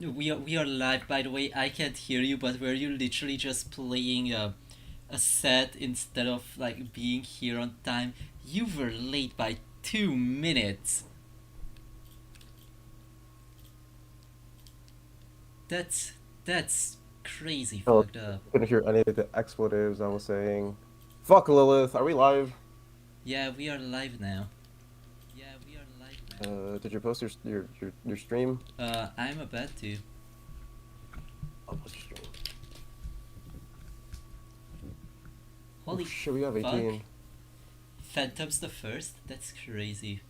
We are live, by the way. I can't hear you, but were you literally just playing a set instead of like being here on time? You were late by 2 minutes. That's that's crazy Oh, fucked up. couldn't hear any of the expletives I was saying. Fuck Lilith, are we live? Yeah, we are live now. Yeah, we are live now. Did you post your stream? I'm about to. I'll post your stream. Oh Holy shit, we have fuck. 18. Phantom's the first? That's crazy.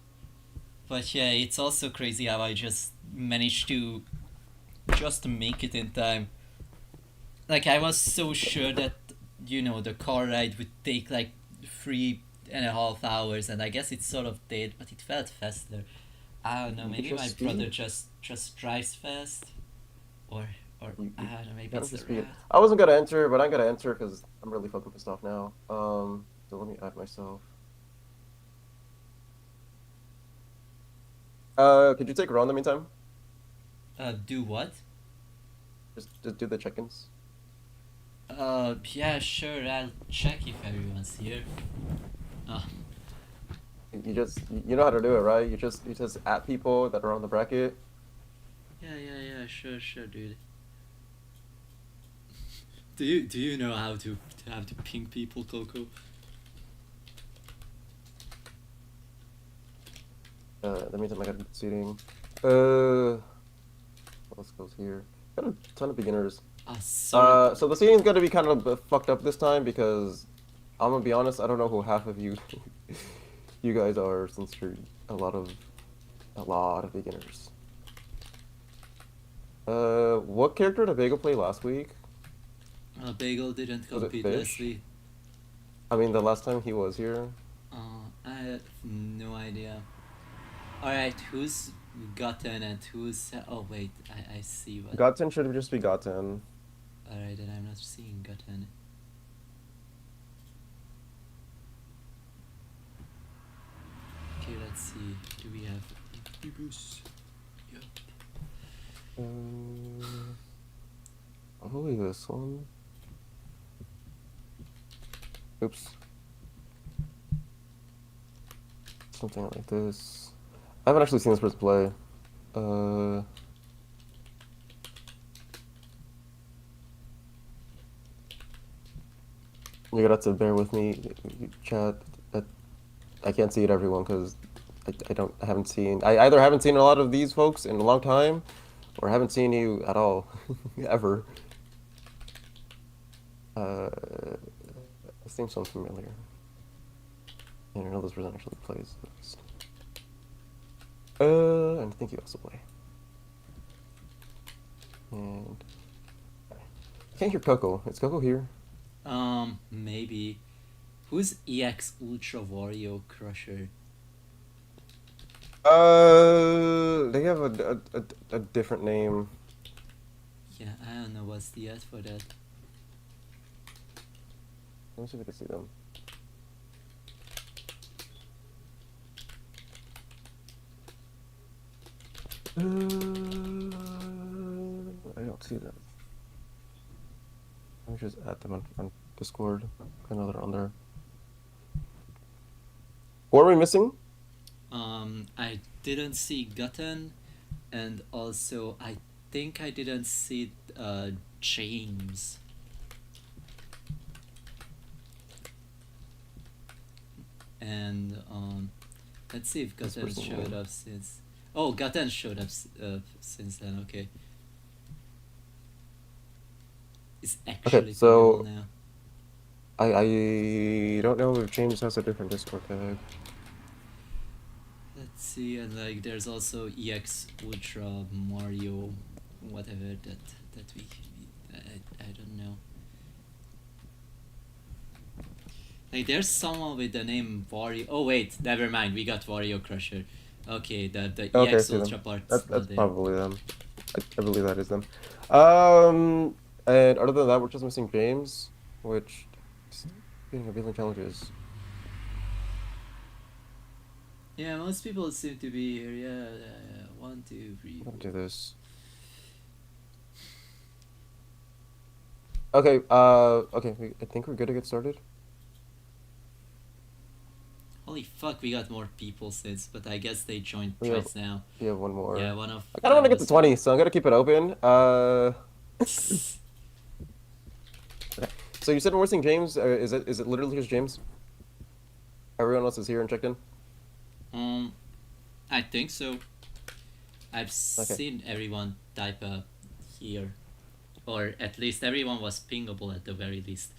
But yeah, it's also crazy how I just managed to just make it in time. Like I was so sure that the car ride would take like 3.5 hours, and I guess it sort of did, but it felt faster. I don't know. You Maybe just my brother speed? just drives fast, or I You don't know. Maybe gotta it's the just speed. route. I wasn't gonna enter, but I'm gonna enter because I'm really fucking pissed off now. So let me add myself. Could you take a row in the meantime? Do what? Just do the check-ins. Yeah, sure. I'll check if everyone's here. Uh, You know how to do it, right? You just add people that are on the bracket. yeah, sure, dude. Do you know how to ping people, Coco? In the meantime, I gotta do the seating. Uh, what else goes here? Got a ton of beginners. Sorry. So the seating's gonna be kind of fucked up this time because I'm gonna be honest, I don't know who half of you you guys are since you're a lot of a lot of beginners. What character did Vega play last week? Bagel didn't Was it compete last Fish? week. I mean, the last time he was here. I have no idea. Alright, who's gotten and who's. Oh, wait, I see what. Goten should just be Goten. Alright, then I'm not seeing gotten. Okay, let's see. Do we have Ibus? Yep. Uh, Probably this one. Oops, something like this. I haven't actually seen this person play. Uh, you're gonna have to bear with me, chat. I, I can't see it, everyone, because I haven't seen. I either haven't seen a lot of these folks in a long time, or haven't seen you at all, ever. This name sounds familiar. And I know this person actually plays this. And I think you also play. And I can't hear Coco. Is Coco here? Maybe. Who's EX Ultra Wario Crusher? They have a different name. Yeah, I don't know what's the S for that. Let me see if I can see them. I don't see them. Let me just add them on Discord. I know they're on there. What are we missing? I didn't see gotten, and also I think I didn't see James. And let's see if This gotten person showed name. up since. Oh, gotten showed up since then. Okay, it's Okay, actually pingable so now. I don't know if James has a different Discord tag. Let's see, and like there's also EX Ultra Mario, whatever that I don't know. Like there's someone with the name Wario. Oh wait, never mind. We got Wario Crusher. Okay, the Okay, I EX see them. Ultra part's That's not there. probably them. I believe that is them. Um, and other than that, we're just missing James, which is getting a billion challenges. Yeah, most people seem to be here. Yeah, one, two, three, I'm gonna four. do this. Okay. Okay. I think we're good to get started. Holy fuck, we got more people since, but I guess they joined We have right now. we have one Yeah, more. one of I kind of want them to get to was. 20, so I'm gonna keep it open. Okay. So you said we're missing James. Is it literally just James? Everyone else is here and checked in. um, I think so. I've Okay. seen everyone type here, or at least everyone was pingable at the very least.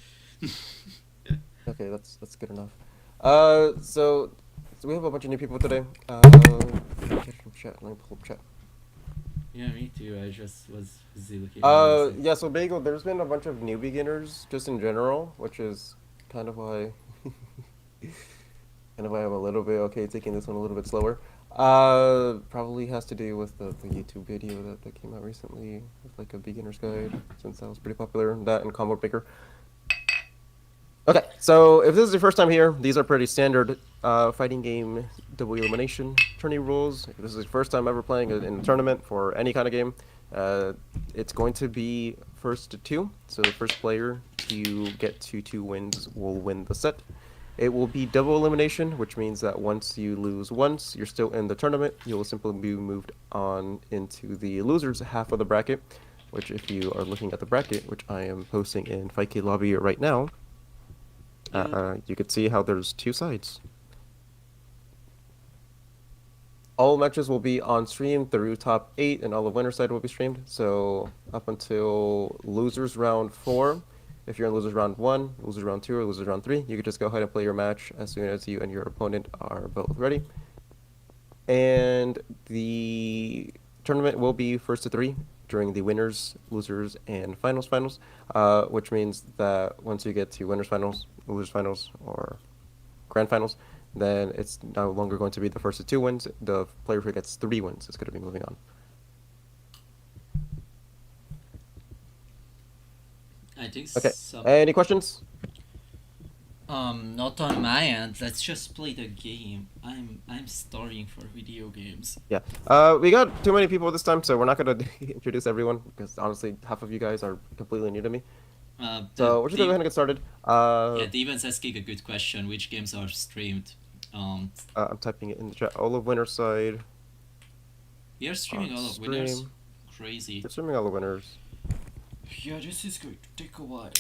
Okay, that's good enough. So we have a bunch of new people today. Get from chat. Let me pull up chat. Yeah, me too. I just was busy looking at music. Yeah. So Bagel, there's been a bunch of new beginners just in general, which is kind of why, kind of why I'm a little bit okay taking this one a little bit slower. Probably has to do with the YouTube video that came out recently with like a beginner's guide, since that was pretty popular. That and Combo Maker. Okay, so if this is your first time here, these are pretty standard fighting game double elimination tourney rules. If this is your first time ever playing in a tournament for any kind of game, it's going to be first to two. So the first player to get to 2 wins will win the set. It will be double elimination, which means that once you lose once, you're still in the tournament. You will simply be moved on into the losers half of the bracket, which if you are looking at the bracket, which I am posting in 5K Lobby right now, you could see how there's two sides. All matches will be on stream through top 8, and all the winner side will be streamed. So up until losers round 4, if you're in losers round 1, losers round 2, or losers round 3, you could just go ahead and play your match as soon as you and your opponent are both ready. And the tournament will be first to 3 during the winners, losers, and finals, which means that once you get to winners finals, losers finals, or grand finals, then it's no longer going to be the first to 2 wins. The player who gets 3 wins is going to be moving on. I think Okay. some. Any questions? Not on my end. Let's just play the game. I'm starving for video games. Yeah. We got too many people this time, so we're not going to introduce everyone because honestly, half of you guys are completely new to me. So we're just going to go ahead and get started. Yeah, Demon's asking a good question. Which games are streamed? I'm typing it in the chat. All of winners side. We are streaming On all of winners. stream. Crazy. We're streaming all the winners. Yeah, this is going to take a while.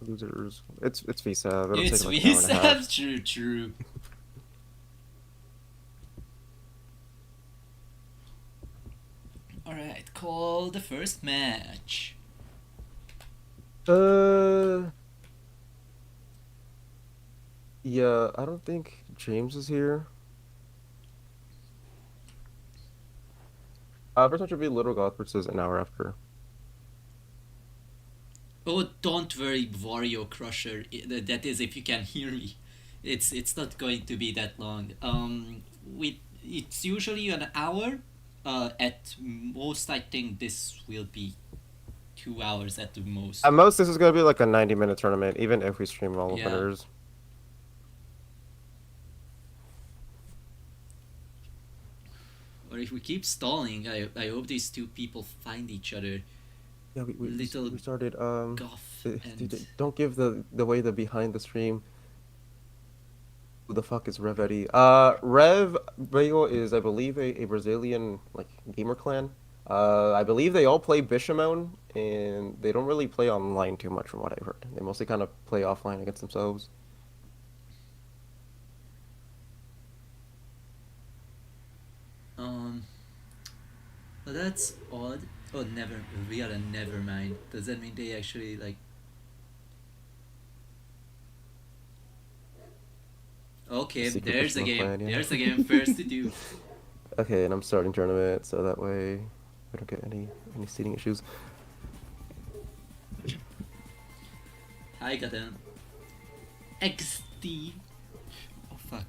Losers. It's VSAB. It'll It's take like an hour and a half. true. Alright, call the first match. Yeah, I don't think James is here. First match will be Little Goth versus an hour after. Oh, don't worry, Wario Crusher. That is, if you can hear me, it's not going to be that long. It's usually an hour. At most, I think this will be 2 hours at the most. At most, this is going to be like a 90-minute tournament, even if we stream all of Yeah. winners. Or if we keep stalling, I hope these two people find each other. Yeah, we started. Goth and Don't give the way the behind the stream. Who the fuck is Rev Eddie? Rev Bagel is, I believe, a Brazilian like gamer clan. I believe they all play Bishamon, and they don't really play online too much, from what I've heard. They mostly kind of play offline against themselves. well, that's odd. Oh, never mind. Does that mean they actually like? Okay, Secret there's the Bishamon game. clan, yeah. There's the game. First to do. Okay, and I'm starting tournament, so that way we don't get any seating issues. I got an XD. Oh fuck.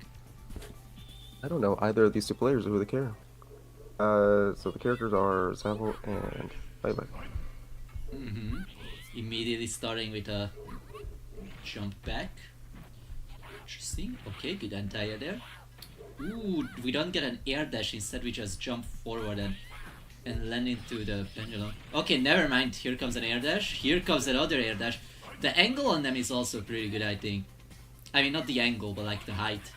I don't know either of these two players or who they care. So the characters are Zavo and Bye Bye. Immediately starting with a jump back. Interesting. Okay, good anti-air there. Ooh, we don't get an air dash. Instead, we just jump forward and and land into the pendulum. Okay, never mind. Here comes an air dash. Here comes another air dash. The angle on them is also pretty good, I think. I mean, not the angle, but like the height.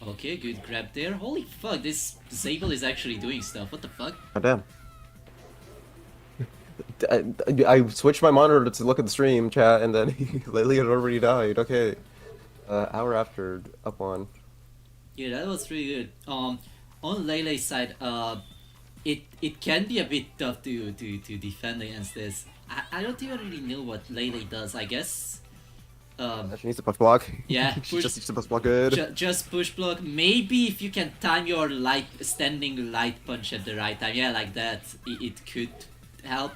Okay, good grab there. Holy fuck, this Zabel is actually doing stuff. What the fuck? Oh, damn. I switched my monitor to look at the stream chat, and then Lily had already died. Okay. Hour after, up one. Yeah, that was pretty good. On Lele's side, it can be a bit tough to defend against this. I don't even really know what Lele does. I guess. She needs to push block. Yeah, She just needs to push block good. just push block. Maybe if you can time your standing light punch at the right time, yeah, like that, it could help.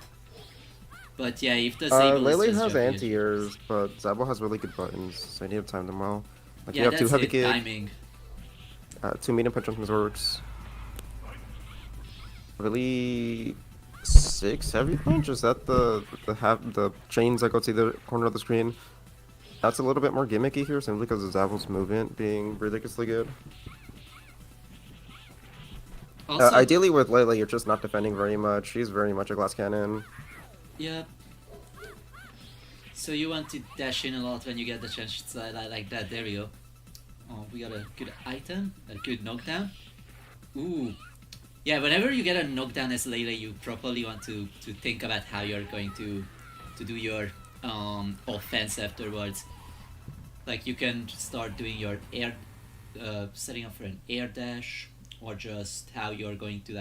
But yeah, if the Zabel Lele is just has jumping anti-airs, but Zabo has really good buttons, so I need to time them well. Like yeah, you have two that's heavy it, kick, timing. 2 medium punch on works. Really 6 heavy punch? Is that the chains that go to the corner of the screen? That's a little bit more gimmicky here, simply because of Zabo's movement being ridiculously good. Also, Ideally with Lele, you're just not defending very much. She's very much a glass cannon. yeah. So you want to dash in a lot when you get the chance like that. There we go. Oh, we got a good item, a good knockdown. Ooh. Yeah, whenever you get a knockdown as Lele, you properly want to think about how you're going to do your offense afterwards. Like you can start doing your air, setting up for an air dash, or just how you're going to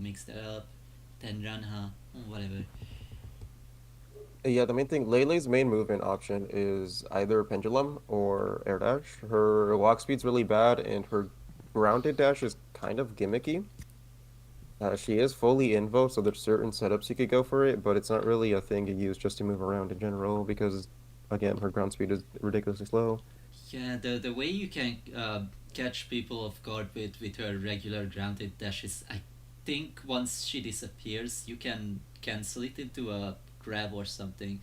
mix that up, then ranha, whatever. Yeah, the main thing, Lele's main movement option is either pendulum or air dash. Her walk speed's really bad, and her grounded dash is kind of gimmicky. She is fully invo, so there's certain setups you could go for it, but it's not really a thing you use just to move around in general because, again, her ground speed is ridiculously slow. Yeah, the way you can catch people off guard with her regular grounded dashes, I think once she disappears, you can cancel it into a grab or something.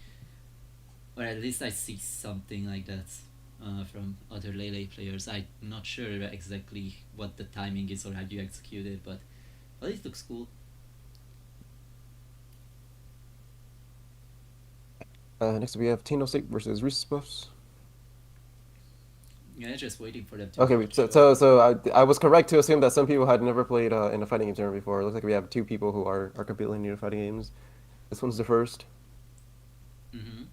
Or at least I see something like that from other Lele players. I'm not sure exactly what the timing is or how you execute it, but it looks cool. Next we have Tino State versus Reese's Puffs. Yeah, just waiting for them to. Okay, I was correct to assume that some people had never played in a fighting game tournament before. It looks like we have 2 people who are completely new to fighting games. This one's the first. Mm-hmm.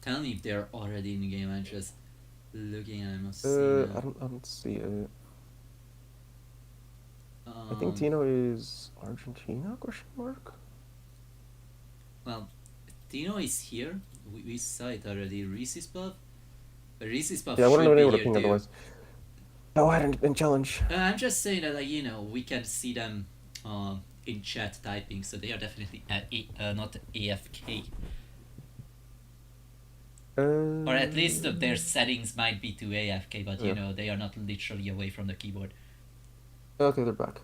Tell me if they're already in the game. I'm just looking and I must see. I don't see it. I think Tino is Argentina? Question mark. Well, Tino is here. We saw it already. Reese's Puff. Reese's Puff Yeah, I wouldn't should know be what a here ping too. otherwise. Go ahead and challenge. I'm just saying that we can see them in chat typing, so they are definitely not AFK. Or at least their settings might be to AFK, but Yeah. they are not literally away from the keyboard. Okay, they're back.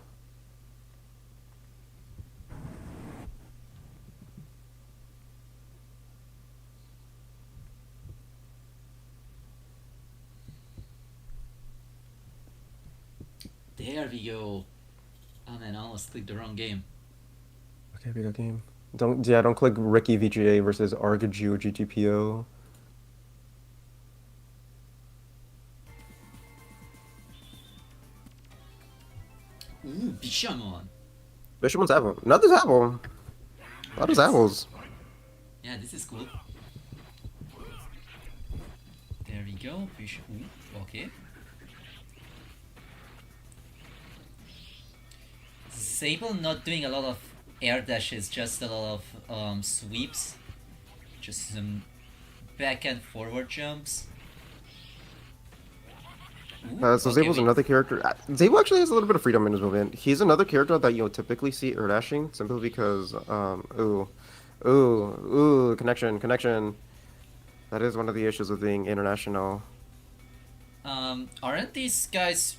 There we go. Oh man, I almost clicked the wrong game. Okay, we got game. Don't click Ricky VGA versus Argaju GTPO. Ooh, Bishamon. Bishamon's apple. Another apple. A lot of apples. Yeah, this is cool. There we go. Ooh, okay. Sable not doing a lot of air dashes, just a lot of sweeps. Just some back and forward jumps. Ooh, So okay, Zable's another character. Zable actually has a little bit of freedom in his movement. He's another character that you'll typically see air dashing simply because, connection. That is one of the issues with being international. Aren't these guys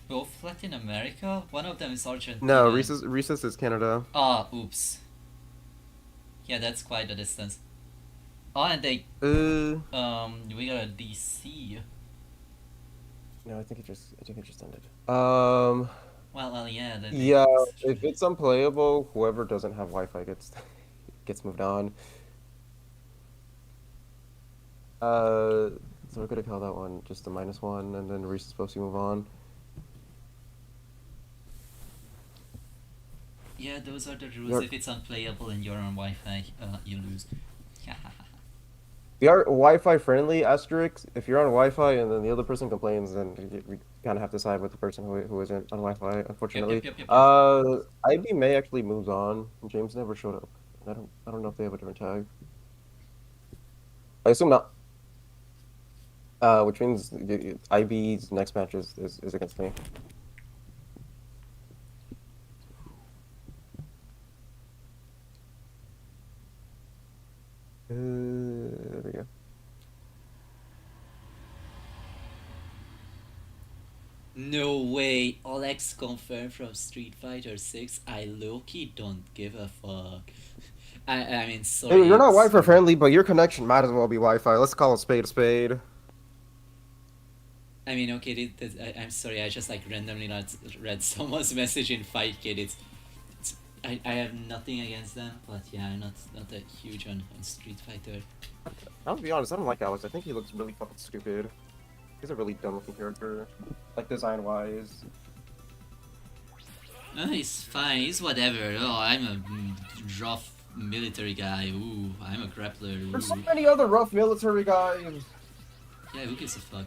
both Latin America? One of them is Argentina. No, Reese's is Canada. Ah, oops. Yeah, that's quite a distance. Oh, and they we got a DC. No, I think it just ended. Well, yeah, Yeah, that's if true. it's unplayable, whoever doesn't have Wi-Fi gets gets moved on. Uh, so we're gonna call that one just a -1, and then Reese is supposed to move on. Yeah, those are the rules. You're, If it's unplayable and you're on Wi-Fi, you lose. we are Wi-Fi friendly, asterisk. If you're on Wi-Fi and then the other person complains, then we kind of have to side with the person who isn't on Wi-Fi, Yep, yep, unfortunately. yep, yep, yep. IB May actually moves on. James never showed up. I don't know if they have a different tag. I assume not. Which means IB's next match is against me. There we go. No way. Alex confirmed from Street Fighter 6. I low-key don't give a fuck. I mean, Hey, you're sorry, not Wi-Fi sorry. friendly, but your connection might as well be Wi-Fi. Let's call a spade a spade. I mean, okay, I'm sorry, I just like randomly not read someone's message in Fight Kid. I have nothing against them, but yeah, I'm not that huge on Street Fighter. I'll be honest, I don't like Alex. I think he looks really fucking stupid. He's a really dumb looking character, like design wise. He's fine. He's whatever. Oh, I'm a rough military guy. Ooh, I'm a grappler. There's so Ooh. many other rough military guys. Yeah, who gives a fuck?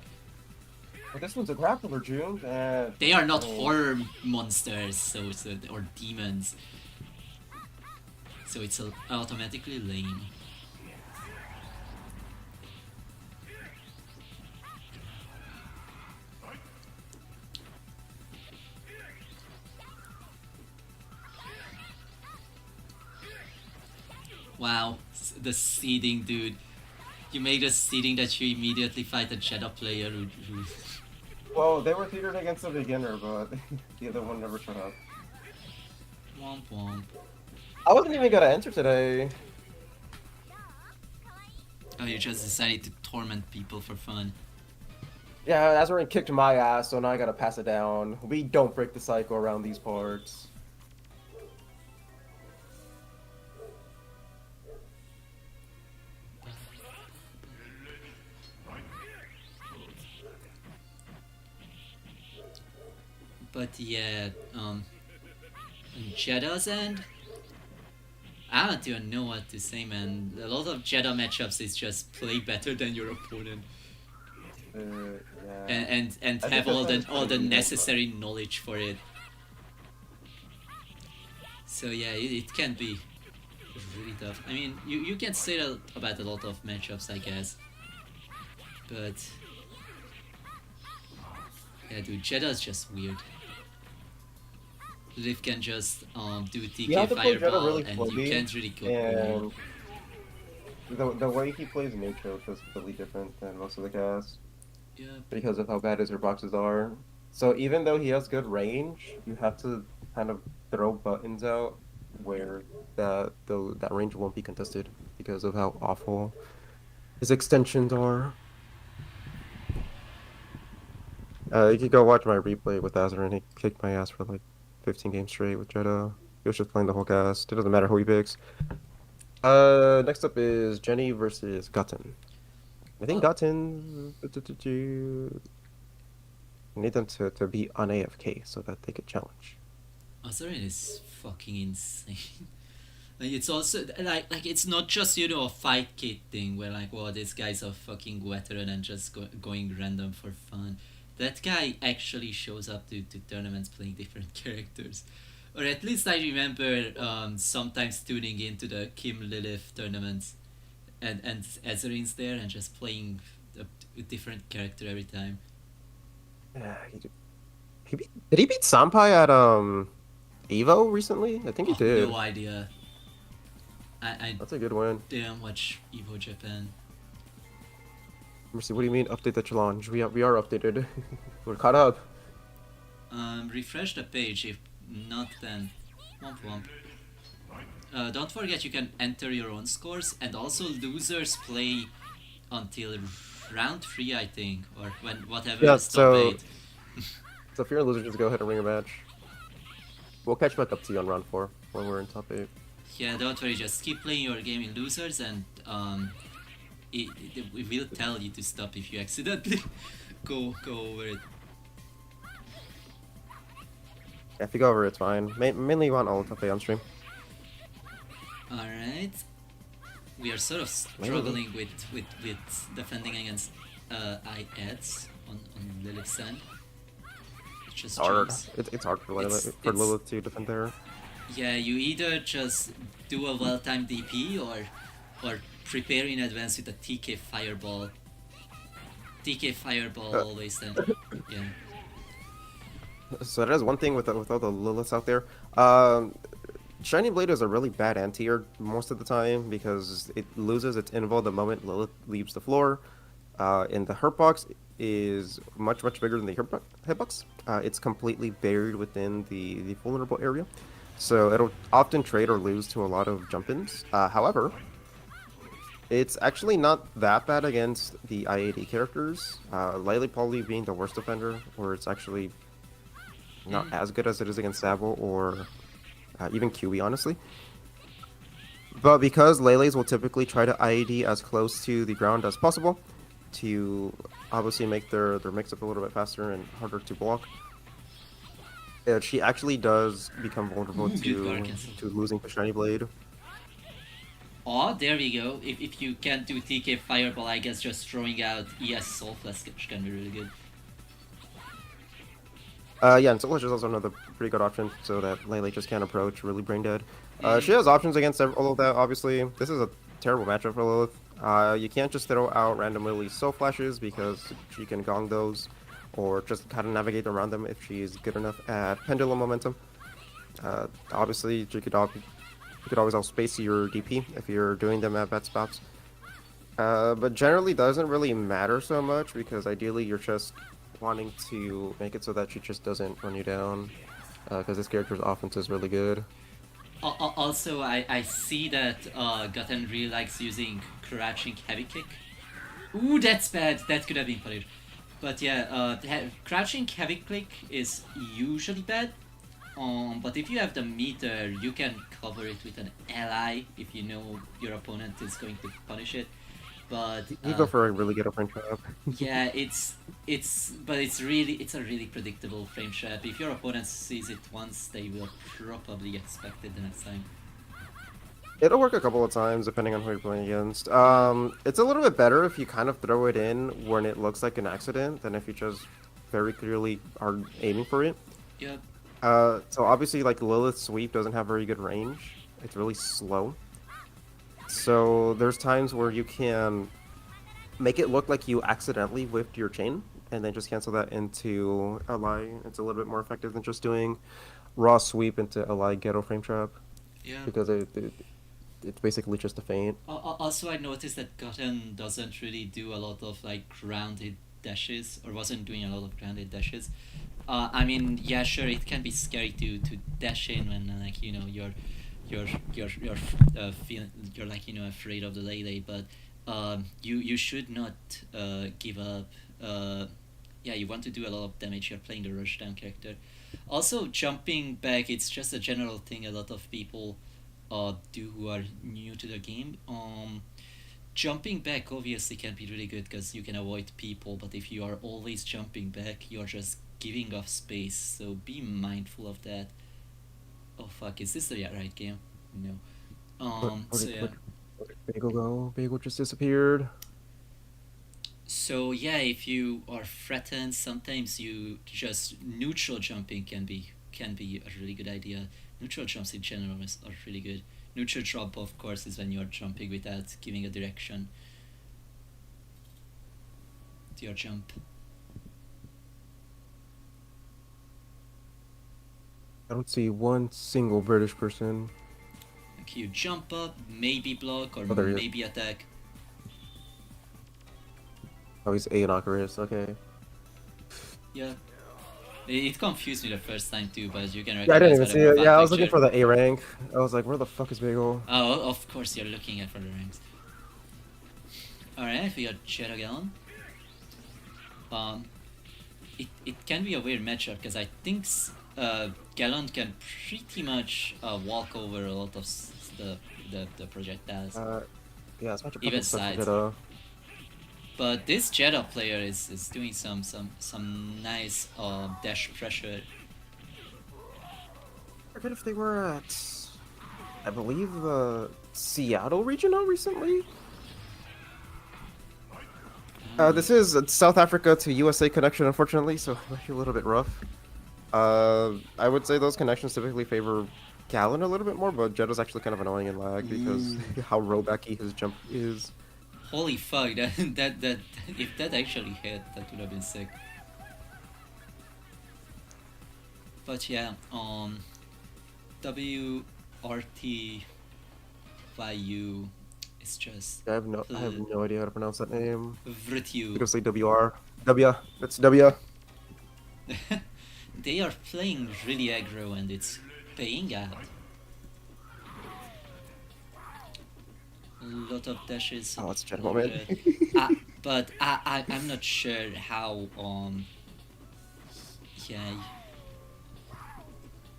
But this one's a grappler, June. They are not I mean, horror monsters, or demons. So it's automatically lame. Wow, the seeding, dude. You made a seeding that you immediately fight a Jedi player who well, they were theatered against a beginner, but the other one never showed up. womp womp. I wasn't even gonna enter today. Oh, you just decided to torment people for fun. Yeah, Azarin kicked my ass, so now I gotta pass it down. We don't break the cycle around these parts. But yeah, on Jedda's end, I don't even know what to say, man. A lot of Jeddah matchups is just play better than your opponent, Yeah. and I think have that's all why the it's all the pretty even, but necessary knowledge for it. So yeah, it can be really tough. I mean, you can say that about a lot of matchups, I guess, but yeah, dude, Jeddah's just weird. Liv can just do you TK have to play Jeddah Fireball, really and you floaty, can't really go wrong. and the way he plays nature is just completely different than most of the cast Yeah, because of how bad his boxes are. So even though he has good range, you have to kind of throw buttons out where that range won't be contested because of how awful his extensions are. You could go watch my replay with Azarin. He kicked my ass for like 15 games straight with Jeddah. He was just playing the whole cast. It doesn't matter who he picks. Next up is Jenny versus Gotten. I think well, Gotten need them to be on AFK so that they could challenge. Azarin is fucking insane. Like it's also like it's not just a fight kit thing where like, well, this guy's a fucking veteran and just going random for fun. That guy actually shows up to tournaments playing different characters, or at least I remember sometimes tuning into the Kim Lilith tournaments, and Azarin's there and just playing a different character every time. Yeah, did he beat Sampai at Evo recently? I think he Oh, did. no idea. I That's a good win. didn't watch Evo Japan. Mercy, what do you mean update the challenge? We are updated. We're caught up. Refresh the page. If not, then womp womp. Don't forget you can enter your own scores, and also losers play until round 3, I think, or when whatever Yeah, is top so 8. so if you're a loser, just go ahead and ring a match. We'll catch back up to you on round 4 when we're in top 8. Yeah, don't worry, just keep playing your game in losers, and we will tell you to stop if you accidentally go over it. Yeah, if you go over, it's fine. Mainly you want all top 8 on stream. Alright. We are sort of struggling with defending against IEDs on Lilith's end. It's hard. It's hard for Lilith to defend there. Yeah, you either just do a well-timed DP or prepare in advance with a TK Fireball. TK Fireball always then, yeah. So that is one thing with all the Liliths out there. Shiny Blade is a really bad anti-air most of the time because it loses its invul the moment Lilith leaves the floor. And the hurt box is much bigger than the hitbox. It's completely buried within the vulnerable area. So it'll often trade or lose to a lot of jump-ins. However, it's actually not that bad against the IAD characters. Lily Polly being the worst defender, where it's actually not as good as it is against Sabo or even QE, honestly. But because Lele's will typically try to IAD as close to the ground as possible to obviously make their mix-up a little bit faster and harder to block, she actually does become vulnerable to losing the Shiny Blade. Oh, there we go. If you can't do TK Fireball, I guess just throwing out ES Soul Flask can be really good. Yeah, and Soul Flash is also another pretty good option so that Lele just can't approach, really brain dead. She has options against all of that, obviously. This is a terrible matchup for Lilith. You can't just throw out random Lily Soul Flashes because she can gong those, or just kind of navigate around them if she's good enough at pendulum momentum. Obviously, you could always outspace your DP if you're doing them at bad spots. But generally doesn't really matter so much because ideally you're just wanting to make it so that she just doesn't run you down because this character's offense is really good. Also, I see that Goten really likes using crouching heavy kick. Ooh, that's bad. That could have been punished. But yeah, crouching heavy click is usually bad. But if you have the meter, you can cover it with an ally if you know your opponent is going to punish it. But you go for a really good frame trap. Yeah, it's a really predictable frame trap. If your opponent sees it once, they will probably expect it the next time. It'll work a couple of times depending on who you're playing against. It's a little bit better if you kind of throw it in when it looks like an accident than if you just very clearly are aiming for it. Yep. So obviously, like, Lilith's sweep doesn't have very good range. It's really slow. So there's times where you can make it look like you accidentally whipped your chain and then just cancel that into ally. It's a little bit more effective than just doing raw sweep into ally ghetto frame trap. Yeah. Because it's basically just a feint. Also, I noticed that Goten doesn't really do a lot of like grounded dashes, or wasn't doing a lot of grounded dashes. I mean, yeah, sure, it can be scary to dash in when like you're like afraid of the Lele, but you should not give up. Yeah, you want to do a lot of damage. You're playing the rushdown character. Also, jumping back, it's just a general thing a lot of people do who are new to the game. Jumping back obviously can be really good because you can avoid people, but if you are always jumping back, you're just giving off space, so be mindful of that. Oh fuck, is this the right game? No. Where did Bagel go? Bagel just disappeared. So yeah, if you are threatened, sometimes you just neutral jumping can be a really good idea. Neutral jumps in general are really good. Neutral drop, of course, is when you're jumping without giving a direction to your jump. I don't see one single British person. Okay, you jump up, maybe block, or maybe attack. Oh, he's Aenochorus, okay. Yeah. It confused me the first time too, but you can recognize. Yeah, I didn't even see it. Yeah, I was picture. looking for the A rank. I was like, where the fuck is Bagel? Oh, of course you're looking at for the ranks. Alright, we got Jeragon. It can be a weird matchup because I think Gallon can pretty much walk over a lot of the projectiles, Yeah, this matchup kind even of sucks for sides. Jetta. But this Jetta player is doing some nice dash pressure. I forget if they were at, I believe, the Seattle regional recently. This is a South Africa to USA connection, unfortunately, so it might be a little bit rough. I would say those connections typically favor Gallon a little bit more, but Jetta's actually kind of annoying in lag because Ooh. how rollbacky his jump is. Holy fuck! That if that actually hit, that would have been sick. But yeah, WRTYU is just I have no idea how to pronounce that name. I'm Vrtyu. gonna say WR. W. That's W. They are playing really aggro and it's paying out. A lot of dashes. Oh, it's a Jetta moment. But I'm not sure how yeah.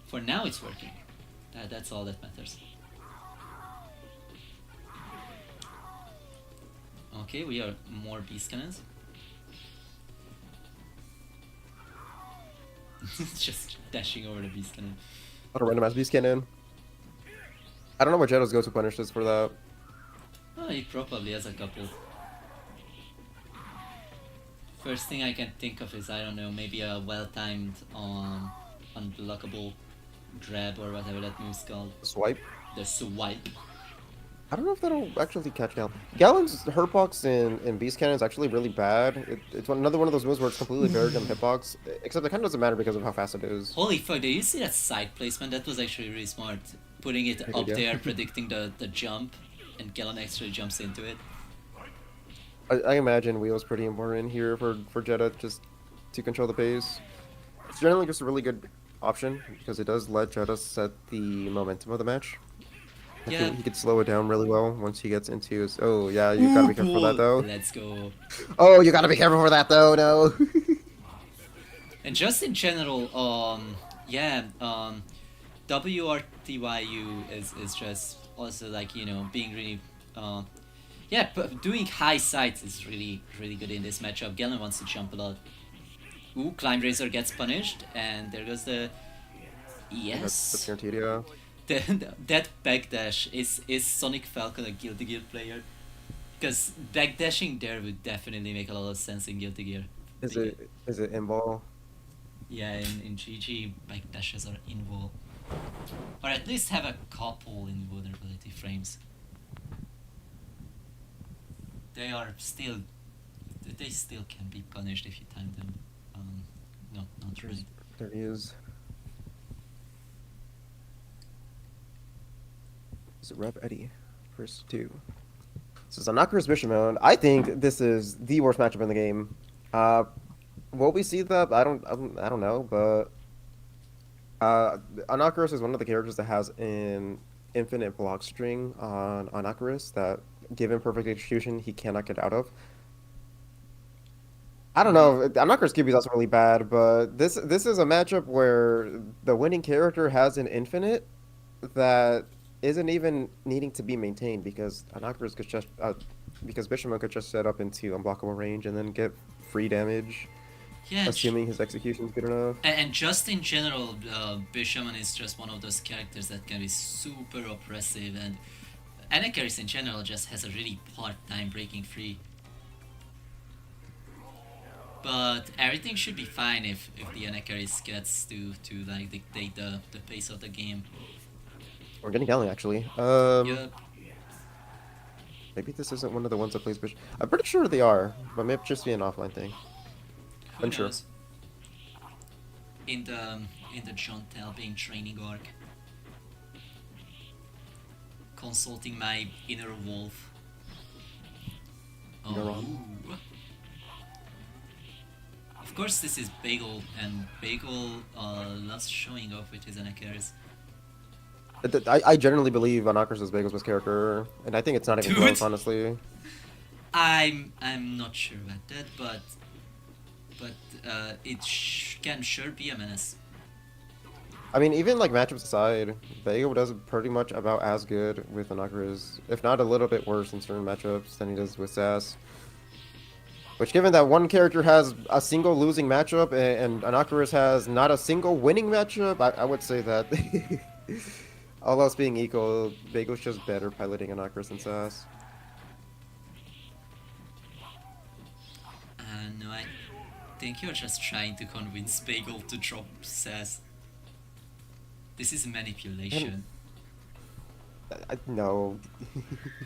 For now it's working. That's all that matters. Okay, we are more beast cannons. Just dashing over the beast cannon. What a random ass beast cannon. I don't know what Jetta's go-to punish is for that. Oh, he probably has a couple. First thing I can think of is, I don't know, maybe a well-timed unblockable grab or whatever that move's called. Swipe. The swipe. I don't know if that'll actually catch Gallon. Gallon's hurtbox in Beast Cannon is actually really bad. It's another one of those moves where it's completely buried in hitbox, except it kind of doesn't matter because of how fast it is. Holy fuck, did you see that side placement? That was actually really smart. Putting it up there, predicting the jump, and Gallon actually jumps into it. I imagine Wheel's pretty important here for Jetta, just to control the pace. It's generally just a really good option, because it does let Jetta set the momentum of the match. I Yeah. feel he could slow it down really well once he gets into his... Oh, yeah, you gotta be careful for that, though. Let's go. Oh, you gotta be careful for that, though, no. And just in general, yeah, WRTYU is just also like, you know, being really, yeah, doing high sides is really good in this matchup. Galen wants to jump a lot. Ooh, Climb Razor gets punished, and there goes the... Yes. That's guaranteed, yeah. That backdash is Sonic Falcon a Guilty Gear player? Because backdashing there would definitely make a lot of sense in Guilty Gear. Is it in ball? Yeah, in GG, backdashes are invul. Or at least have a couple invulnerability frames. They still can be punished if you time them. Not right. There he is. Is it Rev Eddie? First two. This is Anakar's Bishamon. I think this is the worst matchup in the game. Will we see that? I don't know, but Anakarus is one of the characters that has an infinite block string on Anakarus that, given perfect execution, he cannot get out of. I don't know. Anakarus QB is also really bad, but this is a matchup where the winning character has an infinite that isn't even needing to be maintained because Anakarus could just because Bishamon could just set up into unblockable range and then get free damage. Yeah, assuming his execution is good enough. And just in general, Bishamon is just one of those characters that can be super oppressive, and Anakarus in general just has a really hard time breaking free. But everything should be fine if the Anakarus gets to like dictate the pace of the game. We're getting Galley actually. Yep. Maybe this isn't one of the ones that plays Bishop. I'm pretty sure they are, but maybe just be an offline thing. Who Unsure. knows? In the John Talbing training arc, consulting my inner wolf. You're Oh. wrong. Of course, this is Bagel, and Bagel loves showing off with his Anakarus. I generally believe Anakarus is Bagel's best character, and I think it's not even Dude. close, honestly. I'm not sure about that, but it can sure be a menace. I mean, even like matchups aside, Vega does pretty much about as good with Anakaris, if not a little bit worse in certain matchups than he does with Sass. Which, given that one character has a single losing matchup and Anakaris has not a single winning matchup, I would say that all else being equal, Vega's just better piloting Anakaris than Sass. No, I think you're just trying to convince Bagel to drop Sass. This is manipulation. No,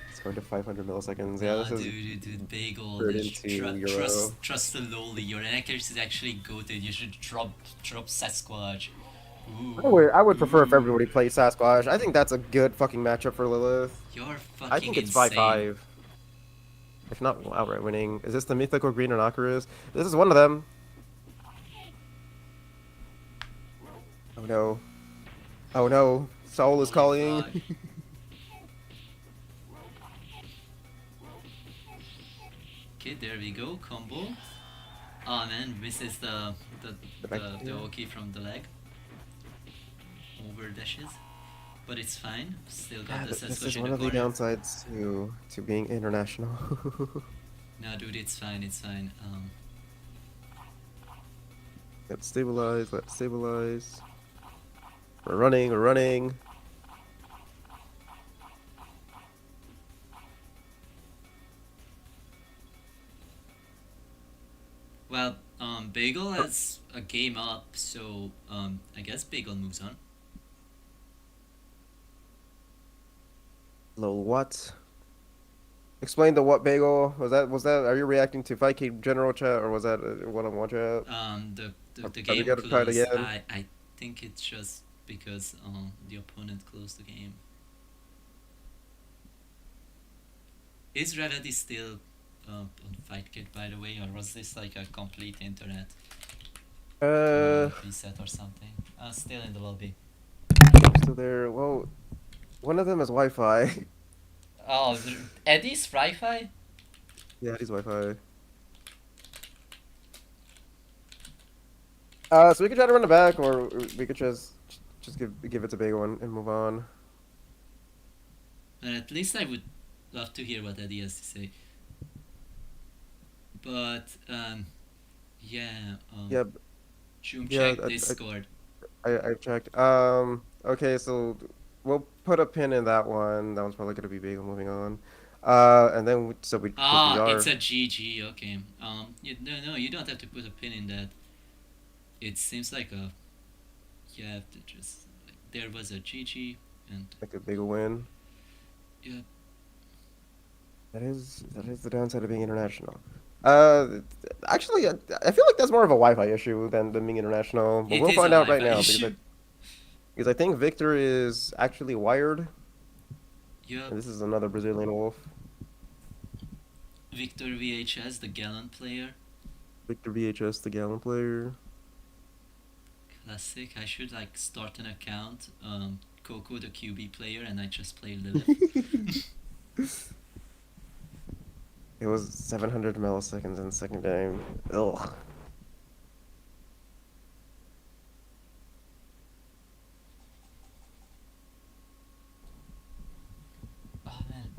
it's going to 500 milliseconds. Yeah, Nah, this is dude, Bagel, turned into Euro. trust the lowly. Your accuracy is actually goated. You should drop Sasquatch. I would prefer if Ooh, everybody played Sasquatch. I think that's a good fucking matchup for Lilith. you're I fucking think it's insane. 5-5. If not outright winning. Is this the mythical green Anakaris? This is one of them. Oh no. Oh no. Soul is Holy calling. fuck. Okay, there we go. Combo. Oh man, misses the Oki from the leg. Over dashes. But it's fine. Still got Yeah, the this Sasquatch is in one the of the corner. downsides to being international. No, dude, it's fine. It's fine. Let's stabilize. Let's stabilize. We're running. We're running. Well, Bagel has a game up, so I guess Bagel moves on. Lol, what? Explain the what bagel. Was that are you reacting to 5K general chat or was that a one-on-one chat? The Are we game gonna try it closed. again? I think it's just because the opponent closed the game. Is Revati still on Fight Kit, by the way, or was this like a complete internet Uh, reset or something? Still in the lobby. Still there. Well, one of them is Wi-Fi. Oh, Eddie's Wi-Fi? Yeah, he's Wi-Fi. So we could try to run it back, or we could just give it to Bagel and move on. But at least I would love to hear what Eddie has to say. But yeah, Yeah, Zoom yeah. check Discord. I've checked. Okay, so we'll put a pin in that one. That one's probably gonna be Bagel moving on. And then so we because we Ah, it's are. a GG. Okay. No, you don't have to put a pin in that. It seems like a you have to just like, there was a GG and Like a big win. yeah. That is the downside of being international. Uh, Actually, I feel like that's more of a Wi-Fi issue than being international. But It we'll is a find out right Wi-Fi now issue. because I think Victor is actually wired, Yup. and this is another Brazilian wolf. Victor VHS, the Gallant player. Victor VHS, the Gallon player. Classic. I should like start an account. Coco the QB player, and I just play Lilith. It was 700 milliseconds in the second game. Ugh. Oh man,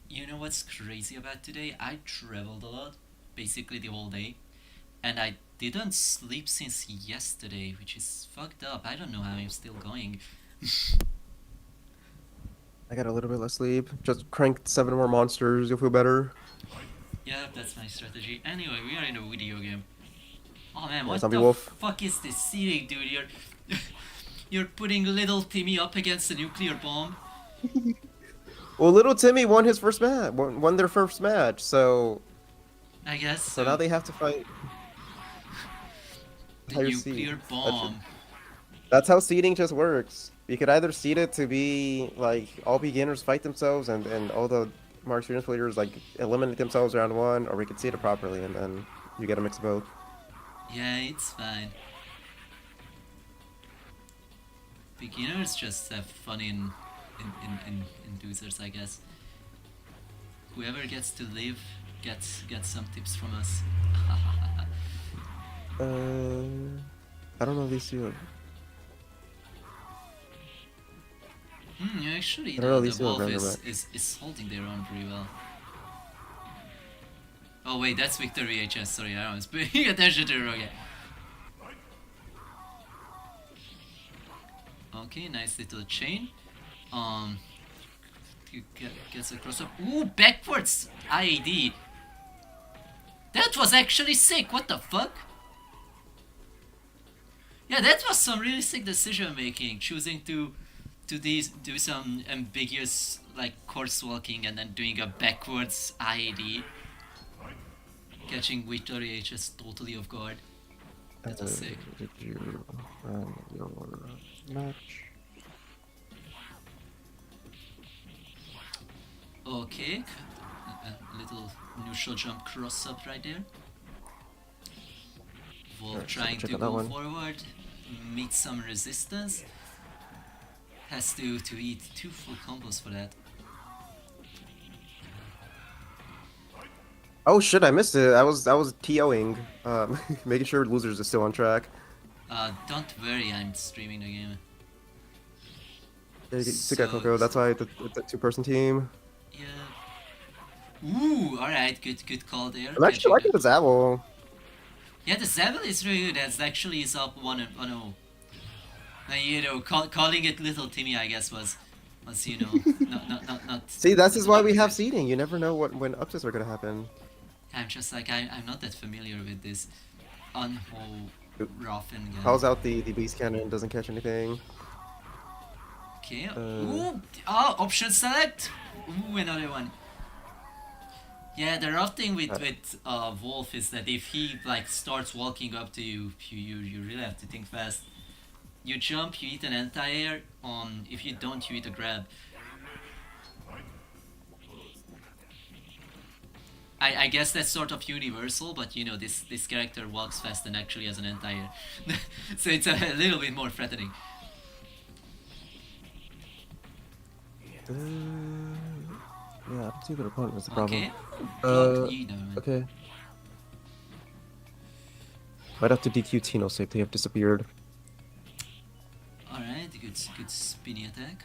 you know what's crazy about today? I traveled a lot, basically the whole day, and I didn't sleep since yesterday, which is fucked up. I don't know how I'm still going. I got a little bit less sleep. Just cranked 7 more monsters. You'll feel better. Yeah, that's my strategy. Anyway, we are in a video game. Oh man, Yeah, what zombie the wolf. fuck is this seating, dude? You're putting little Timmy up against a nuclear bomb. Well, little Timmy won his first match. Won their first match. I guess So now so. they have to fight The higher seed. nuclear bomb. That's how seeding just works. You could either seed it to be like all beginners fight themselves and all the more experienced players like eliminate themselves round one, or we could seed it properly and then you get a mix of both. Yeah, it's fine. Beginners just have fun in losers, I guess. Whoever gets to live gets some tips from us. I don't know these two. Actually, I don't know, the these two have wolf random is holding their own pretty well. Oh wait, that's Victor VHS. Sorry, I was paying attention to it. Okay. Okay, nice little chain. Um, gets across. Ooh, backwards IED. That was actually sick. What the fuck? Yeah, that was some really sick decision making. Choosing to do some ambiguous like course walking and then doing a backwards IED, catching Victoria HS totally off guard. That was sick. Did you run your match? Okay, a little neutral jump cross up right there. Wolf Alright, so trying check to out that go one. forward, meet some resistance. Has to eat 2 full combos for that. Oh shit, I missed it. I was TOing, making sure losers are still on track. Don't worry, I'm streaming the game. Yeah, you took out Coco. That's why it's a two-person team. Yeah. Ooh, alright, good call there. I'm actually liking the Zabel. Yeah, the Zabel is really good. That's actually is up 1-0. You know, calling it Little Timmy, I guess, was you know, not. See, this is why we have seeding. You never know when upsets are gonna happen. I'm just like I'm not that familiar with this unho Raffen gun. Calls out the beast cannon, doesn't catch anything. Okay. Ooh, oh, option select. Ooh, another one. Yeah, the rough thing with Wolf is that if he like starts walking up to you, you really have to think fast. You jump, you eat an anti-air. If you don't, you eat a grab. I guess that's sort of universal, but you know this character walks fast and actually has an anti-air, so it's a little bit more threatening. Yeah, I don't see their opponent. That's the problem. Okay. Okay. Might have to DQ Tino, say they have disappeared. Alright, good spinny attack.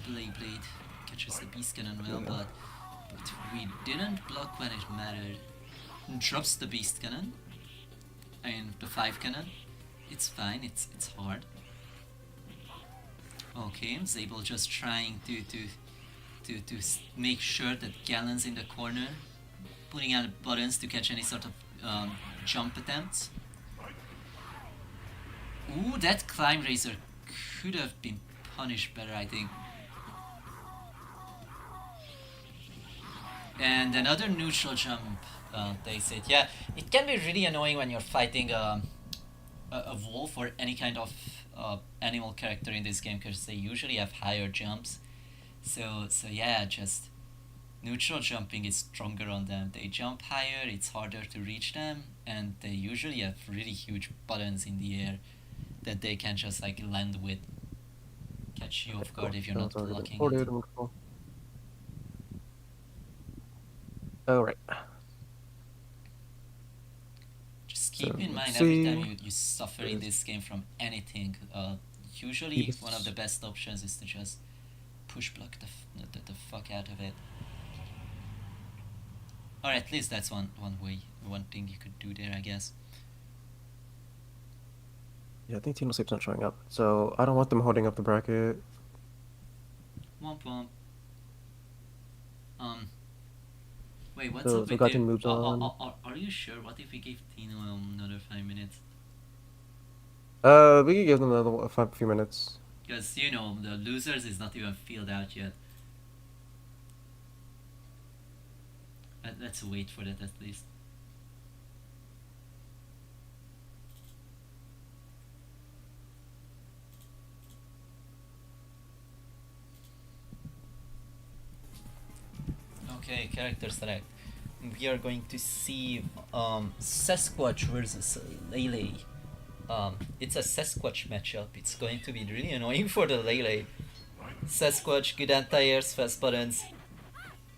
Blade catches the beast cannon well, but we didn't block when it mattered. Drops the beast cannon and the 5 cannon. It's fine. It's hard. Okay, Zabel just trying to make sure that Gallon's in the corner, putting out buttons to catch any sort of jump attempts. Ooh, that climb razor could have been punished better, I think. And another neutral jump, they said. Yeah, it can be really annoying when you're fighting a wolf or any kind of animal character in this game because they usually have higher jumps. So yeah, just neutral jumping is stronger on them. They jump higher, it's harder to reach them, and they usually have really huge buttons in the air that they can just like land with. Catch you off guard if you're not blocking it. Alright. Just keep in mind every time you suffer in this game from anything, usually one of the best options is to just push block the fuck out of it. Or at least that's one thing you could do there, I guess. Yeah, I think Tino Sape's not showing up, so I don't want them holding up the bracket. Womp womp. Wait, what's So up with Gatin moves on. Are you sure? What if we give Tino another 5 minutes? We could give them another few minutes. Because, you know, the losers is not even filled out yet. Let's wait for that at least. Okay, character select. We are going to see Sasquatch versus Lele. It's a Sasquatch matchup. It's going to be really annoying for the Lele. Sasquatch, good anti-airs, fast buttons.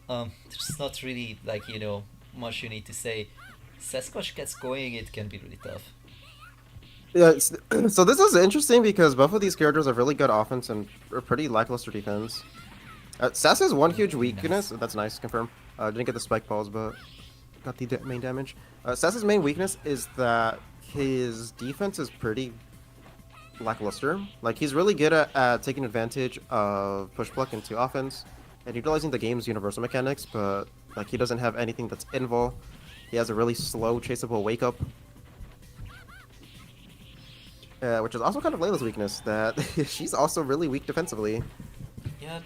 There's not really, like, you know, much you need to say. Sasquatch gets going, it can be really tough. Yeah, so this is interesting because both of these characters have really good offense and a pretty lackluster defense. Sass has one huge weakness. Nice. That's nice. Confirm. Didn't get the spike balls, but got the main damage. Sass's main weakness is that his defense is pretty lackluster. Like he's really good at taking advantage of push block into offense and utilizing the game's universal mechanics, but like he doesn't have anything that's invul. He has a really slow chaseable wake up. Which is also kind of Layla's weakness, that she's also really weak defensively. Yeah.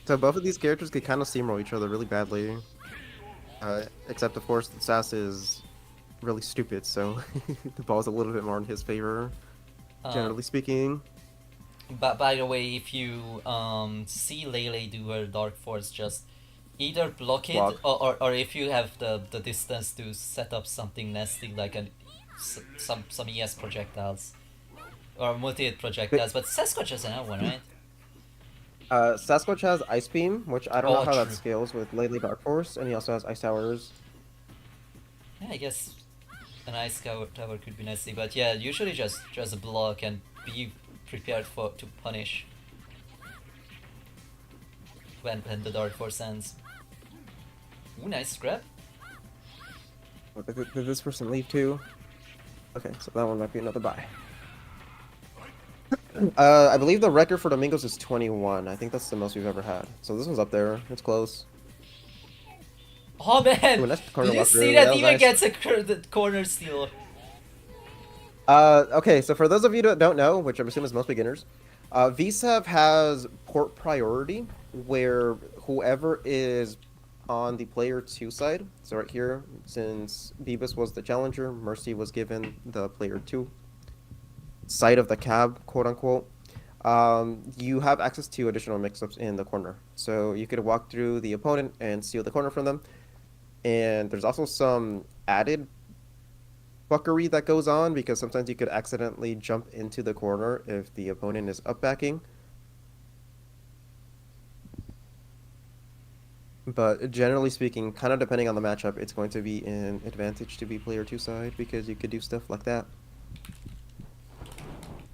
So both of these characters could kind of steamroll each other really badly. Except, of course, Sass is really stupid, so the ball's a little bit more in his favor, generally speaking. But by the way, if you see Lele do her Dark Force, just either block it, Block. or if you have the distance to set up something nasty like some ES projectiles or multi-hit projectiles. But Sasquatch doesn't have one, right? Sasquatch has Ice Beam, which I don't know how that True. scales with Lately Dark Force, and he also has Ice Towers. Yeah, I guess an ice tower could be nasty, but yeah, usually just block and be prepared to punish when the Dark Force ends. Ooh, nice grab. Oh, did this person leave too? Okay, so that one might be another buy. I believe the record for Domingos is 21. I think that's the most we've ever had. So this one's up there. It's close. Oh man! Ooh, nice Did corner you walk see through. that? That was Even nice. gets the corner steal. Okay, so for those of you that don't know, which I'm assuming is most beginners, VSAV has port priority, where whoever is on the player 2 side, so right here, since Beavis was the challenger, Mercy was given the player 2 side of the cab, quote unquote, you have access to additional mix-ups in the corner. So you could walk through the opponent and steal the corner from them. And there's also some added fuckery that goes on because sometimes you could accidentally jump into the corner if the opponent is up backing. But generally speaking, kind of depending on the matchup, it's going to be an advantage to be player 2 side because you could do stuff like that.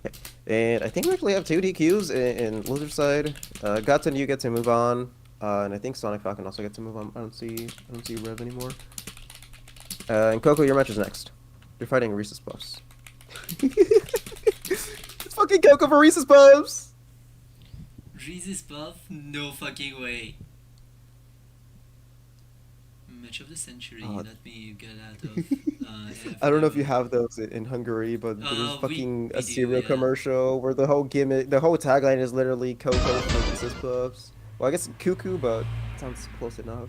Okay. And I think we actually have 2 DQs in loser side. Guts and you get to move on. And I think Sonic Falcon also get to move on. I don't see Rev anymore. And Coco, your match is next. You're fighting Reese's Puffs. It's fucking Coco for Reese's Puffs! Reese's Puff? No fucking way. Match of the century. Let me get out of. I don't know if you have those in Hungary, but there's fucking we a do, cereal yeah. commercial where the whole gimmick, the whole tagline is literally Coco for Reese's Puffs. Well, I guess Cuckoo, but it sounds close enough.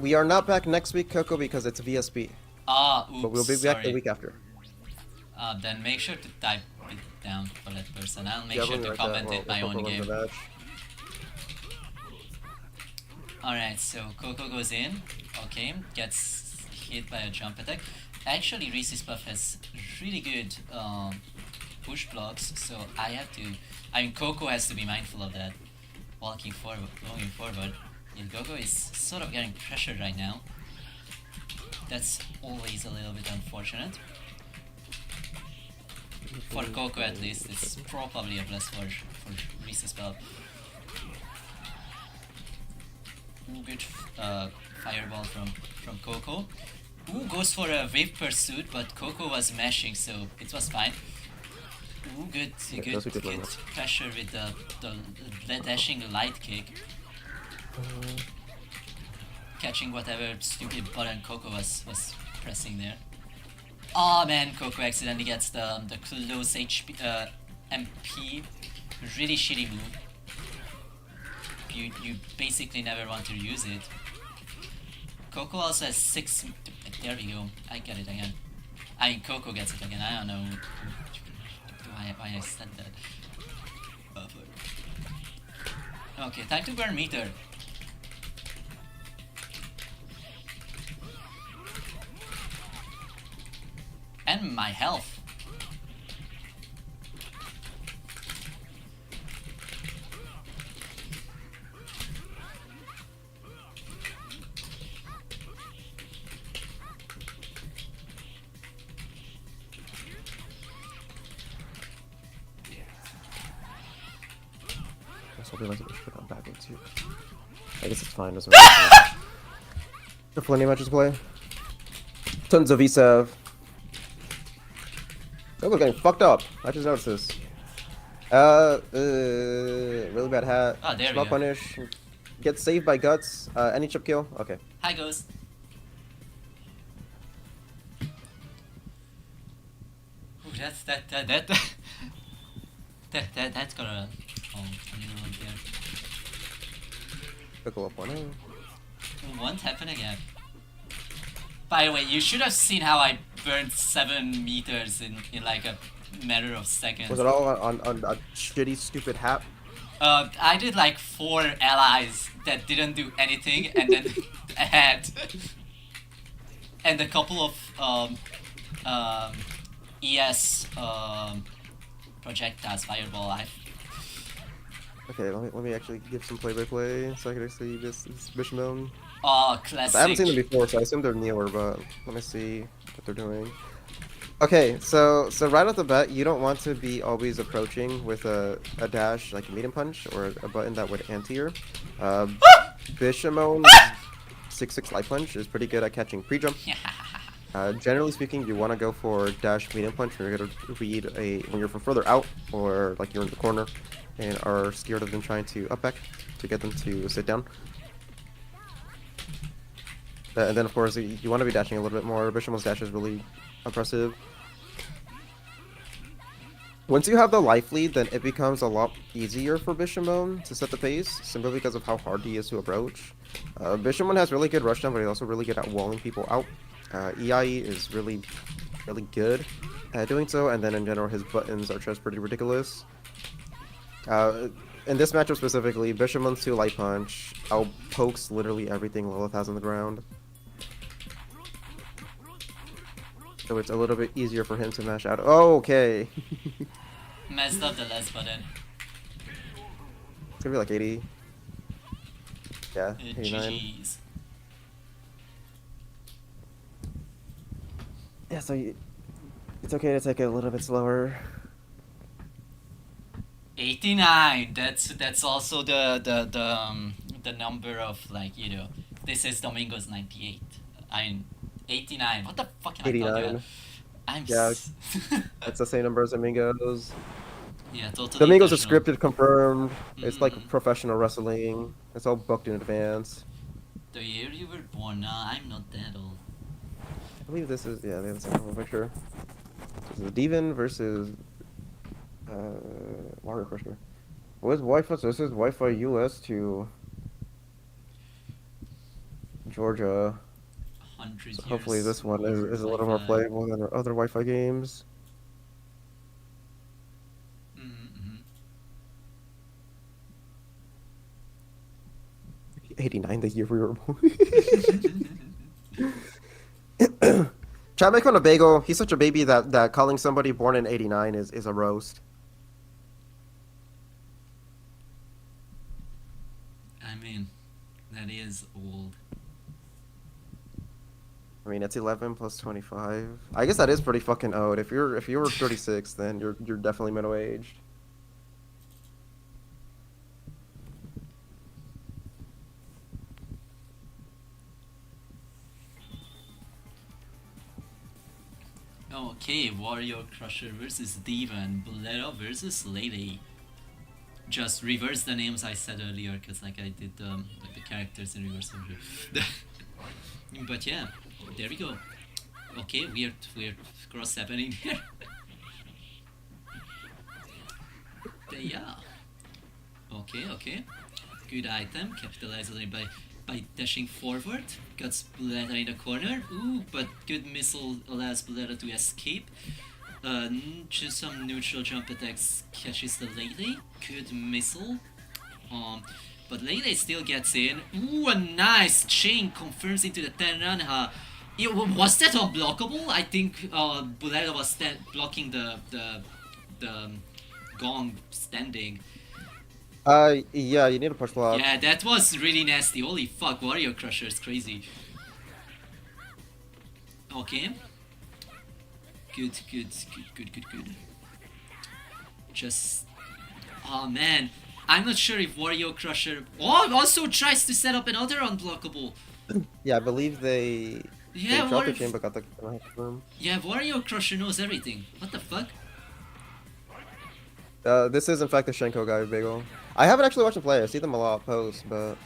We are not back next week, Coco, because it's VSP. Oops. But we'll be back the Sorry. week after. Then make sure to type it down for that person. I'll make Yeah, sure we'll to write that comment while it my Coco own runs game. the match. Alright, so Coco goes in. Okay, gets hit by a jump attack. Actually, Reese's Puff has really good push blocks, so I mean, Coco has to be mindful of that. Going forward. And Coco is sort of getting pressured right now. That's always a little bit unfortunate. For Coco at least, it's probably a bless for Reese's Puff. Ooh, good fireball from Coco. Ooh, goes for a wave pursuit, but Coco was mashing, so it was fine. Ooh, good pressure with the dashing light kick. Catching whatever stupid button Coco was pressing there. Oh man, Coco accidentally gets the close HP MP. Really shitty move. You basically never want to use it. Coco also has 6. There we go. I get it again. I mean, Coco gets it again. I don't know why I said that. Okay, time to burn meter. And my health. just hope he likes it put on backward too. I guess it's fine, doesn't really matter. There are plenty of matches to play. Tons of V7. Oh, we're getting fucked up. I just noticed this. Really bad hat. Oh, there Small we go. punish. Get saved by guts. Any chip kill? Okay. Hi, Ghost. Ooh, that's that's gonna. Oh, I don't know there. Pickle up 1-0. What's happening again? By the way, you should have seen how I burned 7 meters in like a matter of seconds. Was it all on a shitty, stupid hat? I did like 4 allies that didn't do anything, and then a hat, and a couple of ES projectiles, fireball. Okay, let me actually give some play-by-play so I can see this Bishmon. Oh, classic. I haven't seen them before, so I assume they're newer, but let me see what they're doing. Okay, so right off the bat, you don't want to be always approaching with a dash, like a medium punch, or a button that would anti-air. Bishamon's 6/6 light punch is pretty good at catching pre-jump. Generally speaking, you want to go for dash medium punch when you're gonna read when you're from further out, or like you're in the corner and are scared of them trying to up back to get them to sit down. And then of course you want to be dashing a little bit more. Bishamon's dash is really impressive. Once you have the life lead, then it becomes a lot easier for Bishamon to set the pace, simply because of how hard he is to approach. Bishamon has really good rushdown, but he's also really good at walling people out. EIE is really good at doing so, and then in general his buttons are just pretty ridiculous. In this matchup specifically, Bishamon's 2 light punch outpokes literally everything Lilith has on the ground. So it's a little bit easier for him to mash out. Oh, okay. Messed up the last button. It's gonna be like 80. Yeah, 89. GG's. Yeah, so it's okay to take it a little bit slower. 89. That's also the number of, like, you know, this is Domingos 98. I'm 89. What the fuck am I talking 89. about? I'm Yeah, it's the same number as Domingos. yeah, totally. Domingos is intentional. scripted, confirmed. It's like Mhm. professional wrestling. It's all booked in advance. The year you were born. Nah, I'm not that old. I believe this is, yeah, they have the same profile picture. This is Devon versus Warrior Crusher. Where's Wi-Fi? So this is Wi-Fi US to Georgia. 100 So years. hopefully this one is a little more Wi-Fi. playable than our other Wi-Fi games. Mm-hmm. 89, the year we were born. Chat, make fun of Bagel. He's such a baby that calling somebody born in 89 is a roast. I mean, that is old. I mean, it's 11 plus 25. I guess that is pretty fucking old. If you were 36, then you're definitely middle-aged. Okay, Warrior Crusher versus Devon, Bolero versus Lady. Just reverse the names I said earlier, because like I did like the characters in reverse order. But yeah, there we go. Okay, weird cross happening here. But yeah. Okay. Good item, capitalize on it by dashing forward. Got Spletta in the corner. Ooh, but good missile allows Spletta to escape. Just some neutral jump attacks catches the Lele. Good missile. But Lele still gets in. Ooh, a nice chain confirms into the Tenran. Was that unblockable? I think Buletta was blocking the gong standing. Yeah, you need a push block. Yeah, that was really nasty. Holy fuck, Warrior Crusher is crazy. Okay. Good. Just... Oh man. I'm not sure if Wario Crusher... Oh, also tries to set up another unblockable. Yeah, I believe they Yeah, dropped the chain but got the confirm. Yeah, Wario Crusher knows everything. What the fuck? This is in fact the Shenko guy, Bagel. I haven't actually watched him play. I see them a lot post, but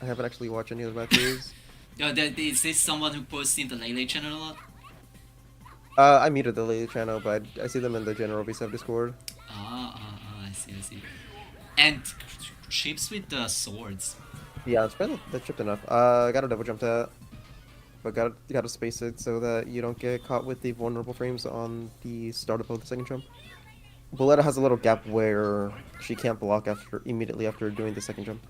I haven't actually watched any of the matches. Is this someone who posts in the Lele channel a lot? I muted the lady channel, but I see them in the general V7 Discord. I see. And chips with the swords. Yeah, it's probably that chipped enough. I got a double jump that, but gotta space it so that you don't get caught with the vulnerable frames on the startup of the second jump. Boletta has a little gap where she can't block immediately after doing the second jump.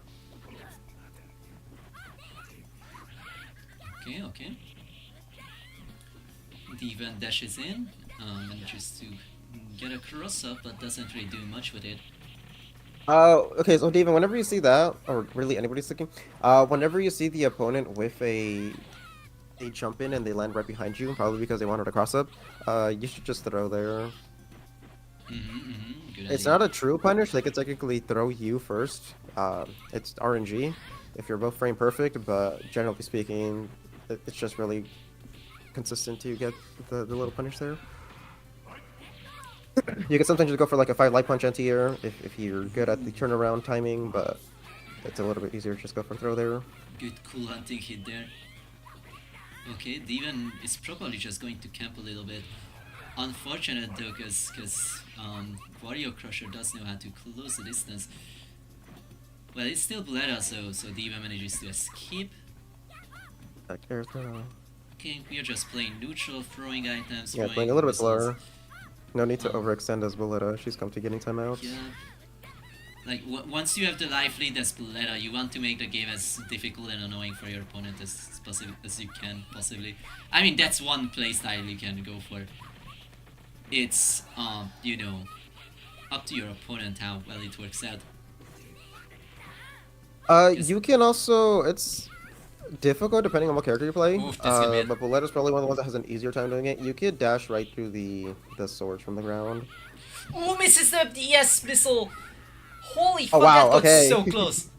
Okay. Divan dashes in, manages to get a cross up, but doesn't really do much with it. Okay, so Devin, whenever you see that, or really anybody's thinking, whenever you see the opponent with a jump in and they land right behind you, probably because they wanted a cross up, you should just throw there. Good It's idea. not a true punish, they could technically throw you first. It's RNG if you're both frame perfect, but generally speaking, it's just really consistent to get the little punish there. You can sometimes just go for like a 5 light punch anti-air if you're good at the turnaround timing, but it's a little bit easier to just go for throw there. Good cool hunting hit there. Okay, Divan is probably just going to camp a little bit. Unfortunate though, because Wario Crusher does know how to close the distance. Well, it's still Boletta, so Divan manages to escape. Back air throw. Okay, we are just playing neutral, throwing items. Yeah, throwing playing a little bit missiles. slower. No need to overextend as Boletta. She's come to getting timeouts. Yeah. Like, once you have the life lead as Boletta, you want to make the game as difficult and annoying for your opponent as you can, possibly. I mean, that's one playstyle you can go for. It's, you know, up to your opponent how well it works out. You can also... It's difficult depending on what character you play. Oof, that's gonna be it. But Boletta's probably one of the ones that has an easier time doing it. You could dash right through the swords from the ground. Oh, misses the DS missile! Holy fuck, Oh, wow, that got okay. so close!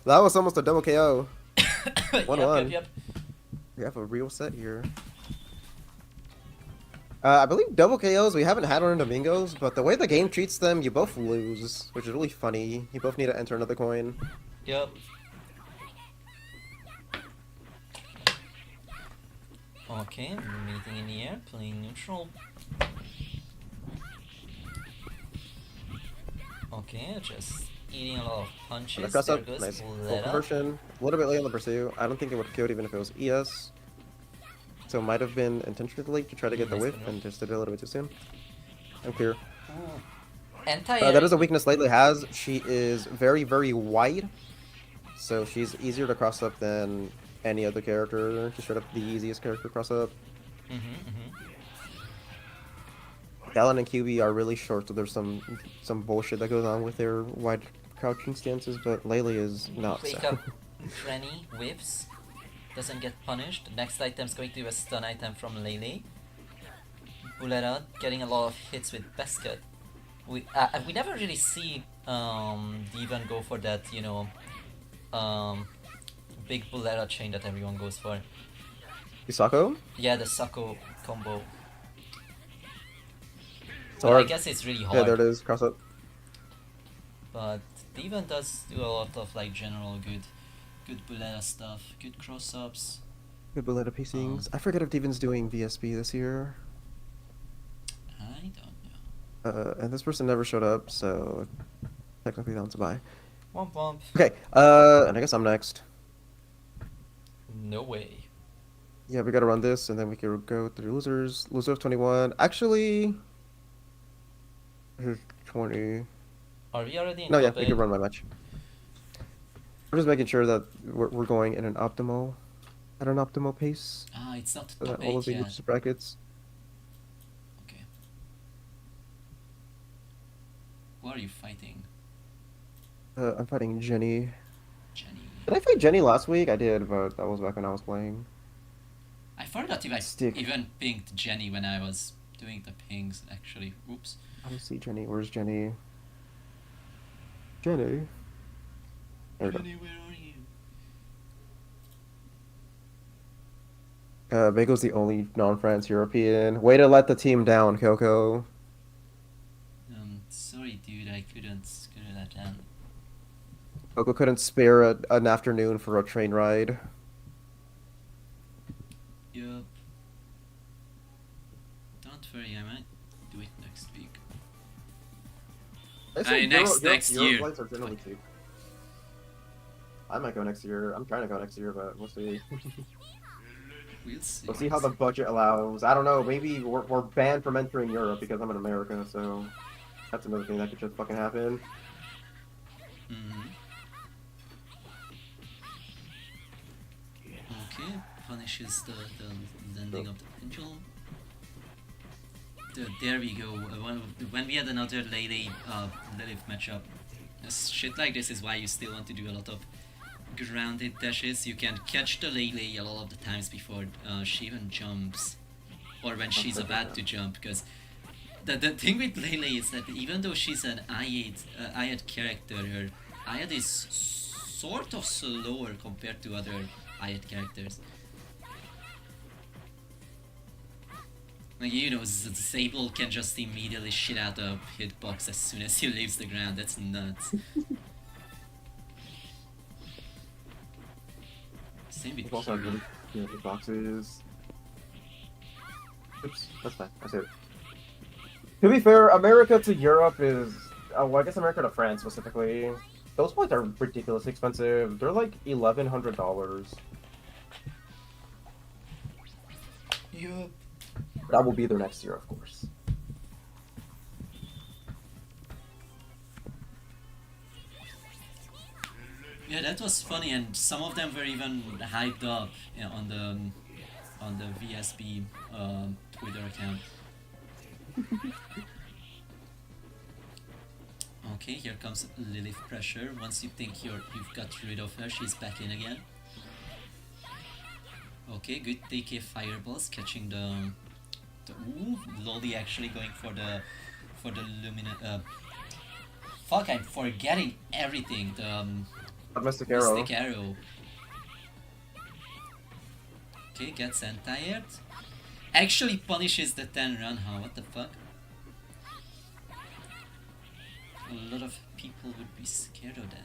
That was almost a double KO. 1-1. Yep. We have a real set here. I believe double KOs we haven't had on Domingos, but the way the game treats them, you both lose, which is really funny. You both need to enter another coin. Yep. Okay, meeting in the air, playing neutral. Okay, just eating a lot of punches. Press There up, goes nice. Full Boletta. conversion. A little bit late on the pursuit. I don't think it would have killed even if it was ES. So it might have been intentionally to try to get the Nice whiff control. and just did it a little bit too soon. I'm clear. Ooh. Anti-air. That is a weakness Lately has. She is very, very wide. So she's easier to cross up than any other character. She's straight up the easiest character to cross up. Gallon and QB are really short, so there's some bullshit that goes on with their wide crouching stances, but Laylee is not Wake so. up, Granny whiffs. Doesn't get punished. The next item's going to be a stun item from Lele. Boletta getting a lot of hits with Basket. We never really see Divan go for that, you know, big Boletta chain that everyone goes for. Isako? Yeah, the Sako combo. It's Well, I hard. guess it's really Yeah, hard. there it is. Cross up. But Divan does do a lot of like general good Boletta stuff, good cross ups. Good Boletta pacings. I forget if Devin's doing VSB this year. I don't know. And this person never showed up, so technically that one's a bye. Womp womp. Okay, and I guess I'm next. No way. Yeah, we gotta run this, and then we can go through losers. Loser of 21. Actually, here's 20. Are we already in No, yeah, top we eight? can run my match. I'm just making sure that we're going in an optimal, at an optimal pace. Ah, it's not So top that all 8 of the yet. loser brackets. Okay. Who are you fighting? I'm fighting Jenny. Jenny. Did I fight Jenny last week? I did, but that was back when I was playing. I forgot if I Stick. even pinged Jenny when I was doing the pings, actually. Oops. I don't see Jenny. Where's Jenny? Jenny. There we go. Jenny, where are you? Vago's the only non-France European. Way to let the team down, Coco. Sorry, dude, I couldn't screw that down. Coco couldn't spare an afternoon for a train ride. Yup. Don't worry, I might do it next week. I say Next Euro year. flights are generally cheap. I might go next year. I'm trying to go next year, but we'll see. We'll see. We'll see how the budget allows. I don't know. Maybe we're banned from entering Europe because I'm in America, so that's another thing that could just fucking happen. Mm-hmm. Okay, punishes the landing of the pendulum. There we go. When we had another Lily Lilith matchup, shit like this is why you still want to do a lot of grounded dashes. You can catch the Lele a lot of the times before she even jumps, or when she's about to jump. Because the thing with Lele is that even though she's an IAD character, her IAD is sort of slower compared to other IAD characters. Like, you know, Sable can just immediately shit out a hitbox as soon as he leaves the ground. That's nuts. Same with Also, Kira. really, hitboxes. Oops, that's fine. I said it. To be fair, America to Europe is. Well, I guess America to France specifically. Those flights are ridiculously expensive. They're like $1,100. Yup. But I will be there next year, of course. Yeah, that was funny, and some of them were even hyped up on the VSB Twitter account. Okay, here comes Lilith pressure. Once you think you've got rid of her, she's back in again. Okay, good TK fireballs, catching the ooh, Loli actually going for the luminous. Fuck, I'm forgetting everything. The Mystic Arrow. Mystic Arrow. Okay, gets anti-aired. Actually punishes the 10 run, huh? What the fuck? A lot of people would be scared of that.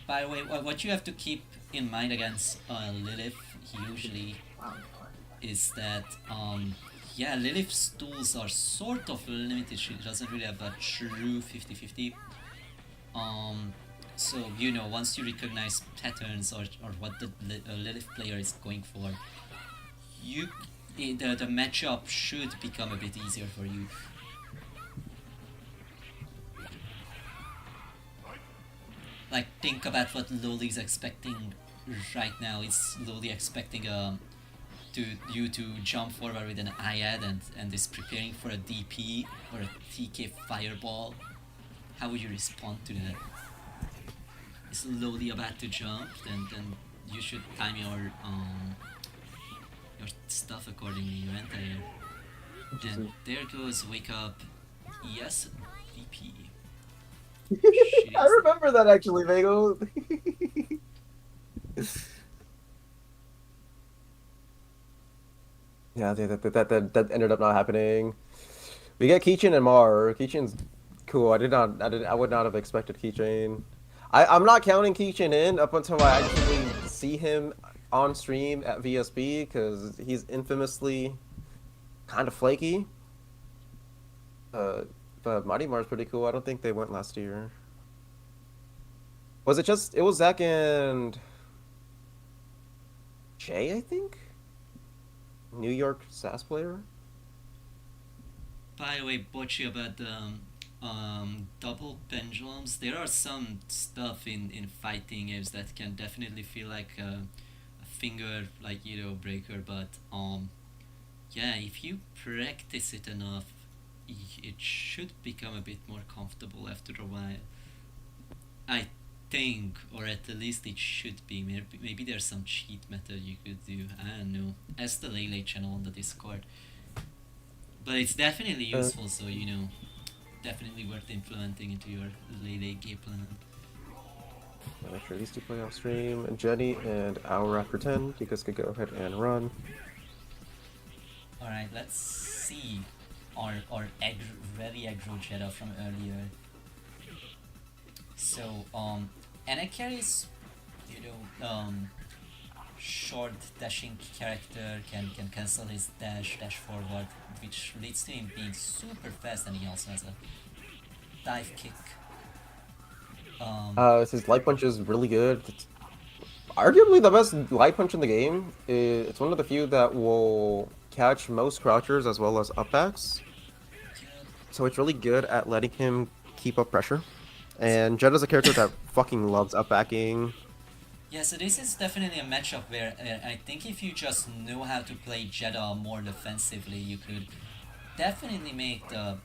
By the way, what you have to keep in mind against Lilith usually is that yeah, Lilith's tools are sort of limited. She doesn't really have a true 50-50. So, you know, once you recognize patterns or what the Lilith player is going for, the matchup should become a bit easier for you. Like, think about what Loli's expecting right now. Is Loli expecting you to jump forward with an IAD and is preparing for a DP or a TK fireball? How would you respond to that? Is Loli about to jump? Then you should time your stuff accordingly. Your anti-air. And there goes wake up. Yes, DP. I remember that actually, Vago. Yeah, that ended up not happening. We get Keychain and Mar. Keychain's cool. I would not have expected Keychain. I'm not counting Keychain in up until I actually see him on stream at VSB because he's infamously kind of flaky. But Mighty Mar's pretty cool. I don't think they went last year. Was it just... It was Zach and... Jay, I think? New York SAS player? By the way, Bocci, about the double pendulums, there are some stuff in fighting games that can definitely feel like a finger, like, you know, breaker, but yeah, if you practice it enough, it should become a bit more comfortable after a while. I think, or at least it should be. Maybe there's some cheat method you could do. I don't know. Ask the Lele channel on the Discord. But it's definitely Uh, useful, so definitely worth implementing into your late game plan. make sure these two play off stream. And Jenny and Hour After 10, you guys could go ahead and run. Alright, let's see our very aggro Jedi from earlier. So, Anna carries, short dashing character can cancel his dash forward, which leads to him being super fast, and he also has a dive kick. His light punch is really good. It's arguably the best light punch in the game. It's one of the few that will catch most crouchers as well as upbacks. So it's really good at letting him keep up pressure. And Jed is a character that fucking loves upbacking. Yeah, so this is definitely a matchup where I think if you just know how to play Jeddah more defensively, you could definitely make the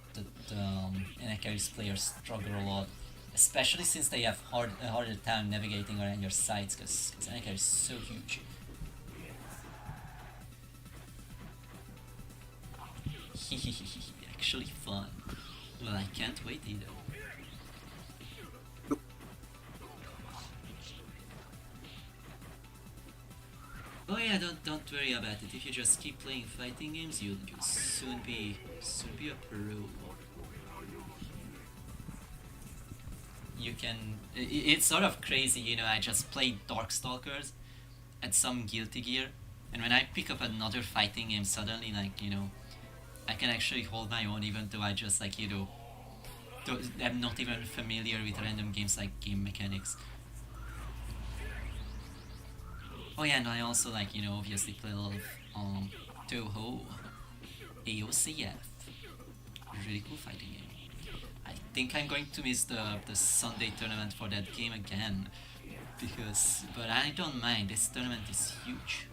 Inakaris players struggle a lot. Especially since they have a harder time navigating around your sides, because Inakaris is so huge. Actually fun. Well, I can't wait either. Oh yeah, don't worry about it. If you just keep playing fighting games, you'll soon be a pro. You can. It's sort of crazy, I just played Darkstalkers at some Guilty Gear, and when I pick up another fighting game, suddenly I can actually hold my own, even though I just I'm not even familiar with random games like game mechanics. Oh yeah, and I also obviously play a lot of Toho, AOCF, really cool fighting game. I think I'm going to miss the Sunday tournament for that game again, but I don't mind. This tournament is huge.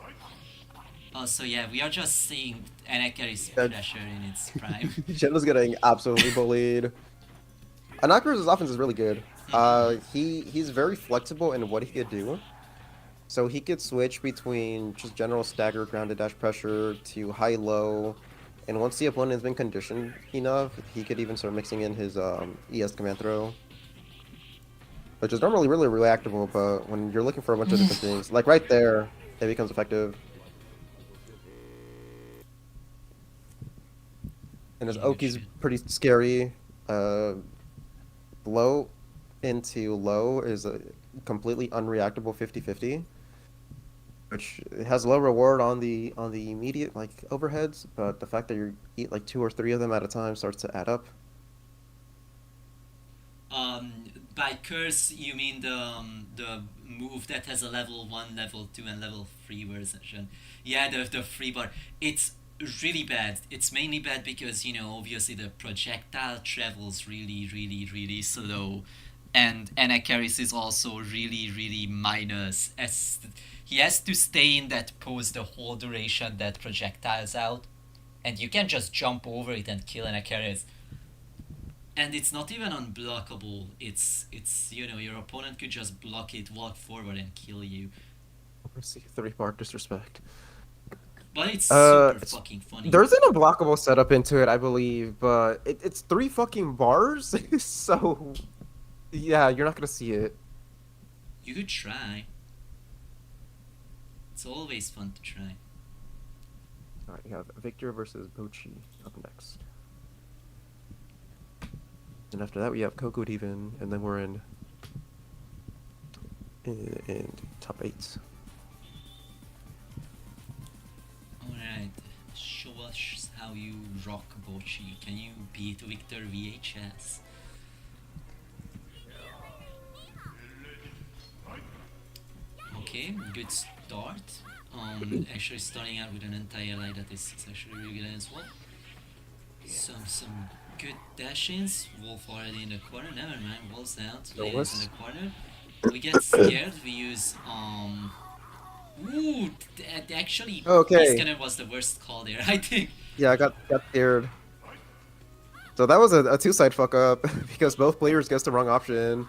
Also, yeah, we are just seeing Anakari's pressure in its prime. Jed was getting absolutely bullied. Anakara's offense is really good. He's very flexible in what he could do. So he could switch between just general stagger grounded dash pressure to high-low, and once the opponent has been conditioned enough, he could even start mixing in his ES command throw, which is normally really reactable, but when you're looking for a bunch of different things, like right there, it becomes effective. And his Oki's pretty scary. Low into low is a completely unreactable 50-50. Which has low reward on the immediate overheads, but the fact that you eat like 2 or 3 of them at a time starts to add up. By curse, you mean the move that has a level 1, level 2, and level 3 version? Yeah, the free bar. It's really bad. It's mainly bad because obviously the projectile travels really, really, really slow, and Anakaris is also really, really minus. As he has to stay in that pose the whole duration that projectile's out, and you can just jump over it and kill Anakaris. And it's not even unblockable. It's your opponent could just block it, walk forward, and kill you. Let's see, 3-bar disrespect. But it's super fucking funny. There's an unblockable setup into it, I believe, but it's 3 fucking bars, so yeah, you're not gonna see it. You could try. It's always fun to try. Alright, you have Victor versus Bochi up next. And after that we have Coco even, and then we're in top 8. Alright, show us how you rock Bochi. Can you beat Victor VHS? Okay, good start. Actually starting out with an entire line that is actually really good as well. Some good dash-ins. Wolf already in the corner. Never mind, Wolf's out. Leo's in the corner. We get scared. We use Ooh, actually, okay. Iskanen was the worst call there, I think. Yeah, I got scared. So that was a 2-side fuck up because both players guessed the wrong option.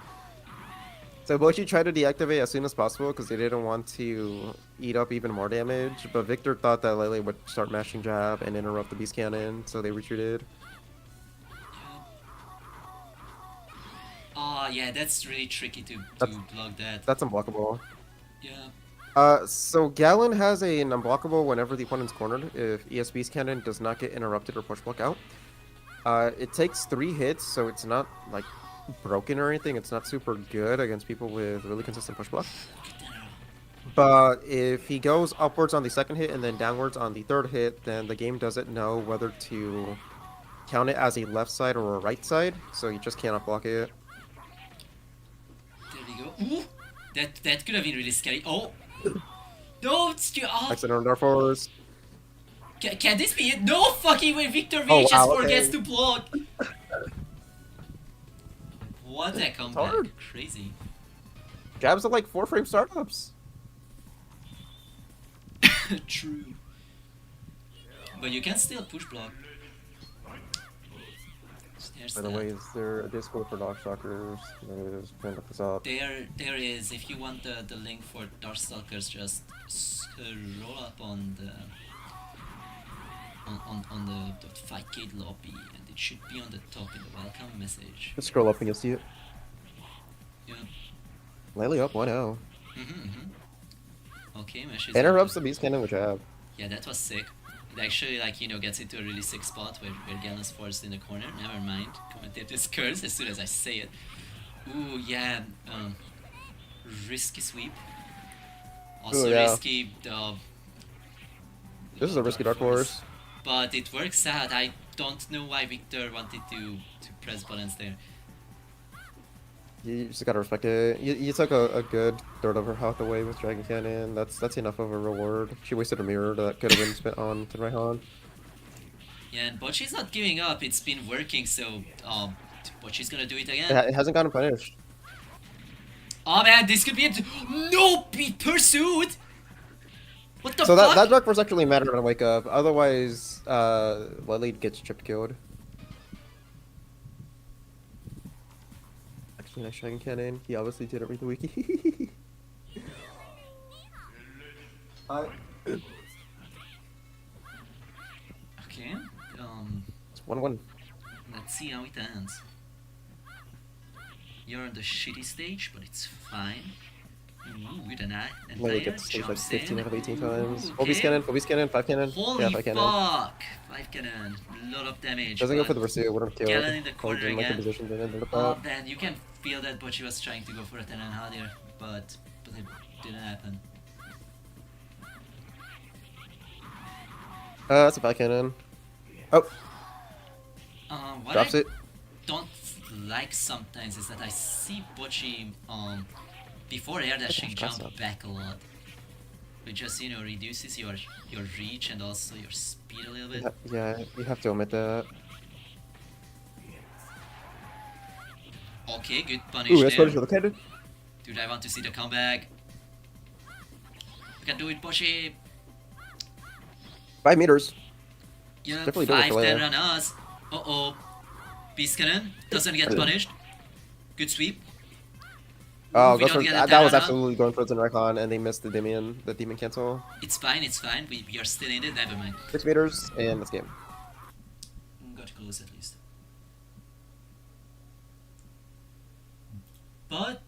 So Bochi tried to deactivate as soon as possible because they didn't want to eat up even more damage, but Victor thought that Lele would start mashing jab and interrupt the beast cannon, so they retreated. Oh, yeah, that's really tricky to block that. That's unblockable. Yeah. So Galen has an unblockable whenever the opponent's cornered if ESB's cannon does not get interrupted or push block out. It takes 3 hits, so it's not like broken or anything. It's not super good against people with really consistent push block. But if he goes upwards on the second hit and then downwards on the third hit, then the game doesn't know whether to count it as a left side or a right side, so you just cannot block it. There we go. Ooh! That could have been really scary. Oh! No, it's too. Oh. Accidental Dark Force. Can this be it? No fucking way! Victor V just forgets to block! What a comeback. Hard. Crazy. Jabs are like 4-frame startups. True. But you can still push block. By the way, is there a Discord for Darkstalkers? Maybe just trying to look this up. There is. If you want the link for Darkstalkers, just scroll up on the the 5K lobby, and it should be on the top in the welcome message. Just scroll up and you'll see it. Yeah. Lele up 1-0. Okay, Mesh is Interrupts the beast cannon with jab. Yeah, that was sick. It actually, like, you know, gets into a really sick spot where Galen's forced in the corner. Never mind. Commentator's curse as soon as I say it. Ooh, yeah. Risky sweep. Also risky. This is a risky Dark Force. But it works out. I don't know why Victor wanted to press buttons there. You just gotta respect it. You took a good third of her health away with Dragon Cannon. That's enough of a reward. She wasted a mirror that could have been spent on Tenraihan. Yeah, but she's not giving up. It's been working, so but she's gonna do it again. It hasn't gotten punished. Oh man, this could be it. No, be pursued. What the so fuck? that Dark Force actually mattered on Wake Up. Otherwise, Lele gets tripped killed. Nice Dragon Cannon. He obviously did it read the wiki. Okay. It's 1-1. Let's see how it ends. You're on the shitty stage, but it's fine. Ooh, with an eye. And Lele player gets staged like jumps 15 in. out of 18 Ooh, times. okay. Full beast cannon, 5 cannon. Holy yeah, 5 cannon. fuck! 5 cannon. A lot of damage. Doesn't go for the pursuit, would have killed. Galen in the corner again. Position, and ended up Oh out. man, you can feel that Bocchi was trying to go for a 10 and harder, but it didn't happen. That's a 5 cannon. Oh, What drops I it. don't like sometimes is that I see Bocchi before air dashing jump back a lot. It just, you know, reduces your reach and also your speed a little bit. Yeah, you have to omit that. Okay, good punish Ooh, that's there. punish with the cannon. Dude, I want to see the comeback. You can do it, Bocchi. 5 meters. Yeah, Definitely doing it 5 for 10 Leia. on us. Uh-oh. Beast Cannon doesn't get punished. Good sweep. Oh, We goes don't for, get a that 10 was on us. absolutely going for Tenraihan, and they missed the demon cancel. It's fine, it's fine. We are still in it, never mind. 6 meters, and that's game. Got close at least. But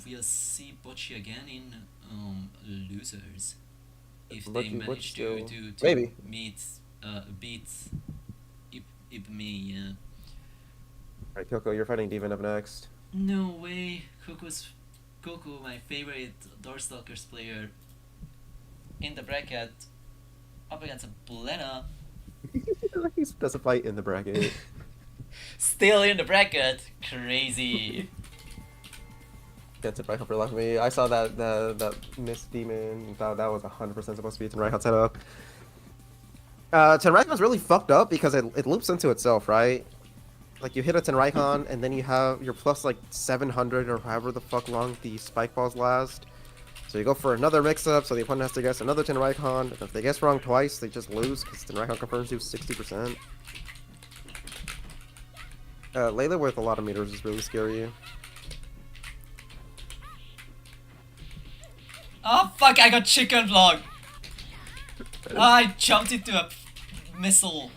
we'll see Bocchi again in losers. If they Bocchi manage still- to maybe. beat me, yeah. Alright, Coco, you're fighting Demon up next. No way. Coco, my favorite Darkstalkers player, in the bracket, up against a Blena. He does a fight in the bracket. Still in the bracket. Crazy. Gets it right up for left me. I saw that Miss Demon and thought that was 100% supposed to be a Tenraihan setup. Tenraihan's really fucked up because it loops into itself, right? Like, you hit a Tenraihan, and then you have your plus, like, 700 or however the fuck long the spike balls last. So you go for another mix-up, so the opponent has to guess another Tenraihan. And if they guess wrong twice, they just lose, because Tenraihan confirms to 60%. Layla with a lot of meters is really scary. Oh fuck, I got chicken block! Oh, I jumped into a missile.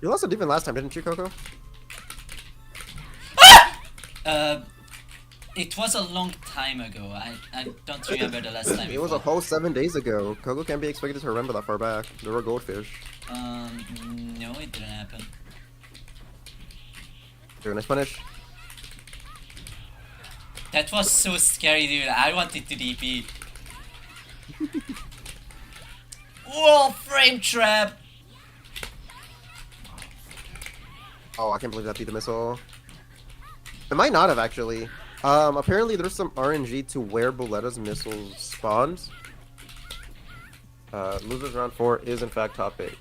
You lost a demon last time, didn't you, Coco? It was a long time ago. I don't remember the last time It was a whole 7 days ago. Coco can't be expected to remember that far back. There were goldfish. No, it didn't happen. Very nice punish. That was so scary, dude. I wanted to DP. Whoa, frame trap! Oh, I can't believe that beat the missile. It might not have, actually. Apparently there's some RNG to where Boletta's missiles spawns. Losers round 4 is in fact top 8.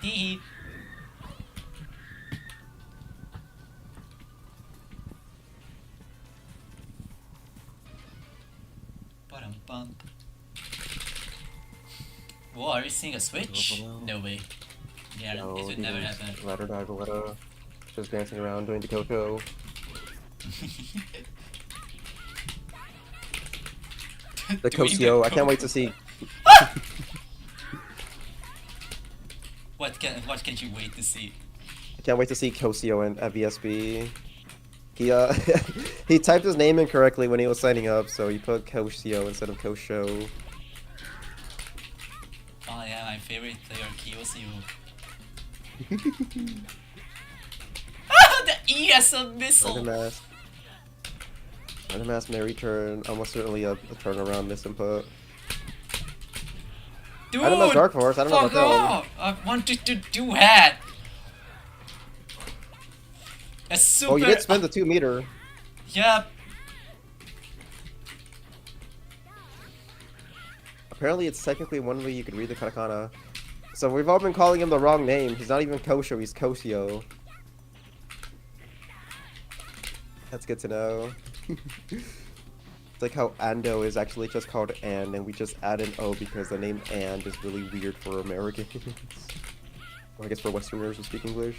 Hee. Bum. Whoa, are you seeing a switch? No way. Yeah, No, it would he never just happen. Ladder die Boletta. Just dancing around doing the Coco. The Cosio. I can't wait to see. What can you wait to see? I can't wait to see Cosio and at VSB. He he typed his name incorrectly when he was signing up, so he put Cosio instead of Kosho. Oh yeah, my favorite player, Kiyosio. The ESL missile! Random mass may return, almost certainly a turnaround misinput. Dude! I don't know Dark Horse, I don't know Fuck about off! I wanted to do that! A super... Oh, you did spend the 2 meter. Yep. Apparently it's technically one way you could read the katakana. So we've all been calling him the wrong name. He's not even Kosho, he's Kosio. That's good to know. It's like how Ando is actually just called An, and we just add an O because the name And is really weird for Americans. Or I guess for Westerners who speak English.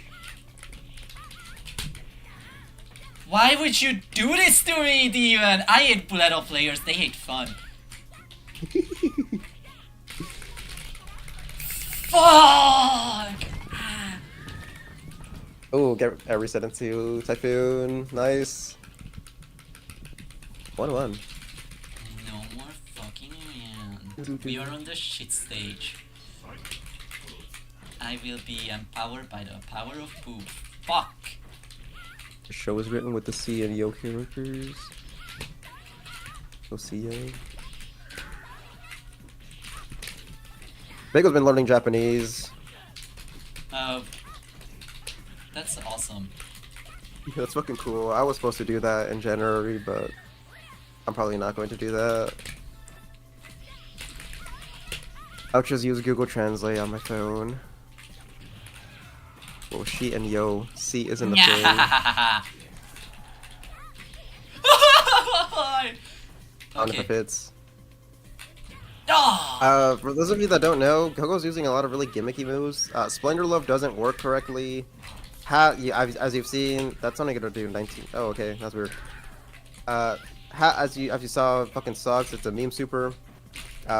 Why would you do this to me, Demon? I hate Bulletto players, they hate fun. Fuck! Oh, get reset into Typhoon. Nice. 1-1. No more fucking around. We are on the shit stage. I will be empowered by the power of poop. Fuck! The show is written with the C and Yo characters. So C-O. Bagel's been learning Japanese. Oh. That's awesome. Yeah, that's fucking cool. I was supposed to do that in January, but I'm probably not going to do that. I'll just use Google Translate on my phone. Well, she and yo. C isn't a thing. I don't know if it fits. For those of you that don't know, Gogo's using a lot of really gimmicky moves. Splendor Love doesn't work correctly. As you've seen, that's only gonna do 19. Oh, okay, that's weird. As you saw, fucking sucks. It's a meme super.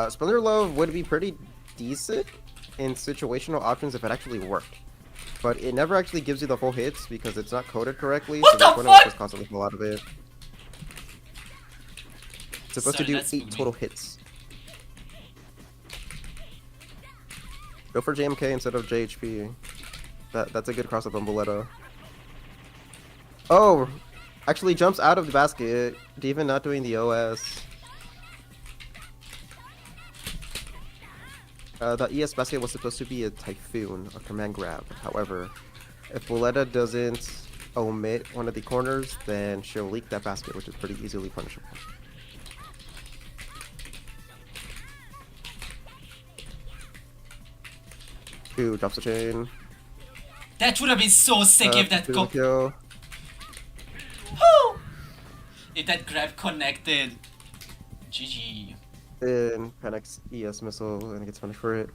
Splendor Love would be pretty decent in situational options if it actually worked, but it never actually gives you the full hits because it's not coded correctly. What so the the opponent fuck? just constantly pull out of it. It's supposed to do 8 total hits. Go for JMK instead of JHP. That's a good cross-up on Boletta. Oh! Actually jumps out of the basket. Demon not doing the OS. The ES basket was supposed to be a Typhoon, a command grab. However, if Boletta doesn't omit one of the corners, then she'll leak that basket, which is pretty easily punishable. Two drops the chain. That would have been so sick if that Two the kill. if that grab connected. GG. Then Panics ES missile and gets punished for it.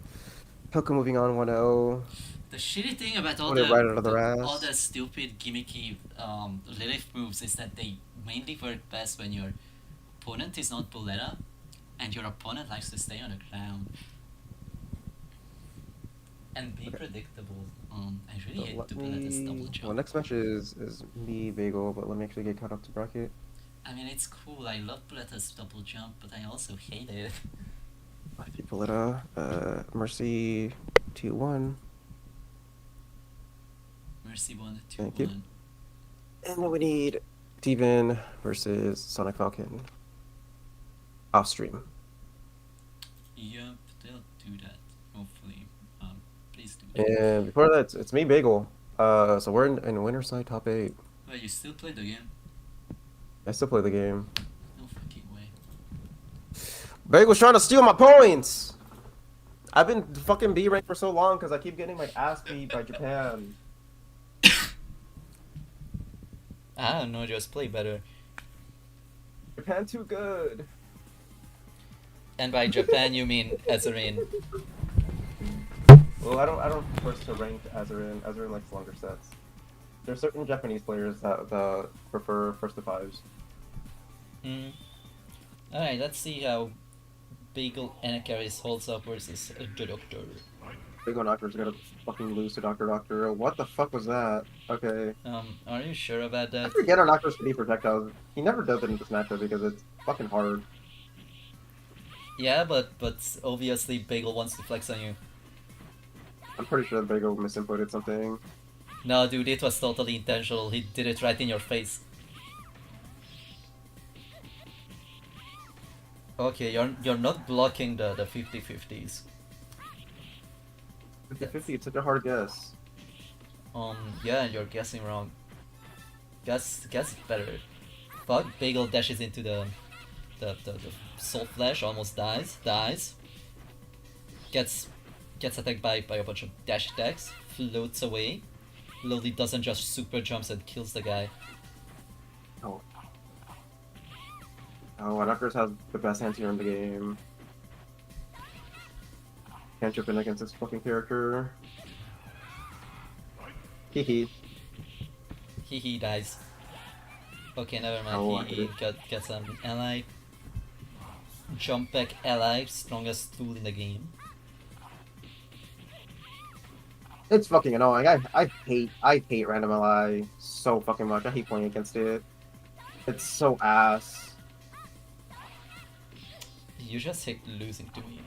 Pilka moving on 1-0. The shitty thing about all Put it right out of their all ass. the stupid gimmicky Lilith moves is that they mainly work best when your opponent is not Boletta and your opponent likes to stay on the ground and be predictable. I really So hate let Boletta's double me. jump. Well, next match is me Bagel, but let me actually get caught up to bracket. I mean, it's cool. I love Boletta's double jump, but I also hate it. I think Boletta, Mercy 2-1. Mercy 1, 2, Thank you. 1. And then we need Steven versus Sonic Falcon. Off stream. Yep, they'll do that. Hopefully. Please do that. And before that, it's me Bagel. So we're in winner's side top 8. Wait, you still play the game? I still play the game. No fucking way. Bagel's trying to steal my points! I've been fucking B ranked for so long because I keep getting my ass beat by Japan. I don't know, just play better. Japan too good. And by Japan, you mean Azarin. Well, I don't first to rank Azarin. Azarin likes longer sets. There's certain Japanese players that prefer first to fives. Alright, let's see how Bagel Anakaris holds up versus the Doctor. Big on Doctor's gonna fucking lose to Doctor. What the fuck was that? Okay. Are you sure about I that? forget our Doctor's can be projectiles. He never does it in this matchup because it's fucking hard. Yeah, but obviously Bagel wants to flex on you. I'm pretty sure Bagel misinputted something. No, dude, it was totally intentional. He did it right in your face. Okay, you're not blocking the 50-50s. 50-50, it's such a hard guess. Yeah, you're guessing wrong. Guess better. Fuck, Bagel dashes into the Soul Flash, almost dies. Gets attacked by a bunch of dash attacks, floats away. Lily doesn't just super jumps and kills the guy. Oh. Oh, Doctors has the best anti-air in the game. Can't jump in against this fucking character. Hehe. He dies. Okay, never mind. Oh, he gets an ally. Jump back ally, strongest tool in the game. It's fucking annoying. I hate random ally so fucking much. I hate playing against it. It's so ass. You just hate losing to me.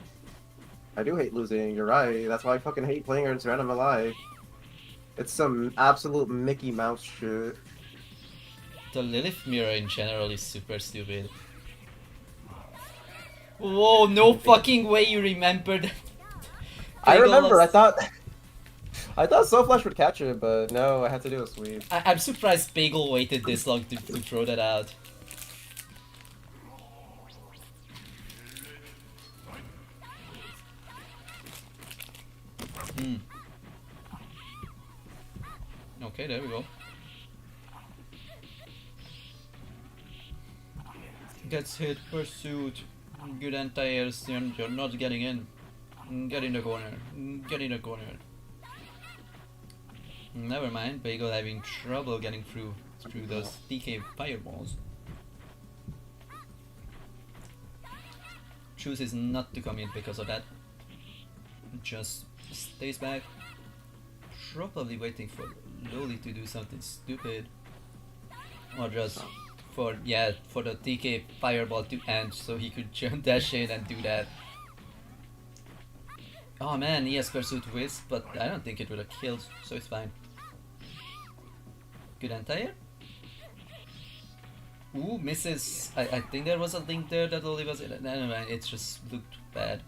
I do hate losing, you're right. That's why I fucking hate playing against random ally. It's some absolute Mickey Mouse shit. The Lilith mirror in general is super stupid. Whoa, no fucking way you remembered. I remember, I thought Soul Flash would catch it, but no, I had to do a sweep. I'm surprised Bagel waited this long to throw that out. Okay, there we go. Gets hit, pursuit. Good anti-airs, you're not getting in. Get in the corner. Get in the corner. Never mind, Bagel having trouble getting through those DK fireballs. Chooses not to come in because of that. Just stays back. Probably waiting for Loli to do something stupid. Or just for the DK fireball to end so he could jump dash in and do that. Oh man, ES Pursuit whiz, but I don't think it would have killed, so it's fine. Good anti-air? Ooh, misses. I think there was a link there that Loli was in. No, man, it just looked bad.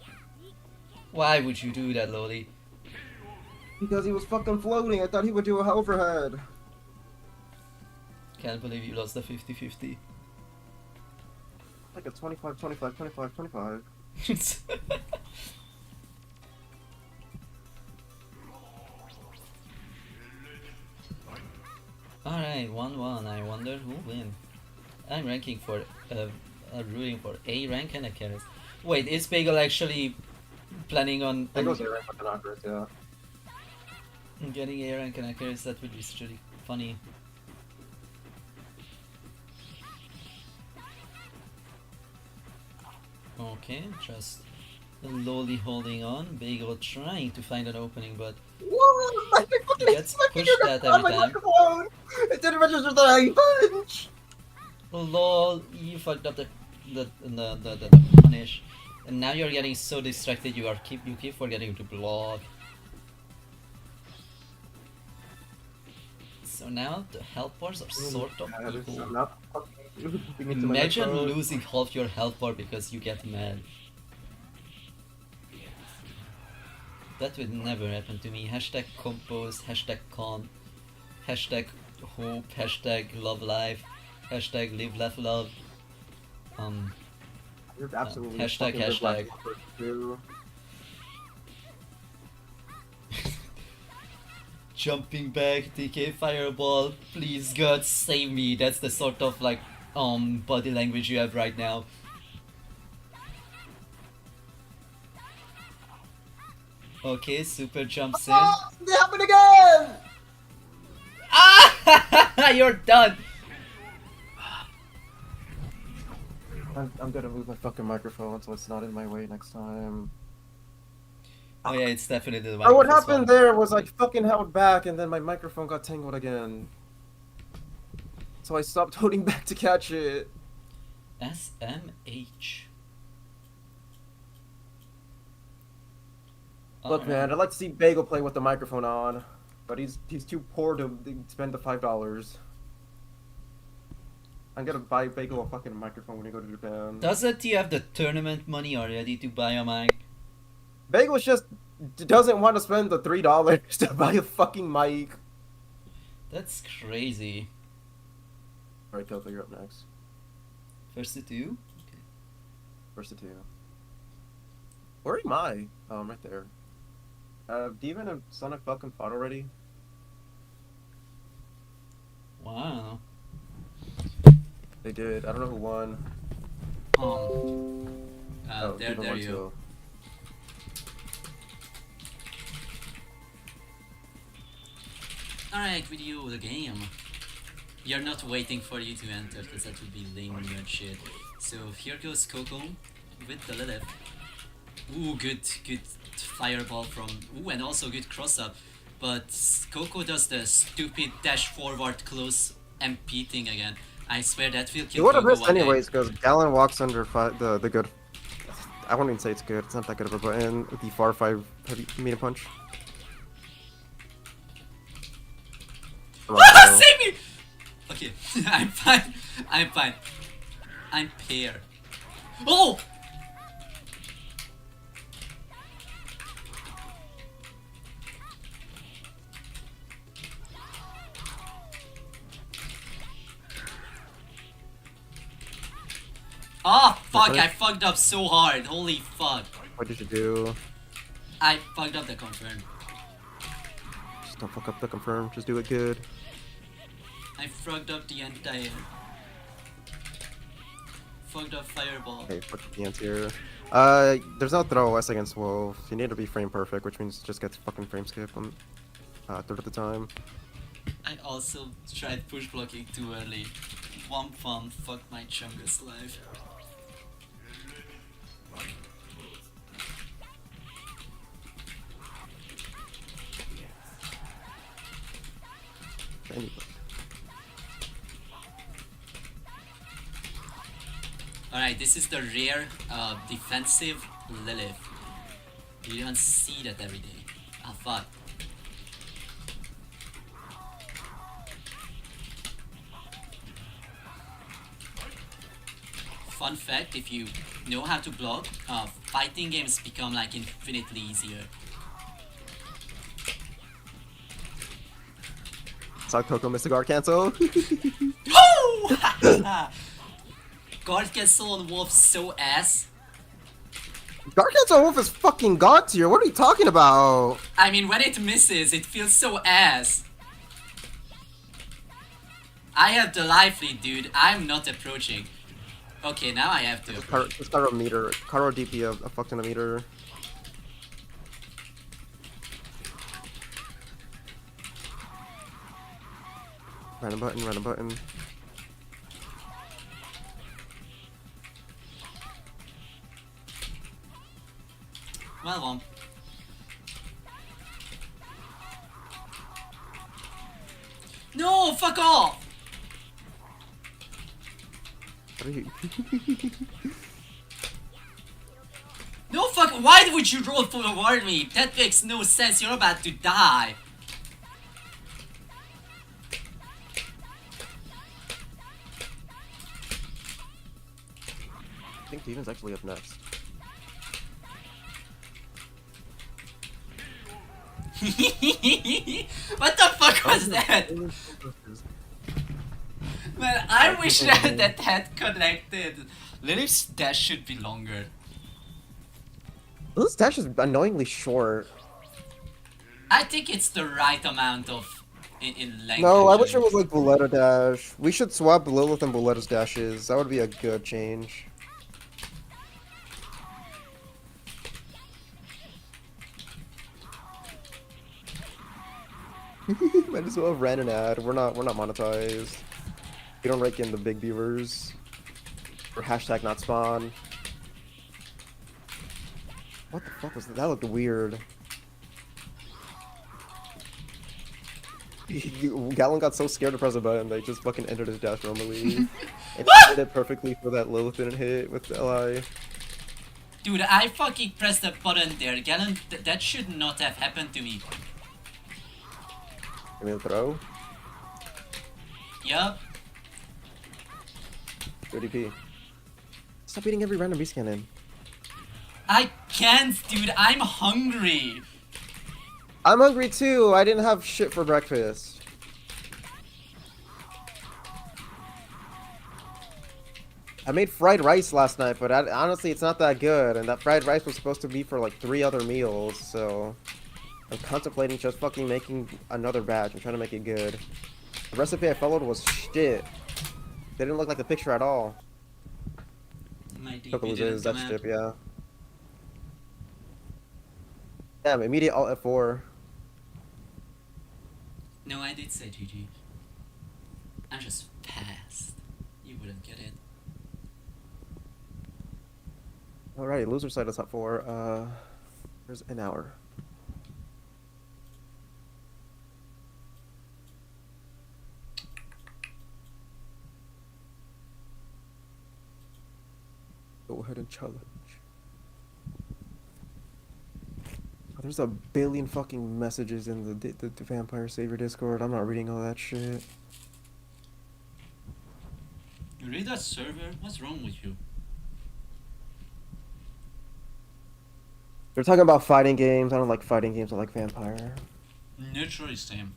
Why would you do that, Loli? Because he was fucking floating, I thought he would do a overhead. Can't believe you lost the 50-50. Like a 25-25-25-25. Alright, 1-1. I wonder who win. I'm ranking for rooting for A rank and a Keres. Wait, is Bagel actually planning on Bagel's A rank with the knockers, yeah. getting A rank and a Keres? That would be really funny. Okay, just slowly holding on. Bagel trying to find an opening, but What? gets pushed at every time. It didn't register that I punch! Lol, you fucked up the punish, and now you're getting so distracted. You keep forgetting to block. So now the health bars are sort of equal. Imagine losing half your health bar because you get mad. That would never happen to me. Hashtag compose, hashtag calm, hashtag hope, hashtag love life, hashtag live laugh love. You're absolutely hashtag. Jumping back, DK fireball, please God save me. That's the sort of like body language you have right now. Okay, super jumps in. Oh, it happened again! Ah! You're done! I'm gonna move my fucking microphone so it's not in my way next time. Oh yeah, it's definitely the What microphone's happened there was I fucking held back and then my microphone got tangled again. So I stopped holding back to catch it. SMH. Look, man, I'd like to see Bagel play with the microphone on, but he's too poor to spend the $5. I'm gonna buy Bagel a fucking microphone when we go to Japan. Doesn't he have the tournament money already to buy a mic? Bagel just doesn't want to spend the $3 to buy a fucking mic. That's crazy. Alright, Kelp, you're up next. First to two? Okay. First to two. Where am I? Oh, I'm right there. Demon and Sonic Falcon fought already? Wow. They did. I don't know who won. There Demon won you. too. Alright, video the game. You're not waiting for you to enter because that would be lame and shit. So here goes Coco with the Lilith. Ooh, good fireball from. Ooh, and also good cross up. But Coco does the stupid dash forward close MP thing again. I swear that will He kill would have Coco missed one day. anyways, because Galen walks under the good. I won't even say it's good. It's not that good of a button. The far 5 heavy meter punch. Save me! Okay, I'm fine. I'm fine. I'm pair. Oh! Oh fuck, I fucked up so hard. Holy fuck. What did you do? I fucked up the confirm. Just don't fuck up the confirm. Just do it good. I fucked up the entire. Fucked up fireball. Okay, fuck the anti-air. There's no throw S against Wolf. You need to be frame perfect, which means just get fucking frame skip on third of the time. I also tried push blocking too early. One fun, fuck my Chungus life. Anyway. Alright, this is the rare defensive Lilith. You don't see that every day. Ah, fuck. Fun fact, if you know how to block, fighting games become like infinitely easier. Saw Coco miss the guard cancel. Oh! Guard cancel on Wolf so ass. Guard cancel Wolf is fucking god tier. What are you talking about? I mean, when it misses, it feels so ass. I have the life lead, dude. I'm not approaching. Okay, now I have to approach. Just Karo meter. Karo DP a fuck ton of meter. Random button, random button. Well. No, fuck off! What are you? No, fuck. Why would you roll forward me? That makes no sense. You're about to die. I think Demon's actually up next. What the fuck was that? Man, I wish that had connected. Lily's dash should be longer. This dash is annoyingly short. I think it's the right amount of in length. No, I actually. wish it was like Buletta dash. We should swap Lilith and Buletta's dashes. That would be a good change. Might as well have ran an ad. We're not monetized. We don't rake in the big beavers. Or hashtag not spawn. What the fuck was that? That looked weird. Gallon got so scared to press a button they just fucking entered his dash normally. And he did it perfectly for that Lilith didn't hit with the LI. Dude, I fucking pressed the button there. Galen, that should not have happened to me. Give me the throw. Yup. 30p. Stop eating every random beast cannon. I can't, dude. I'm hungry. I'm hungry too. I didn't have shit for breakfast. I made fried rice last night, but honestly, it's not that good. And that fried rice was supposed to be for like 3 other meals, so I'm contemplating just fucking making another batch. I'm trying to make it good. The recipe I followed was shit. They didn't look like the picture at all. My DP Pickles didn't is, come that's out. chip, yeah. Damn, immediate alt F4. No, I did say GG. I just passed. You wouldn't get it. Alrighty, loser side is up for, there's an hour. Go ahead and challenge. Oh, there's a billion fucking messages in the Vampire Savior Discord. I'm not reading all that shit. You read that server? What's wrong with you? They're talking about fighting games. I don't like fighting games. I like Vampire. Literally same.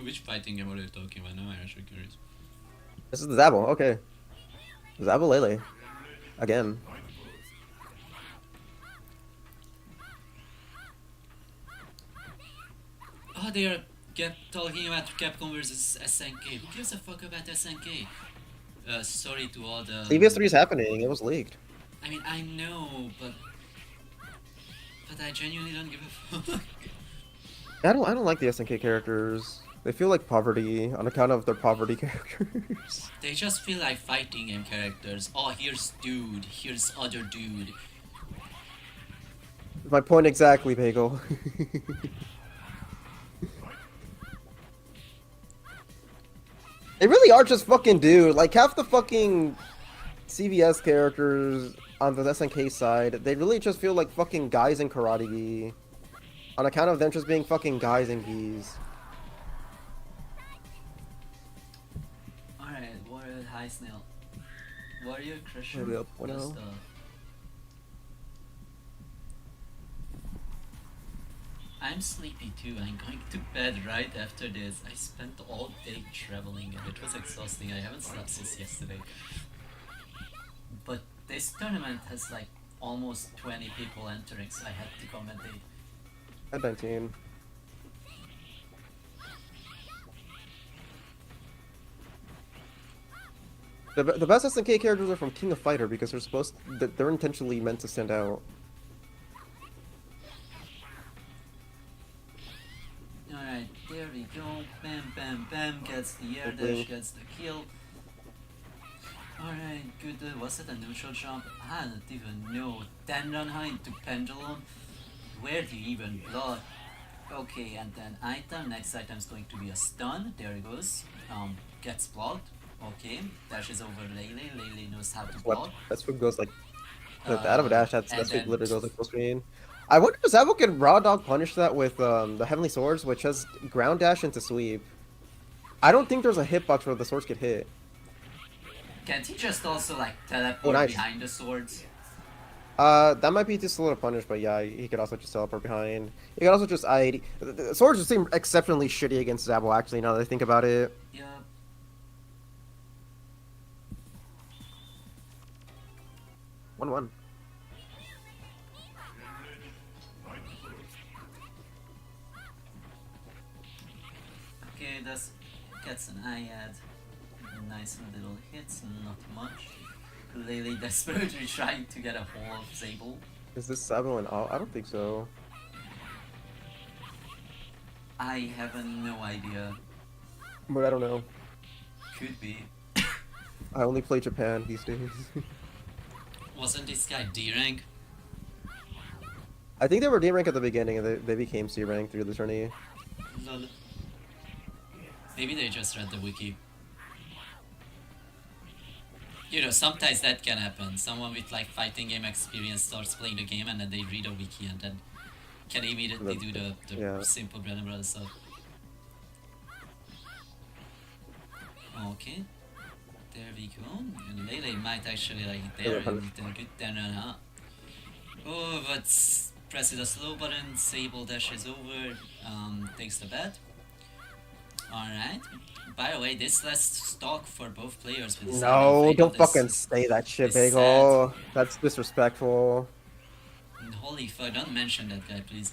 Which fighting game are you talking about? Now I'm actually curious. This is the Zabel. Okay. Zabel Lele. Again. Oh, they are talking about Capcom versus SNK. Who gives a fuck about SNK? Sorry to all the... CVS3 is happening. It was leaked. I mean, I know, but I genuinely don't give a fuck. I don't like the SNK characters. They feel like poverty on account of their poverty characters. They just feel like fighting game characters. Oh, here's dude, here's other dude. My point exactly, Bagel. They really are just fucking dude. Like half the fucking CVS characters on the SNK side, they really just feel like fucking guys in Karate Gi. On account of them just being fucking guys in gis. Alright, Warrior, hi Snail. Warrior Crusher. Maybe up 1-0. Just, I'm sleepy too. I'm going to bed right after this. I spent all day traveling and it was exhausting. I haven't slept since yesterday. But this tournament has like almost 20 people entering, so I had to commentate. At 19. The best SNK characters are from King of Fighter because they're intentionally meant to stand out. Alright, there we go. Bam, bam, bam. Gets the air Okay. dash, gets the kill. Alright, good. Was it a neutral jump? I don't even know. Then run high into pendulum. Where do you even block? Okay, and then item. Next item is going to be a stun. There it goes. Gets blocked. Okay, dashes over Lele. Lele knows how to block. What? That swing goes like out of a dash. That swing then- literally goes like full screen. I wonder if Zabo can raw dog punish that with the Heavenly Swords, which has ground dash into sweep. I don't think there's a hitbox where the swords get hit. Can't he just also like teleport Oh, nice. behind the swords? That might be too slow to punish, but yeah, he could also just teleport behind. He could also just ID. The swords just seem exceptionally shitty against Zabo, actually, now that I think about it. Yeah. 1-1. Okay, this gets an IAD. Nice little hits, not much. Lele desperately trying to get a hold of Zabel. Is this Zabo and all? I don't think so. I have no idea. But I don't know. Could be. I only play Japan these days. Wasn't this guy D rank? I think they were D rank at the beginning and they became C rank through the tourney. Lol. Maybe they just read the wiki. You know, sometimes that can happen. Someone with like fighting game experience starts playing the game and then they read a wiki and then can immediately do the Yeah. simple bread and butter stuff. Okay. There we go. And Lele might actually like there and then good then oh, but presses the slow button, Sable dashes over, takes the bet. Alright. By the way, this last stock for both players with No, don't fucking say that shit, Bagel. That's disrespectful. Holy fuck, don't mention that guy, please.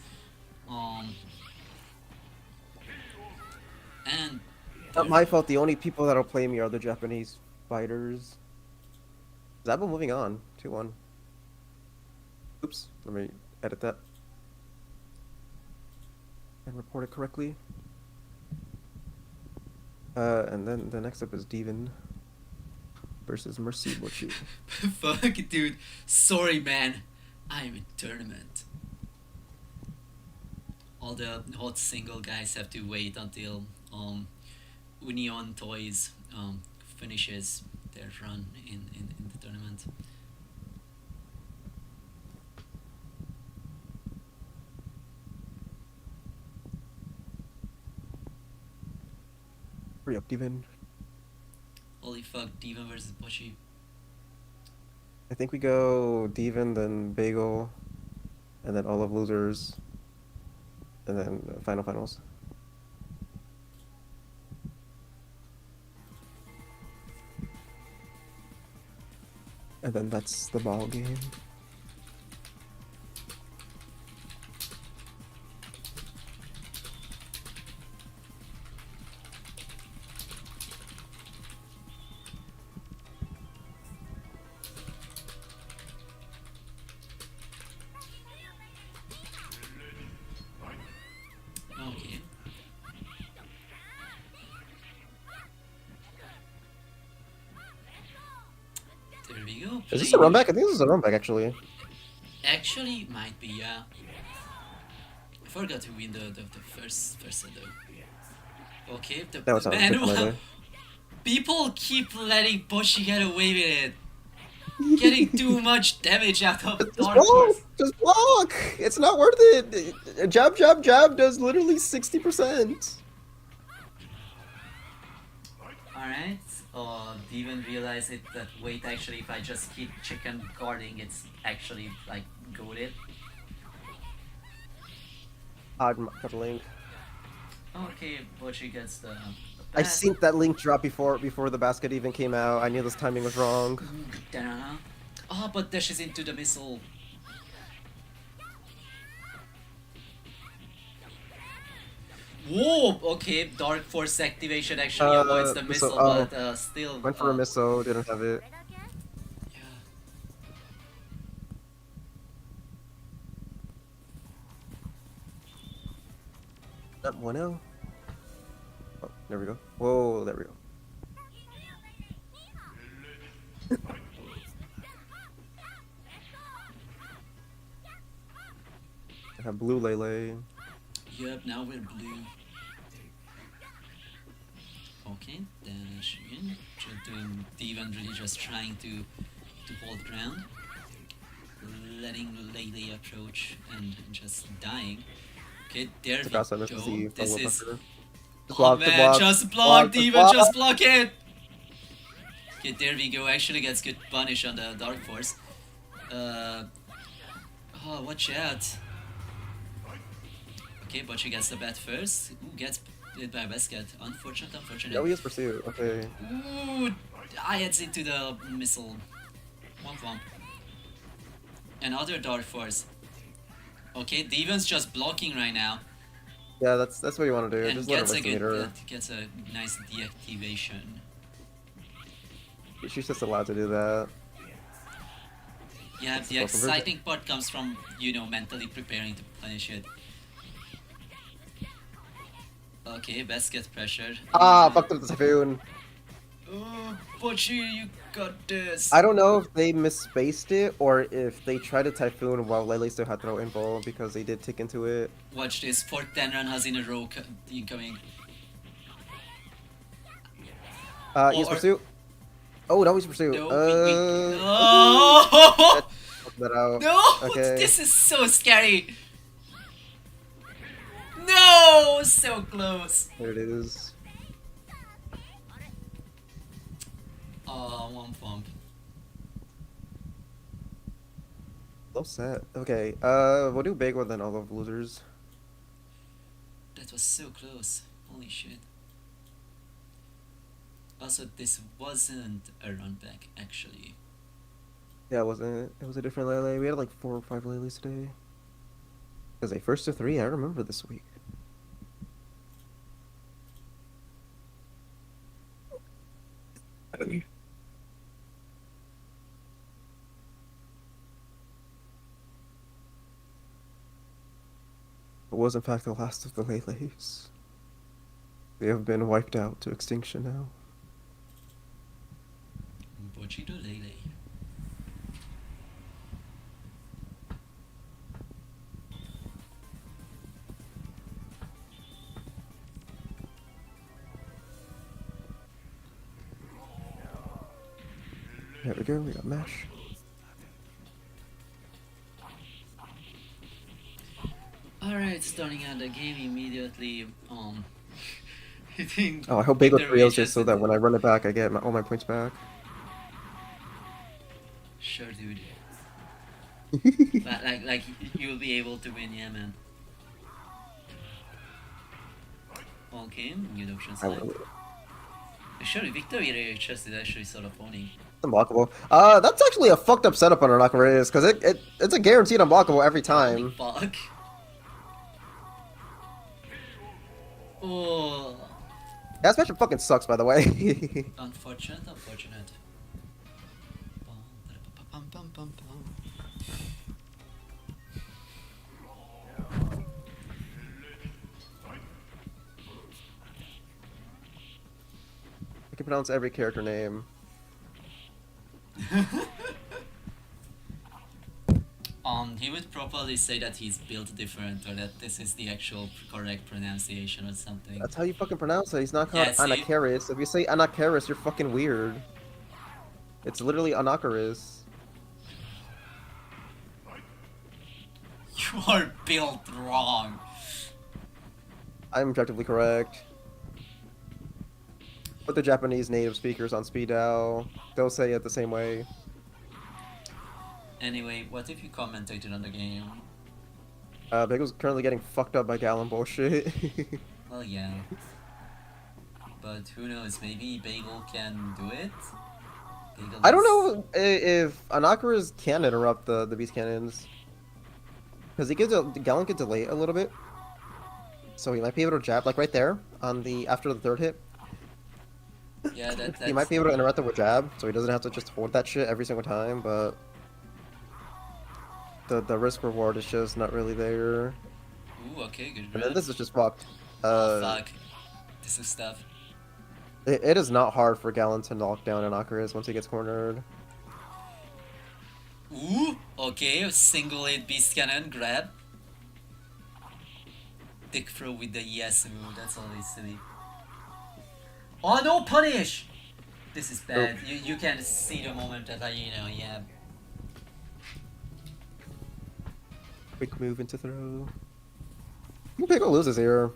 And Not my fault, the only people that'll play me are the Japanese fighters. Zabo moving on, 2-1. Oops, let me edit that. And report it correctly. And then the next up is Devin versus Mercy Bochu. fuck, dude. Sorry, man. I'm in tournament. All the hot single guys have to wait until Union Toys finishes their run in the tournament. Hurry up, Devin. Holy fuck, Diva versus Bochi. I think we go Devin, then Bagel, and then all of losers, and then finals. And then that's the ball game. Okay. There we go. Is this a run back? I think this is a run back, actually. Actually, might be, yeah. I forgot to win the first set though. Okay, That was man, by the way. people keep letting Boshi get away with it. Getting too much damage out of Just Dark block! Horse. Just block! It's not worth it! Jab, jab, jab does literally 60%. Alright, Devon realized it that wait, actually if I just keep chicken guarding it's actually like goated. Got the link. Okay, Bochi gets the I pass. synced that link drop before the basket even came out. I knew this timing was wrong. Oh, but dashes into the missile. Whoa! Okay, Dark Force activation actually avoids the Missile. missile, Oh, but still. went for a missile. Didn't have it. Yeah. That 1L. Oh, there we go. Whoa, there we go. I have blue Lele. Yep, now we're blue. Okay, dash in. Just doing Devon really just trying to hold ground. Letting Lele approach and just dying. Okay, there we Across, I missed go. the This follow-up is. after. Just Oh block, man, block, just block, just Devon, just block it! Okay, there we go. Actually gets good punish on the Dark Force. Oh, watch out. Okay, but she gets the bat first. Ooh, gets hit by a basket. Unfortunate, unfortunate. No, he has pursuit. Okay. Ooh, I heads into the missile. Womp womp. Another Dark Force. Okay, Devon's just blocking right now. Yeah, that's what you want to do. And Just let gets her a resonate good, her. gets a nice deactivation. She's just allowed to do that. Yeah, That's the the welcome version. exciting part comes from, you know, mentally preparing to punish it. Okay, basket pressure. Ah, fucked up the Typhoon. Oh, Pochi, you got this. I don't know if they misspaced it or if they tried to Typhoon while Lele still had throw info because they did tick into it. Watch this, fourth 10 run has in a row incoming. Use pursuit. Oh, no, use pursuit. No, no! Fuck that out. No! Okay. This is so scary! No! So close! There it is. Oh, womp womp. Low set. Okay, we'll do big one then all of losers. That was so close. Holy shit. Also, this wasn't a run back, actually. Yeah, it wasn't. It was a different Lele. We had like 4 or 5 Leles today. Because they first to 3, I remember this week. It was in fact the last of the Leles. They have been wiped out to extinction now. Bochito Lele. There we go, we got mesh. Alright, starting out the game immediately, hitting Oh, I hope Bagel victory trails just so that into- when I run it back, I get all my points back. Sure, dude. like you'll be able to win, yeah, man. Okay, good option I select. will. Sure, victory rate chest is actually sort of owning. Unblockable. That's actually a fucked up setup on Anakara is, because it's a guaranteed unblockable every time. Holy fuck. Oh, That special fucking sucks, by the way. unfortunate, unfortunate. Bum, bum, bum, bum. I can pronounce every character name. He would probably say that he's built different or that this is the actual correct pronunciation or something. That's how you fucking pronounce it. He's not called Yeah, see? Anakaris. If you say Anakaris, you're fucking weird. It's literally Anakaris. You are built wrong. I'm objectively correct. Put the Japanese native speakers on speed dial. They'll say it the same way. Anyway, what if you commentated on the game? Bagel's currently getting fucked up by Gallon bullshit. Well, yeah. But who knows, maybe Bagel can do it? Bagel I don't is- know if Anakaras can interrupt the beast cannons. Because Gallon could delay it a little bit. So he might be able to jab, like right there, on the after the third hit. Yeah, He might that's... be able to interrupt it with jab, so he doesn't have to just hold that shit every single time, but the risk reward is just not really there. Ooh, okay, good And then grab. this is just fucked. Oh, fuck. This is tough. It is not hard for Gallon to knock down an Ocarus once he gets cornered. Ooh, okay, single hit beast cannon, grab. Dick throw with the yes move, that's always silly. Oh no, punish! This is bad. You can see the moment that yeah. Quick move into throw. Pickle loses here.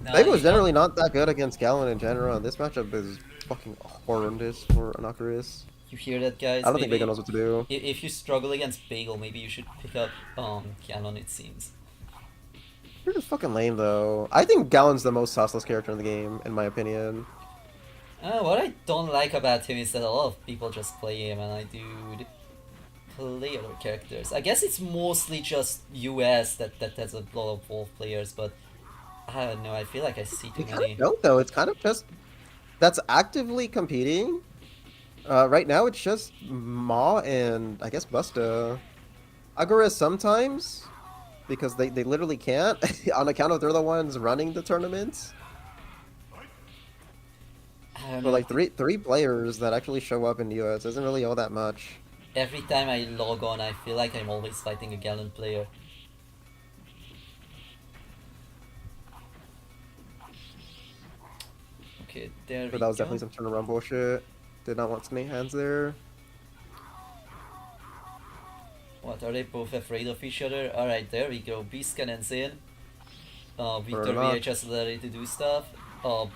No, Pickle is generally not that good against Gallon in general, and this matchup is fucking horrendous for an Ocarus. you hear that, guys? I don't think Maybe Bagel knows what to do. if you struggle against Bagel, maybe you should pick up Ganon, it seems. You're just fucking lame, though. I think Gallon's the most sauceless character in the game, in my opinion. What I don't like about him is that a lot of people just play him, and I do play other characters. I guess it's mostly just US that has a lot of Wolf players, but I don't know, I feel like I see too You kind many. of don't, though. It's kind of just... That's actively competing. Right now, it's just Ma and, I guess, Busta. Agora sometimes, because they literally can't, on account of they're the ones running the tournaments. I don't But know, like three players that actually show up in the US isn't really all that much. every time I log on, I feel like I'm always fighting a Ganon player. Okay, there we But that was go. definitely some turn around bullshit. Did not want snake hands there. What, are they both afraid of each other? Alright, there we go. Beast Cannon's in. Victor Fair enough. VHS is ready to do stuff.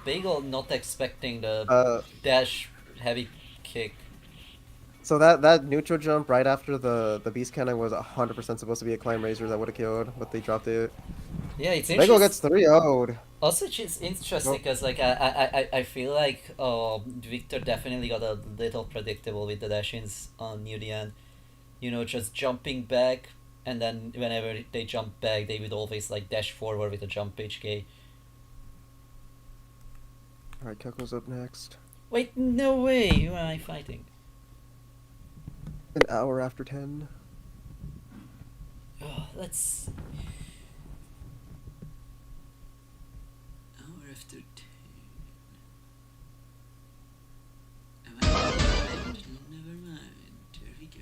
Bagel not expecting the dash heavy kick. So that neutral jump right after the beast cannon was 100% supposed to be a climb razor that would have killed, but they dropped it. Yeah, it's Bagel interesting. gets 3-0'd. Also, it's interesting because like I feel like Victor definitely got a little predictable with the dash-ins near the end. You know, just jumping back, and then whenever they jump back, they would always like dash forward with a jump HK. Alright, Keko's up next. Wait, no way! Who am I fighting? An hour after 10. Oh, let's. Hour after 10. Am I blind? Never mind. There we go.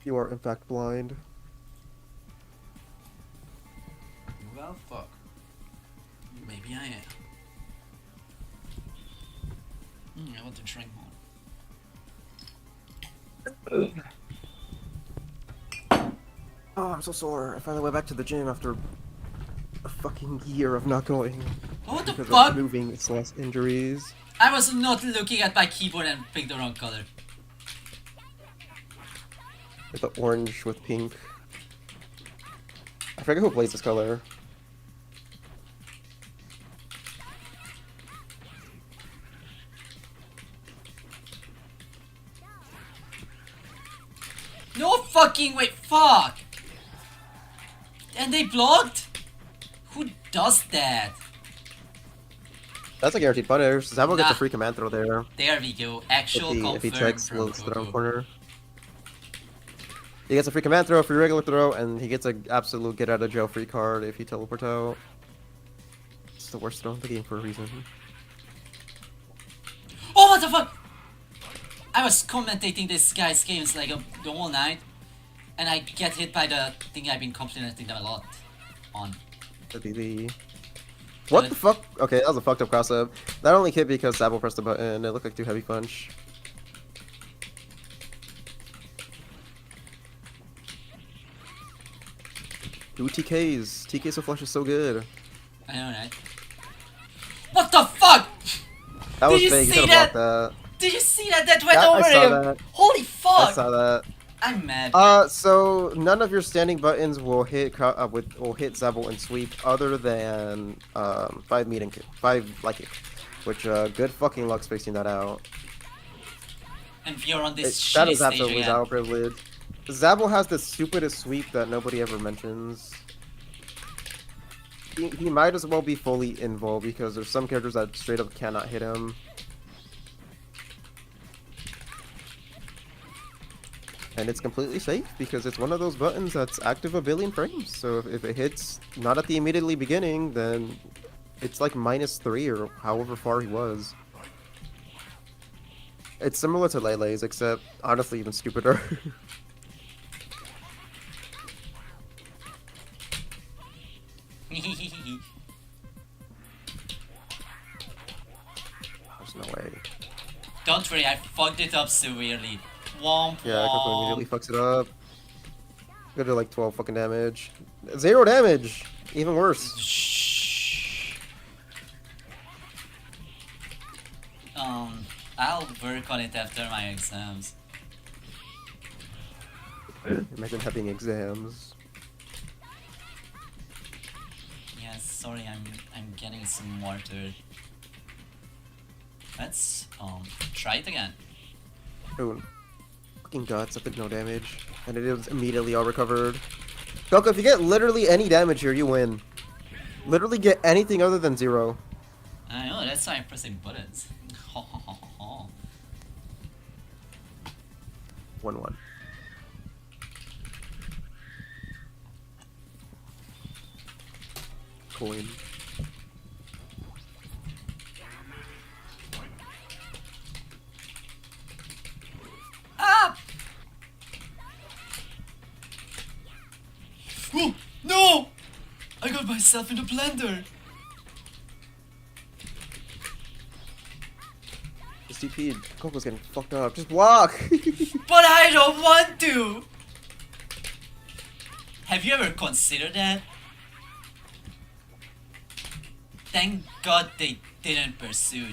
You are in fact blind. Well, fuck. Maybe I am. I want to drink more. Oh, I'm so sore. I finally went back to the gym after a fucking year of not going. What the Because fuck? of moving / injuries. I was not looking at my keyboard and picked the wrong color. With the orange with pink. I forget who plays this color. No fucking wait, fuck! And they blocked? Who does that? That's a guaranteed punish. Zabo gets Nah. a free command throw there. There we go. Actual If he confirmed checks from the Coco. corner. He gets a free command throw, a free regular throw, and he gets an absolute get out of jail free card if he teleports out. It's the worst throw in the game for a reason. Oh, what the fuck? I was commentating this guy's games like the whole night, and I get hit by the thing I've been complimenting them a lot on. The DD. What the fuck? Okay, that was a fucked up cross up. That only hit because Zabo pressed the button. It looked like too heavy punch. Two TKs. TK so flush is so good. I know, right? What the fuck? That Did was you fake. You see could that? have blocked that. Did you see that? That went Yeah, I over saw him. that. Holy fuck! I saw that. I'm mad. So none of your standing buttons will hit will hit Zebel and sweep other than 5 meeting 5 like it, which good fucking luck spacing that out. And we are on this That shitty is stage absolutely again. Zebel privilege. Zabel has the stupidest sweep that nobody ever mentions. He might as well be fully invul because there's some characters that straight up cannot hit him. And it's completely safe because it's one of those buttons that's active a billion frames. So if it hits not at the immediately beginning, then it's like -3 or however far he was. It's similar to Lele's, except honestly even stupider. There's no way. Don't worry, I fucked it up severely. Womp Yeah, Coco womp. immediately fucks it up. Go to like 12 fucking damage. 0 damage! Even worse. Shh. I'll work on it after my exams. Imagine having exams. Yes, sorry, I'm getting some water. Let's try it again. Oh, fucking guts, I did no damage. And it is immediately all recovered. Coco, if you get literally any damage here, you win. Literally get anything other than 0. I know, that's why I'm pressing buttons. 1-1. Coin. Ah! Oh, no! I got myself in a blender! Just TP'd. Coco's getting fucked up. Just walk! But I don't want to! Have you ever considered that? Thank God they didn't pursue.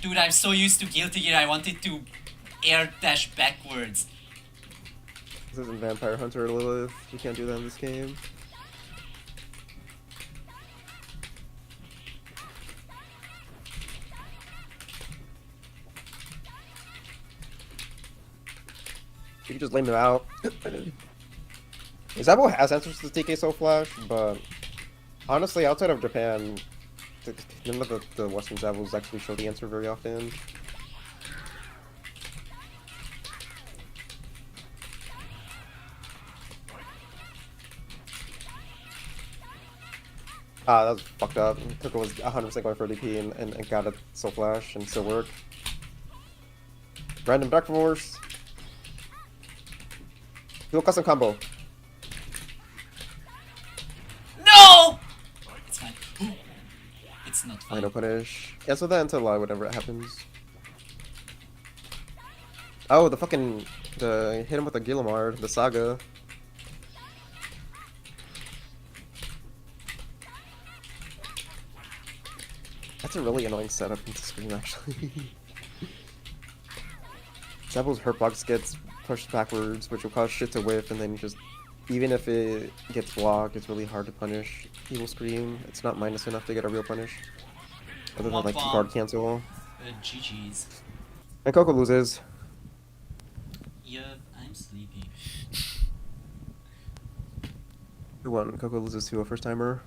Dude, I'm so used to Guilty Gear, I wanted to air dash backwards. This isn't Vampire Hunter or Lilith. You can't do that in this game. You can just lame him out. Zabo has answers to TK Soul Flash, but honestly, outside of Japan, none of the Western Zabos actually show the answer very often. Ah, that was fucked up. Coco was 100% going for DP and got a Soul Flash and still worked. Random back force. Dual custom combo. No! It's fine. It's not fine. Final punish. Cancel that until whatever it happens. Oh, the hit him with the Guillemard, the Saga. That's a really annoying setup into Scream, actually. Zabo's Hurtbox gets pushed backwards, which will cause shit to whiff, and then just, even if it gets blocked, it's really hard to punish Evil Scream. It's not minus enough to get a real punish. Other than like guard cancel. GG's. And Coco loses. Yeah, I'm sleepy. Who won? Coco loses to a first timer.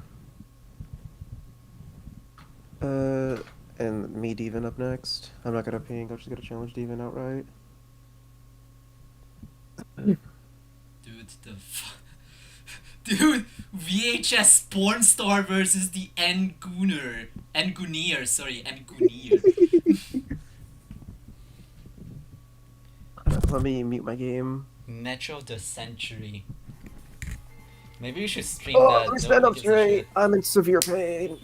And me, Devin, up next. I'm not gonna ping, I'm just gonna challenge Devin outright. Dude, Dude, VHS porn star versus the Ngooner. Ngooner. Let me mute my game. Match of the century. Maybe we should stream Oh, that. let me stand Nobody up gives a straight. shit. I'm in severe pain.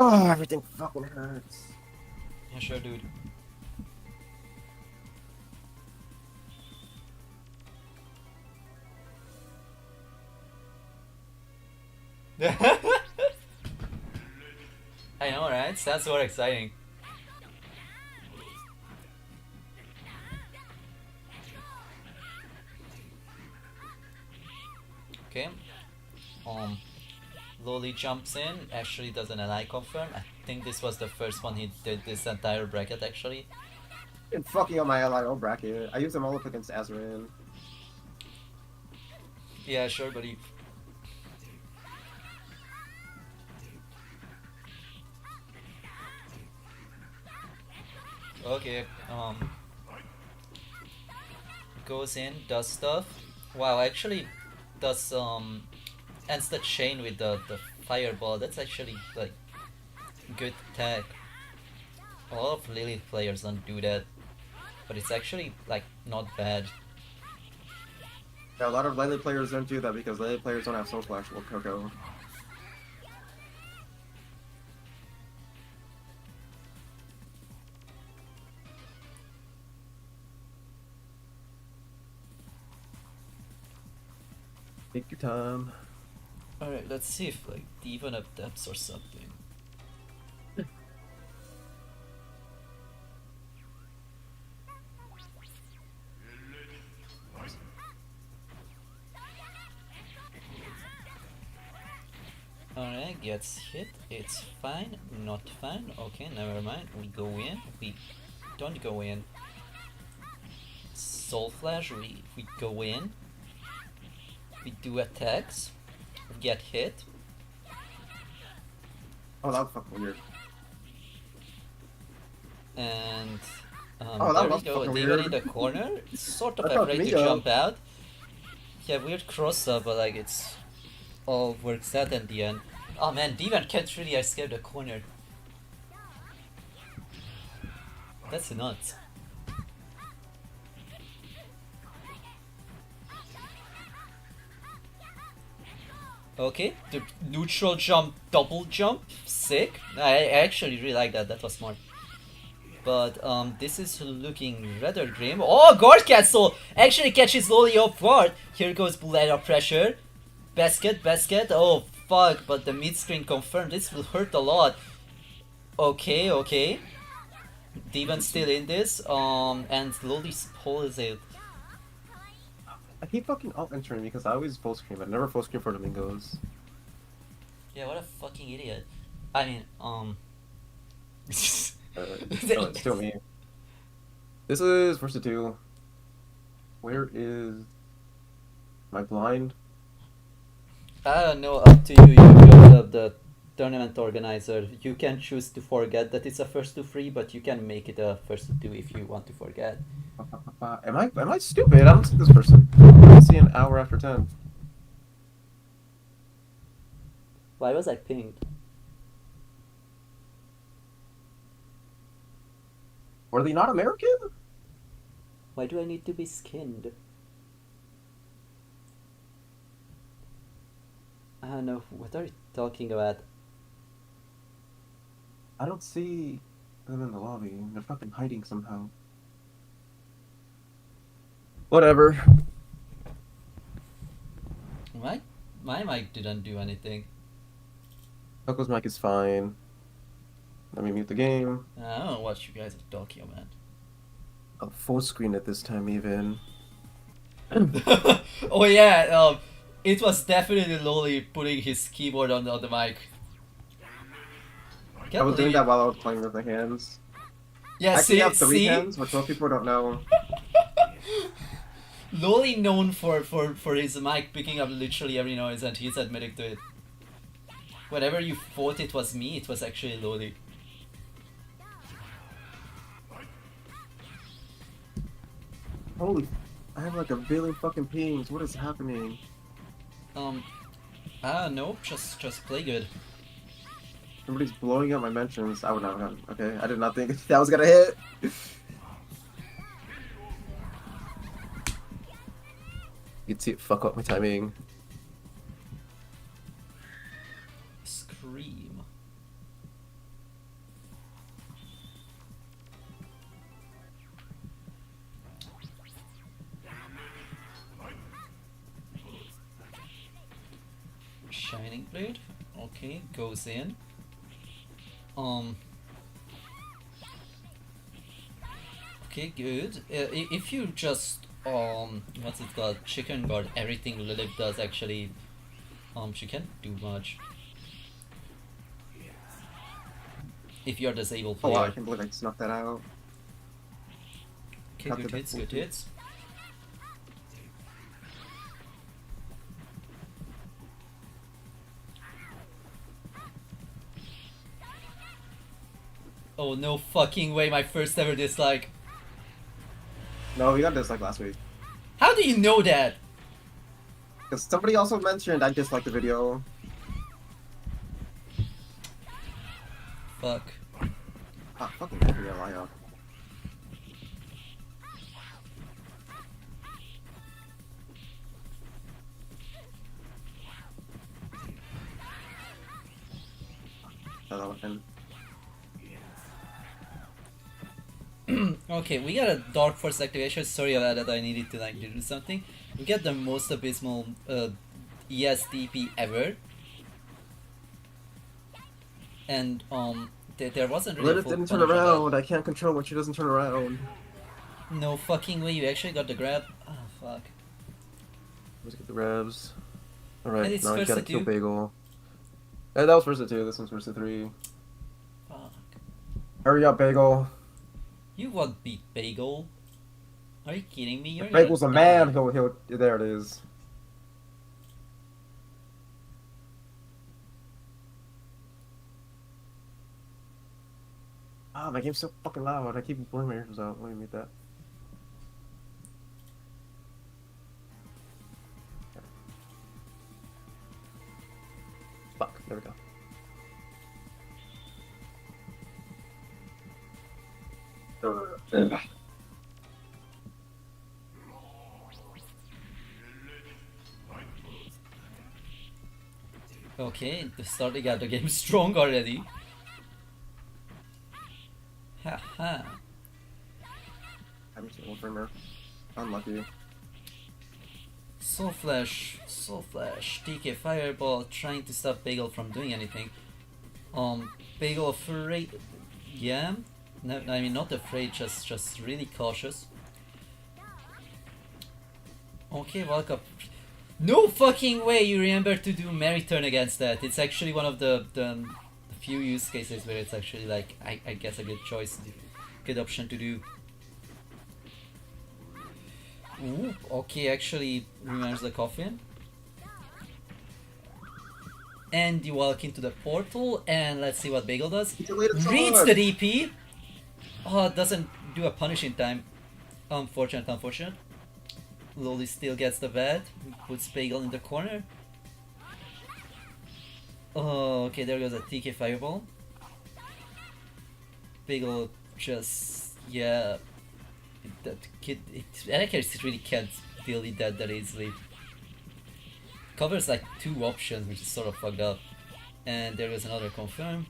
Oh, everything fucking hurts. Yeah, sure, dude. I know, right? Sounds more exciting. Okay. Loli jumps in, actually does an ally confirm. I think this was the first one he did this entire bracket actually. And fucking on my LIO bracket. I use them all up against Azarin. Yeah, sure, buddy. Okay, goes in, does stuff. Wow, actually does ends the chain with the fireball. That's actually like good tech. A lot of Lily players don't do that, but it's actually like not bad. Yeah, a lot of Lele players don't do that because Lele players don't have Soul Flash or Coco. Take your time. Alright, let's see if like Divan adapts or something. Alright, gets hit. It's fine. Not fine. Okay, never mind. We go in. We don't go in. Soul Flash. We go in. We do attacks. We get hit. Oh, that was fucking weird. And Oh, that there we was go. fucking Divan weird. in the corner. Sort of I thought afraid to Domingo. jump out. Yeah, weird cross up, but like it's all works out in the end. Oh man, Divan can't really escape the corner. That's nuts. Okay, the neutral jump, double jump, sick. I actually really like that. That was smart. But this is looking rather grim. Oh, guard castle actually catches Loli off guard. Here goes bullet of pressure. Basket, basket. Oh fuck! But the mid screen confirmed. This will hurt a lot. Okay, okay. Divan's still in this. And Loli pulls it. I keep fucking alt entering because I always full screen, but I never full screen for Domingos. Yeah, what a fucking idiot. I mean, No, it's still me. This is versus 2. Where is my blind? I don't know, up to you. You're the tournament organizer. You can choose to forget that it's a first to 3, but you can make it a first to 2 if you want to forget. Am I stupid? I don't see this person. I see an hour after 10. Why was I pinged? Were they not American? Why do I need to be skinned? I don't know, what are you talking about? I don't see them in the lobby. They're fucking hiding somehow. Whatever. My mic didn't do anything. Coco's mic is fine. Let me mute the game. I don't know what you guys are talking about. I'll full screen it this time even. Oh yeah, it was definitely Loli putting his keyboard on the mic. I was doing that while I was playing with the hands. Yeah, I actually have 3 see? hands, which most people don't know. Loli known for his mic picking up literally every noise, and he's admitting to it. Whenever you thought it was me, it was actually Loli. Holy, I have like a billion fucking pings. What is happening? I don't know, just play good. Somebody's blowing up my mentions. I would not have. Okay, I did not think that was gonna hit. You'd see it fuck up my timing. Scream. Shining Blade. Okay, goes in. Okay, good. If you just what's it called? Chicken guard everything Lilith does actually. She can't do much. If you're a disabled Oh player. wow, I can't believe I snuck that out. Okay, Got good the hits, full good team. hits. Oh, no fucking way, my first ever dislike. No, we got dislike last week. How do you know that? Because somebody also mentioned I disliked the video. Fuck. Ah, fucking angry, I lie. That elephant. Okay, we got a Dark Force activation. Sorry about that, I needed to like do something. We get the most abysmal ESDP ever. And there wasn't really a Lilith full didn't turn punish on around. I can't control when she doesn't turn around. that. No fucking way, you actually got the grab? Oh fuck. Let's get the revs. And Alright, it's now you first gotta to kill two. Bagel. Yeah, that was first to 2, this one's first to 3. Fuck. Hurry up, Bagel. You won't beat Bagel. Are you kidding me? You're If gonna Bagel's a die. man, he'll. There it is. Ah, my game's so fucking loud. I keep blowing my earphones out. Let me mute that. Fuck. There we go. Okay, starting out the game strong already. Haha. I need to Warframer. Unlucky. Soul Flash, TK Fireball, trying to stop Bagel from doing anything. Bagel afraid, yeah. No, I mean not afraid, just really cautious. Okay, welcome. No fucking way you remember to do Mary Turn against that. It's actually one of the few use cases where it's actually like I guess a good choice, good option to do. Ooh, okay, actually remembers the coffin. And you walk into the portal, and let's see what Bagel does. Reads the DP! Oh, it doesn't do a punish in time. Unfortunate. Loli still gets the bat, puts Bagel in the corner. Oh, okay, there goes a TK Fireball. Bagel just, yeah. That kid, it really can't deal with that easily. Covers like 2 options, which is sort of fucked up. And there is another confirm.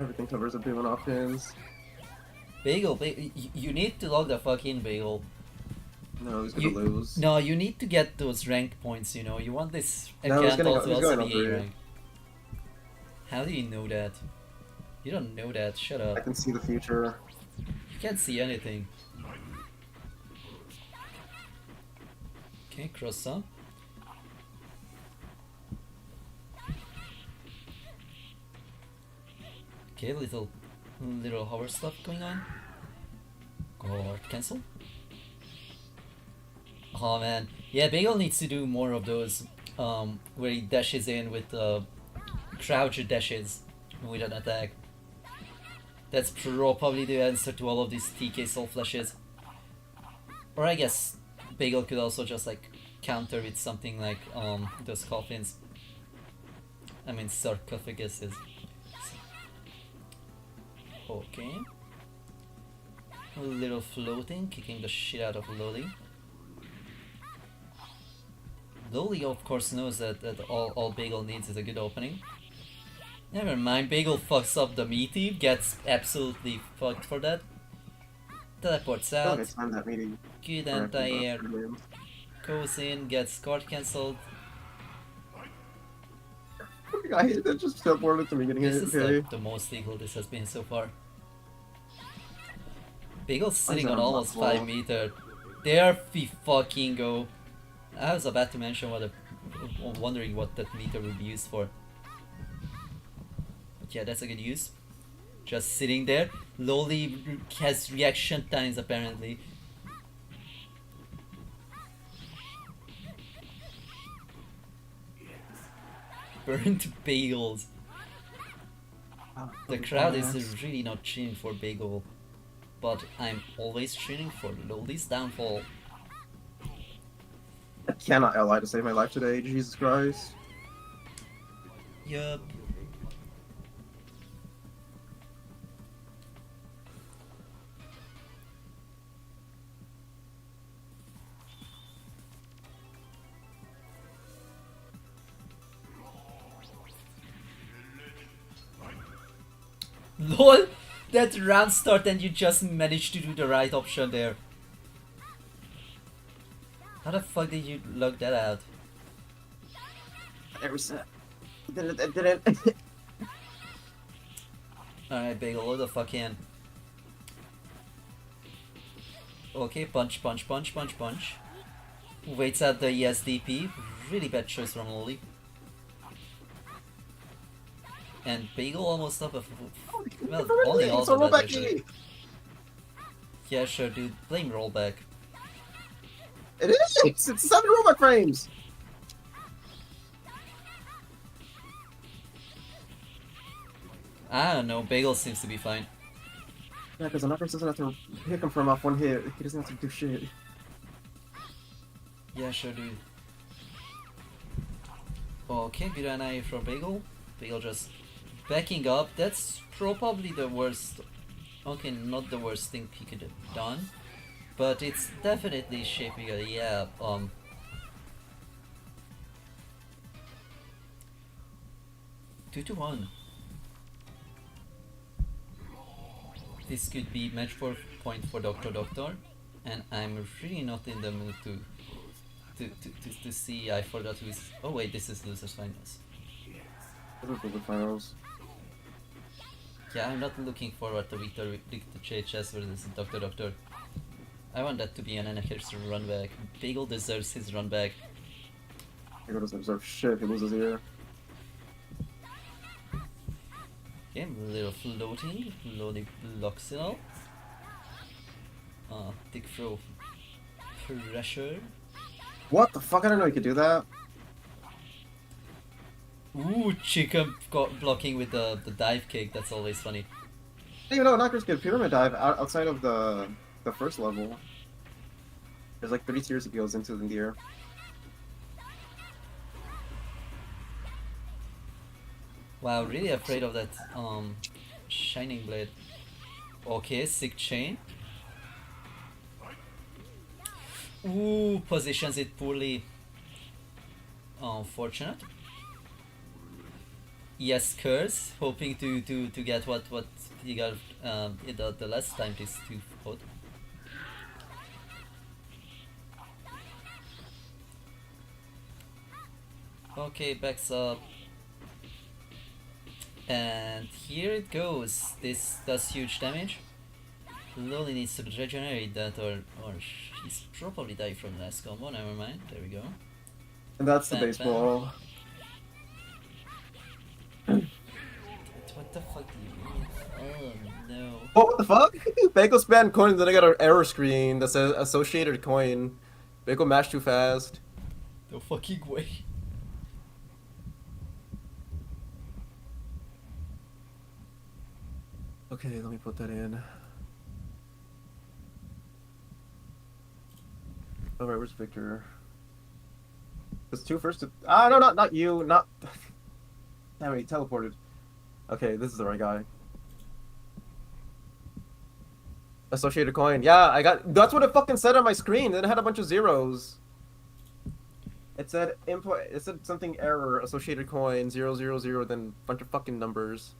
Everything covers up doing options. Bagel, you need to log the fuck in, Bagel. No, he's gonna lose. No, you need to get those rank points, you know. You want this No, he's account getting- to he's also going be over A it. rank. How do you know that? You don't know that, shut I up. can see the future. You can't see anything. Okay, cross up. Okay, little hover stuff going on. Guard cancel. Oh man, yeah, Bagel needs to do more of those where he dashes in with crouch dashes with an attack. That's probably the answer to all of these TK soul flashes. Or I guess Bagel could also just like counter with something like those coffins. I mean sarcophaguses. Okay. A little floating, kicking the shit out of Loli. Loli of course knows that all Bagel needs is a good opening. Never mind, Bagel fucks up the meaty, gets absolutely fucked for that. Teleports out, Okay, time that meeting. good Correct, anti-air, games. goes in, gets guard cancelled. I hate that just teleported to me getting This hit. is Okay. the most equal this has been so far. Bagel's sitting that on almost unblockable? 5 meter. There we fucking go. I was about to mention wondering what that meter would be used for. But yeah, that's a good use. just sitting there. Loli has reaction times apparently. Burnt bagels. The crowd is really not cheering for bagel, but I'm always cheering for Loli's downfall. I cannot ally to save my life today. Jesus Christ. Yup. LOL! That round start and you just managed to do the right option there. How the fuck did you log that out? I reset. It didn't. Alright, Bagel, load the fuck in. Okay, punch, punch, punch, punch, punch. Waits at the ESDP. Really bad choice from Loli. And Bagel almost up a... Well, only It's a also rollback does actually. key. Yeah, sure, dude. Blame rollback. It is! It's 7 rollback frames! I don't know, Bagel seems to be fine. Yeah, because the Knuckles doesn't have to pick him from off one hit. He doesn't have to do shit. Yeah, sure, dude. Okay, good eye from Bagel. Bagel just backing up. That's probably the worst. Okay, not the worst thing he could have done, but it's definitely shaping a 2-1. This could be match point for Doctor, and I'm really not in the mood to see. I forgot who is. Oh wait, this is losers finals. Those are the finals. Yeah, I'm not looking forward to Victor JHS versus Doctor. I want that to be an NHS run back. Bagel deserves his run back. He doesn't deserve shit if he loses here. Okay, a little floating. Loli blocks it all. Dick throw pressure. What the fuck? I didn't know you could do that. Ooh, chicken got blocking with the dive kick. That's always funny. I didn't even know Knockers could pyramid dive outside of the first level. There's like 3 tiers he goes into in the air. Wow, really afraid of that shining blade. Okay, sick chain. Ooh, positions it poorly. Unfortunate. Yes, curse, hoping to get what he got the last time this two fought. Okay, backs up. And here it goes. This does huge damage. Loli needs to regenerate that or she's probably died from the last combo, never mind, there we go. And that's the Bam, baseball. What the fuck do you mean? Oh no. Oh, what the fuck? Bagel spam coin, then I got an error screen that says associated coin. Bagel mashed too fast. No fucking way. Okay, let me put that in. Alright, where's Victor? There's 2 first. Ah, no, not you. Not. Damn it, he teleported. Okay, this is the right guy. Associated coin. Yeah, I got. That's what it fucking said on my screen. Then it had a bunch of zeros. It said input. It said something error. Associated coin 000. Then a bunch of fucking numbers.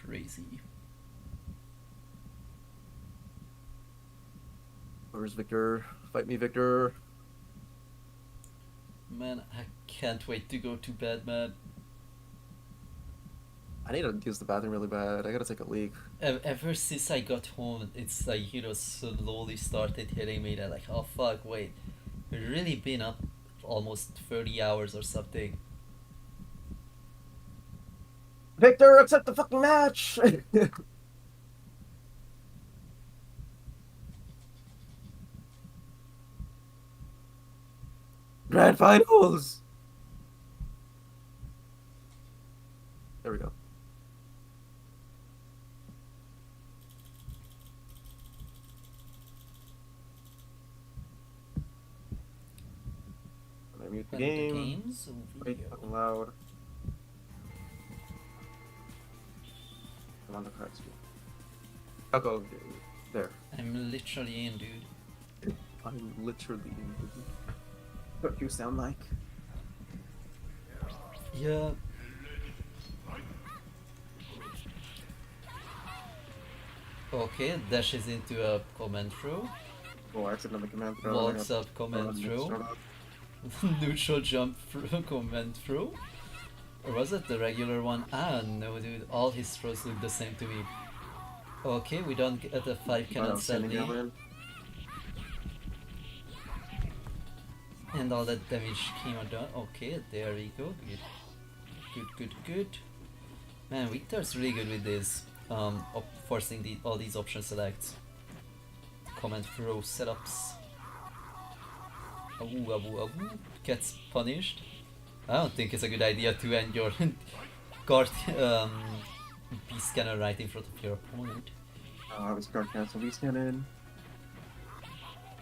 Crazy. Where's Victor? Fight me, Victor. Man, I can't wait to go to bed, man. I need to use the bathroom really bad. I gotta take a leak. Ever since I got home, it's like, you know, slowly started hitting me that like, oh fuck, wait, we've really been up almost 30 hours or something. Victor, accept the fucking match! Grand finals! There we go. I mute the And the game. games Wait, video. fucking loud. I'm on the correct screen. I'll go there. I'm literally in, dude. I'm literally in. What you sound like? Yeah. Okay, dashes into a comment throw. Oh, I accidentally command throw. Walks up, comment throw. Neutral jump through, comment through. Or was it the regular one? Ah, no, dude. All his throws look the same to me. Okay, we don't get a 5 cannon sadly. And all that damage came done. Okay, there we go. Good. Man, Victor's really good with this. Forcing all these option selects. Comment throw setups. Awu. Gets punished. I don't think it's a good idea to end your guard beast scanner right in front of your opponent. I was guard cancel beast cannon.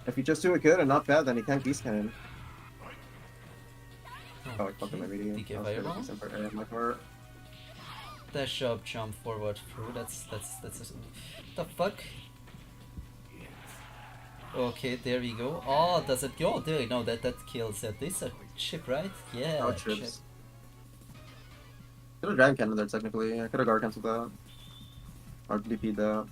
If you just do it good and not bad, then you can't beast cannon. Oh, I fucking my medium. DK fireball. My part. Dash up, jump forward through. That's the fuck. Okay, there we go. Oh, does it go? There we go. That kills it. This is a chip, right? Yeah, Oh, chip. chips. Could have dragon cannon there technically. I could have guard cancelled that. Or DP'd that.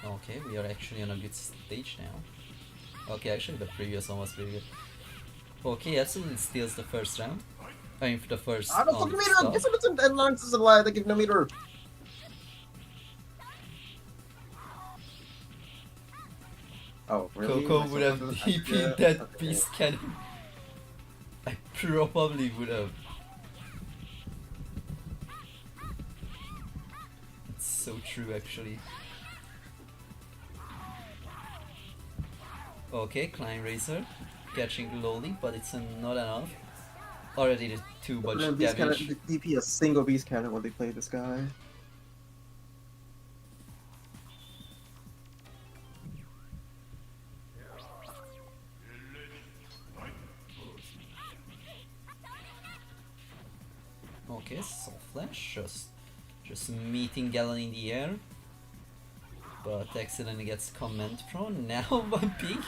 Okay, we are actually on a good stage now. Okay, actually the previous one was pretty good. Okay, absolutely steals the first round. I mean, for the first. I don't fucking meter! stop. Guess if it's an Lawrence is alive, they give no meter! Oh, really? Coco would have Myself? DP'd that beast cannon. I probably would have. It's so true, actually. Okay, Climb Razor. Catching lowly, but it's not enough. Already did too much Beast cannon, damage. DP a single beast cannon when they play this guy. Okay, Soul Flash, just meeting Gallon in the air. But accidentally gets comment prone. Now my big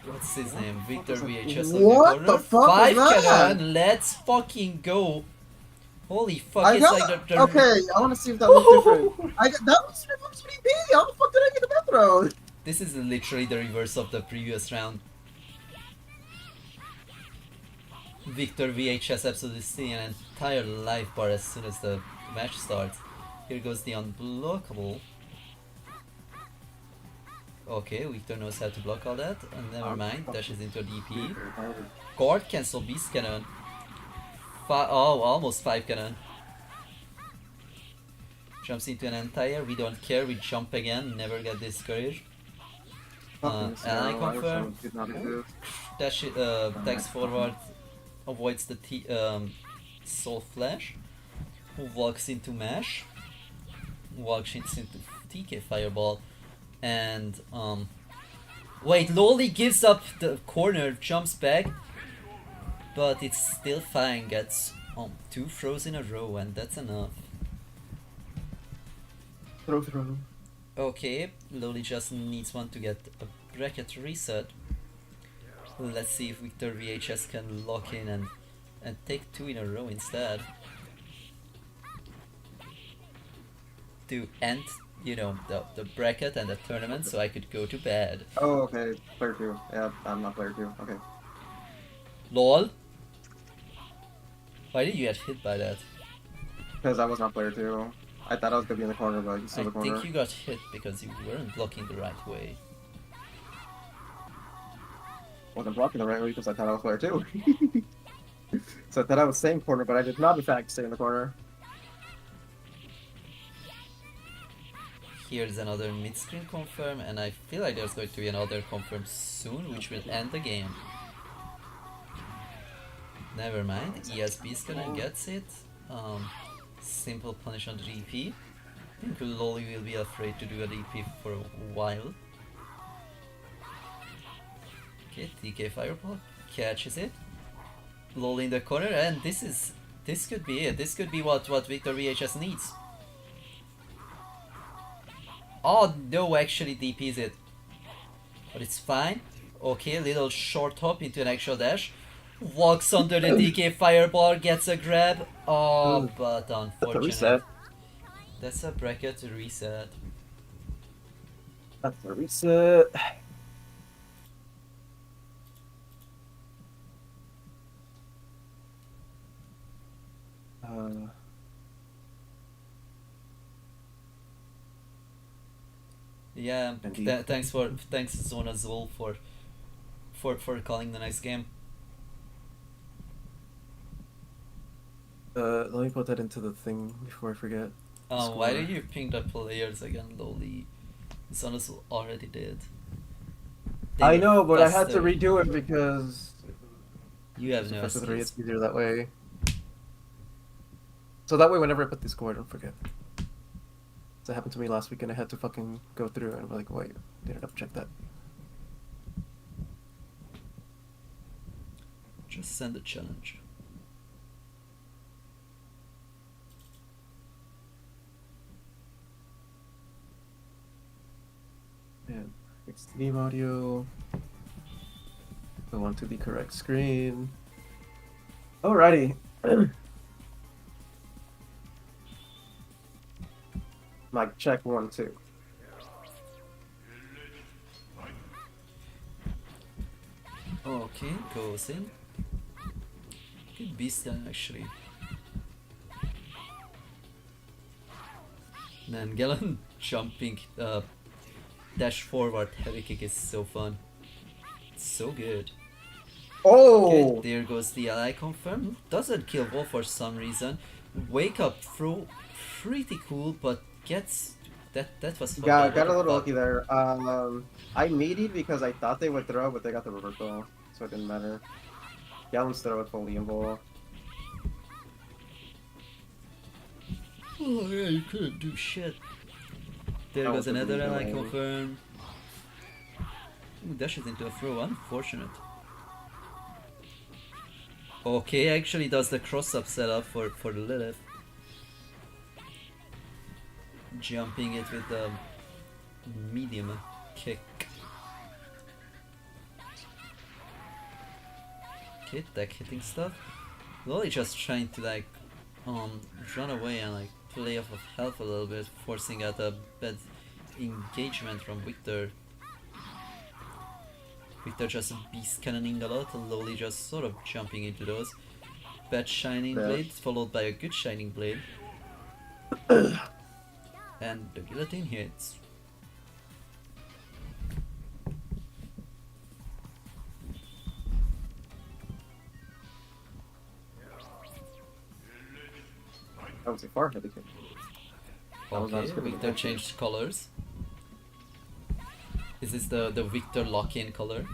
what's his name? Victor VHS on What the the corner. fuck was 5 that? cannon, let's fucking go. Holy fuck, I it's got, like the okay, I want to see if that looks different. That was from DP! How the fuck did I get the death throw? This is literally the reverse of the previous round. Victor VHS absolutely seeing an entire life bar as soon as the match starts. Here goes the unblockable. Okay, Victor knows how to block all that, and never mind, dashes into a DP. Guard cancel beast cannon. Oh, almost 5 cannon. Jumps into an entire, we don't care, we jump again, never get discouraged. Ally confirm. Dash attacks forward, avoids the Soul Flash. Who walks into Mash. Walks into TK Fireball. And wait, Loli gives up the corner, jumps back, but it's still fine. Gets 2 throws in a row, and that's enough. Throw. Okay, Loli just needs one to get a bracket reset. Let's see if Victor VHS can lock in and take 2 in a row instead. To end, you know, the bracket and the tournament, so I could go to bed. Oh, okay. Player 2. Yeah, I'm not player 2. Okay. LOL? Why did you get hit by that? Because I was not player 2. I thought I was gonna be in the corner, but he's still I in the corner. think you got hit because you weren't blocking the right way. wasn't blocking the right way because I thought I was there too. So I thought I was same corner, but I did not in fact stay in the corner. Here's another mid-screen confirm, and I feel like there's going to be another confirm soon, which will end the game. Never mind, ESB's gonna gets it. Simple punish on the DP. I think Loli will be afraid to do a DP for a while. Okay, TK Fireball catches it. Loli in the corner, and this could be it. This could be what Victor VHS needs. Oh no, actually DPs it. But it's fine. Okay, little short hop into an actual dash. Walks under the DK Fireball, gets a grab. Oh, but That's a unfortunate. reset. That's a bracket reset. That's a reset. Yeah, Indeed. thanks Zona Zul for calling the nice game. Let me put that into the thing before I forget. Why do you ping the players again, Loli? Zona Zul already did. They I were know, but I had to faster. redo it because You have it's no first of three, skills. it's easier that way. So that way, whenever I put the score, I don't forget. So it happened to me last week, and I had to fucking go through and be like, wait, didn't double check that. Just send a challenge. And fix the game audio. Go on to the correct screen. Alrighty. Mic check 1 2. Okay, goes in. Good beast then actually. Then Gallon jumping dash forward heavy kick is so fun. It's so good. Oh! Okay, there goes the ally confirm. Doesn't kill Wolf for some reason. Wake up throw pretty cool, but gets that was fun. Got What a the little fuck? lucky there. I meated because I thought they would throw, but they got the reversal, so it didn't matter. Gallon's throw with fully involved. Oh yeah, you couldn't do shit. There That goes was a another really ally good confirm. Ooh, dashes into a throw, unfortunate. Okay, actually does the cross up setup for the Lilith. Jumping it with the medium kick. Okay, deck hitting stuff. Loli just trying to like run away and like play off of health a little bit, forcing out a bad engagement from Victor. Victor just beast cannoning a lot, and Loli just sort of jumping into those. Bad shining Yeah. blade followed by a good shining blade. And the guillotine hits. That was a far heavy kick. That was not Okay, as good as Victor the changed colors. Is this the Victor lock-in color?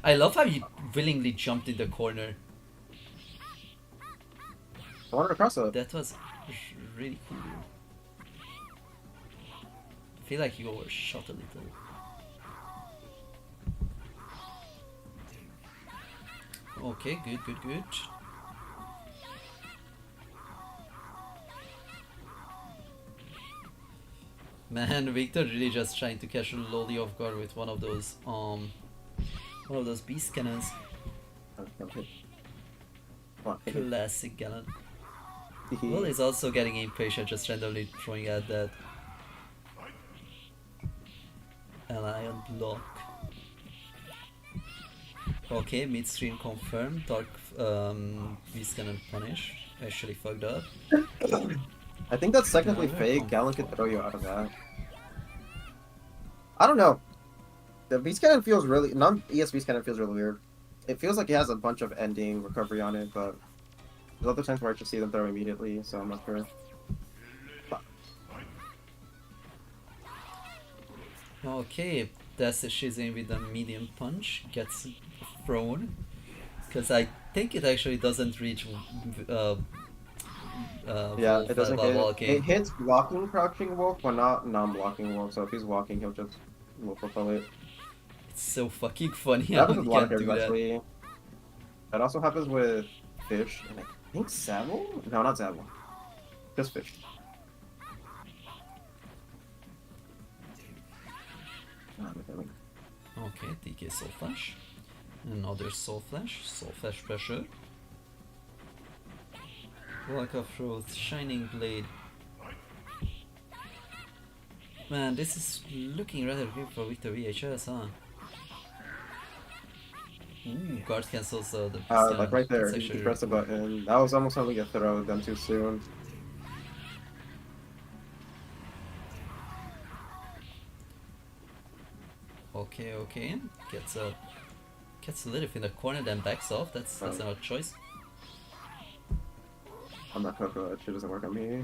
I love how you willingly jumped in the corner. I wanted to cross up. That was really cool. I feel like you overshot a little. Okay, good. Man, Victor really just trying to catch Loli off guard with one of those beast cannons. Okay. Come on, hit it. Classic cannon. Well, he's also getting impatient, just randomly throwing at that ally on block. Okay, mid-stream confirmed. Dark beast cannon punish. Actually fucked up. I think that's technically Yeah, fake. come Gallon could throw you out of that. I don't know. The beast cannon feels really non-ES beast cannon feels really weird. It feels like it has a bunch of ending recovery on it, but there's other times where I just see them throw immediately, so I'm not sure. Okay, that's a Shizane with a medium punch. Gets thrown. Because I think it actually doesn't reach Yeah, Wolf it doesn't while hit. walking. It hits blocking crouching wolf, but not non-blocking wolf. So if he's walking, he'll just wolf propel it. It's so fucking funny That how happens with he a lot of can do characters that. actually. That also happens with fish, and I think Zabel? No, not Zabel. Just fish. Okay, DK Soul Flash. Another Soul Flash pressure. Walk off road, Shining Blade. Man, this is looking rather good for Victor VHS, huh? Ooh, guard cancels the Like right there, That's he actually really pressed the cool. button. That was almost having a throw done too soon. Okay. Gets a little in the corner, then backs off. That's Oh, another choice. I'm not Coco. That shit doesn't work on me.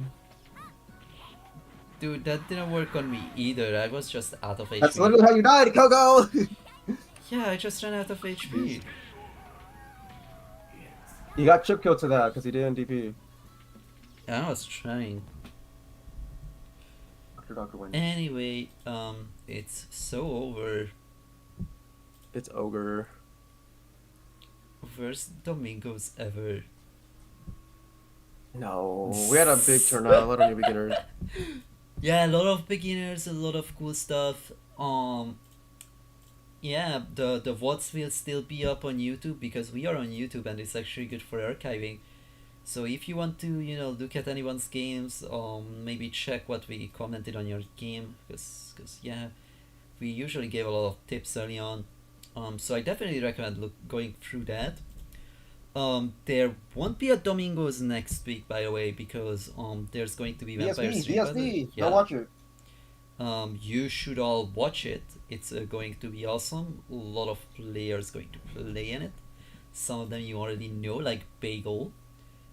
Dude, that didn't work on me either. I was just out of That's HP. literally how you died, Coco! Yeah, I just ran out of HP. You got chip kill to that because he didn't DP. I was trying. Dr. wins. Anyway, it's so over. It's ogre. Worst Domingos ever. No, we had a big turnout. A lot of new beginners. Yeah, a lot of beginners, a lot of cool stuff. Yeah, the VODs will still be up on YouTube because we are on YouTube and it's actually good for archiving. So if you want to, look at anyone's games, maybe check what we commented on your game, because yeah, we usually gave a lot of tips early on. So I definitely recommend going through that. There won't be a Domingos next week, by the way, because there's going to be Vampire DSD, Street. DSD. Yeah. Go watch it. You should all watch it. It's going to be awesome. A lot of players going to play in it. Some of them you already know, like Bagel.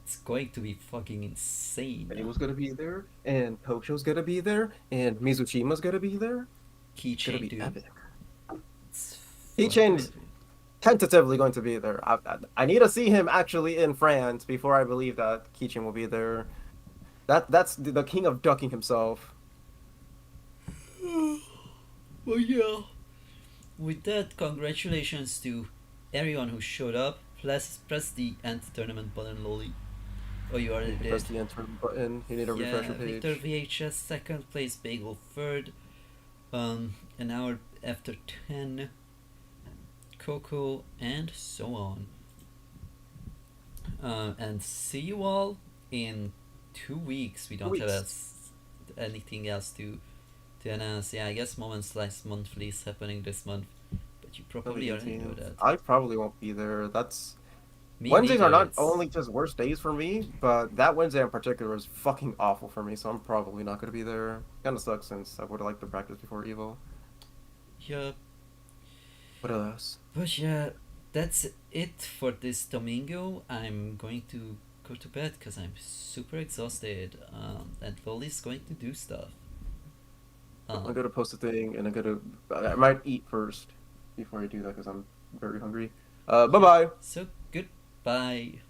It's going to be fucking insane. And he was gonna be there, and Pocho's gonna be there, and Mizuchima's gonna be there. It's gonna Keychain, be dude. epic. It's Keychain's tentatively going to be there. I need to see him actually in France before I believe that Keychain will be there. That's the king of ducking himself. Well, yeah. With that, congratulations to everyone who showed up. Press the end tournament button, lolly. Oh, you already did. Press the enter button. You need a refresher page. Victor VHS second place, Bagel third. An hour after 10, Coco, and so on. And see you all in 2 weeks. We don't have anything else to announce. Yeah, I guess Moments Last Monthly is happening this month, but you probably already know that. I probably won't be there. That's Me Wednesdays neither, are not it's- only just worst days for me, but that Wednesday in particular is fucking awful for me. So I'm probably not gonna be there. Kind of sucks since I would have liked to practice before Evo. Yeah, What else? but yeah, that's it for this Domingo. I'm going to go to bed because I'm super exhausted. And Loli's going to do stuff. I'm gonna post a thing, and I might eat first before I do that because I'm very hungry. Bye bye. So goodbye.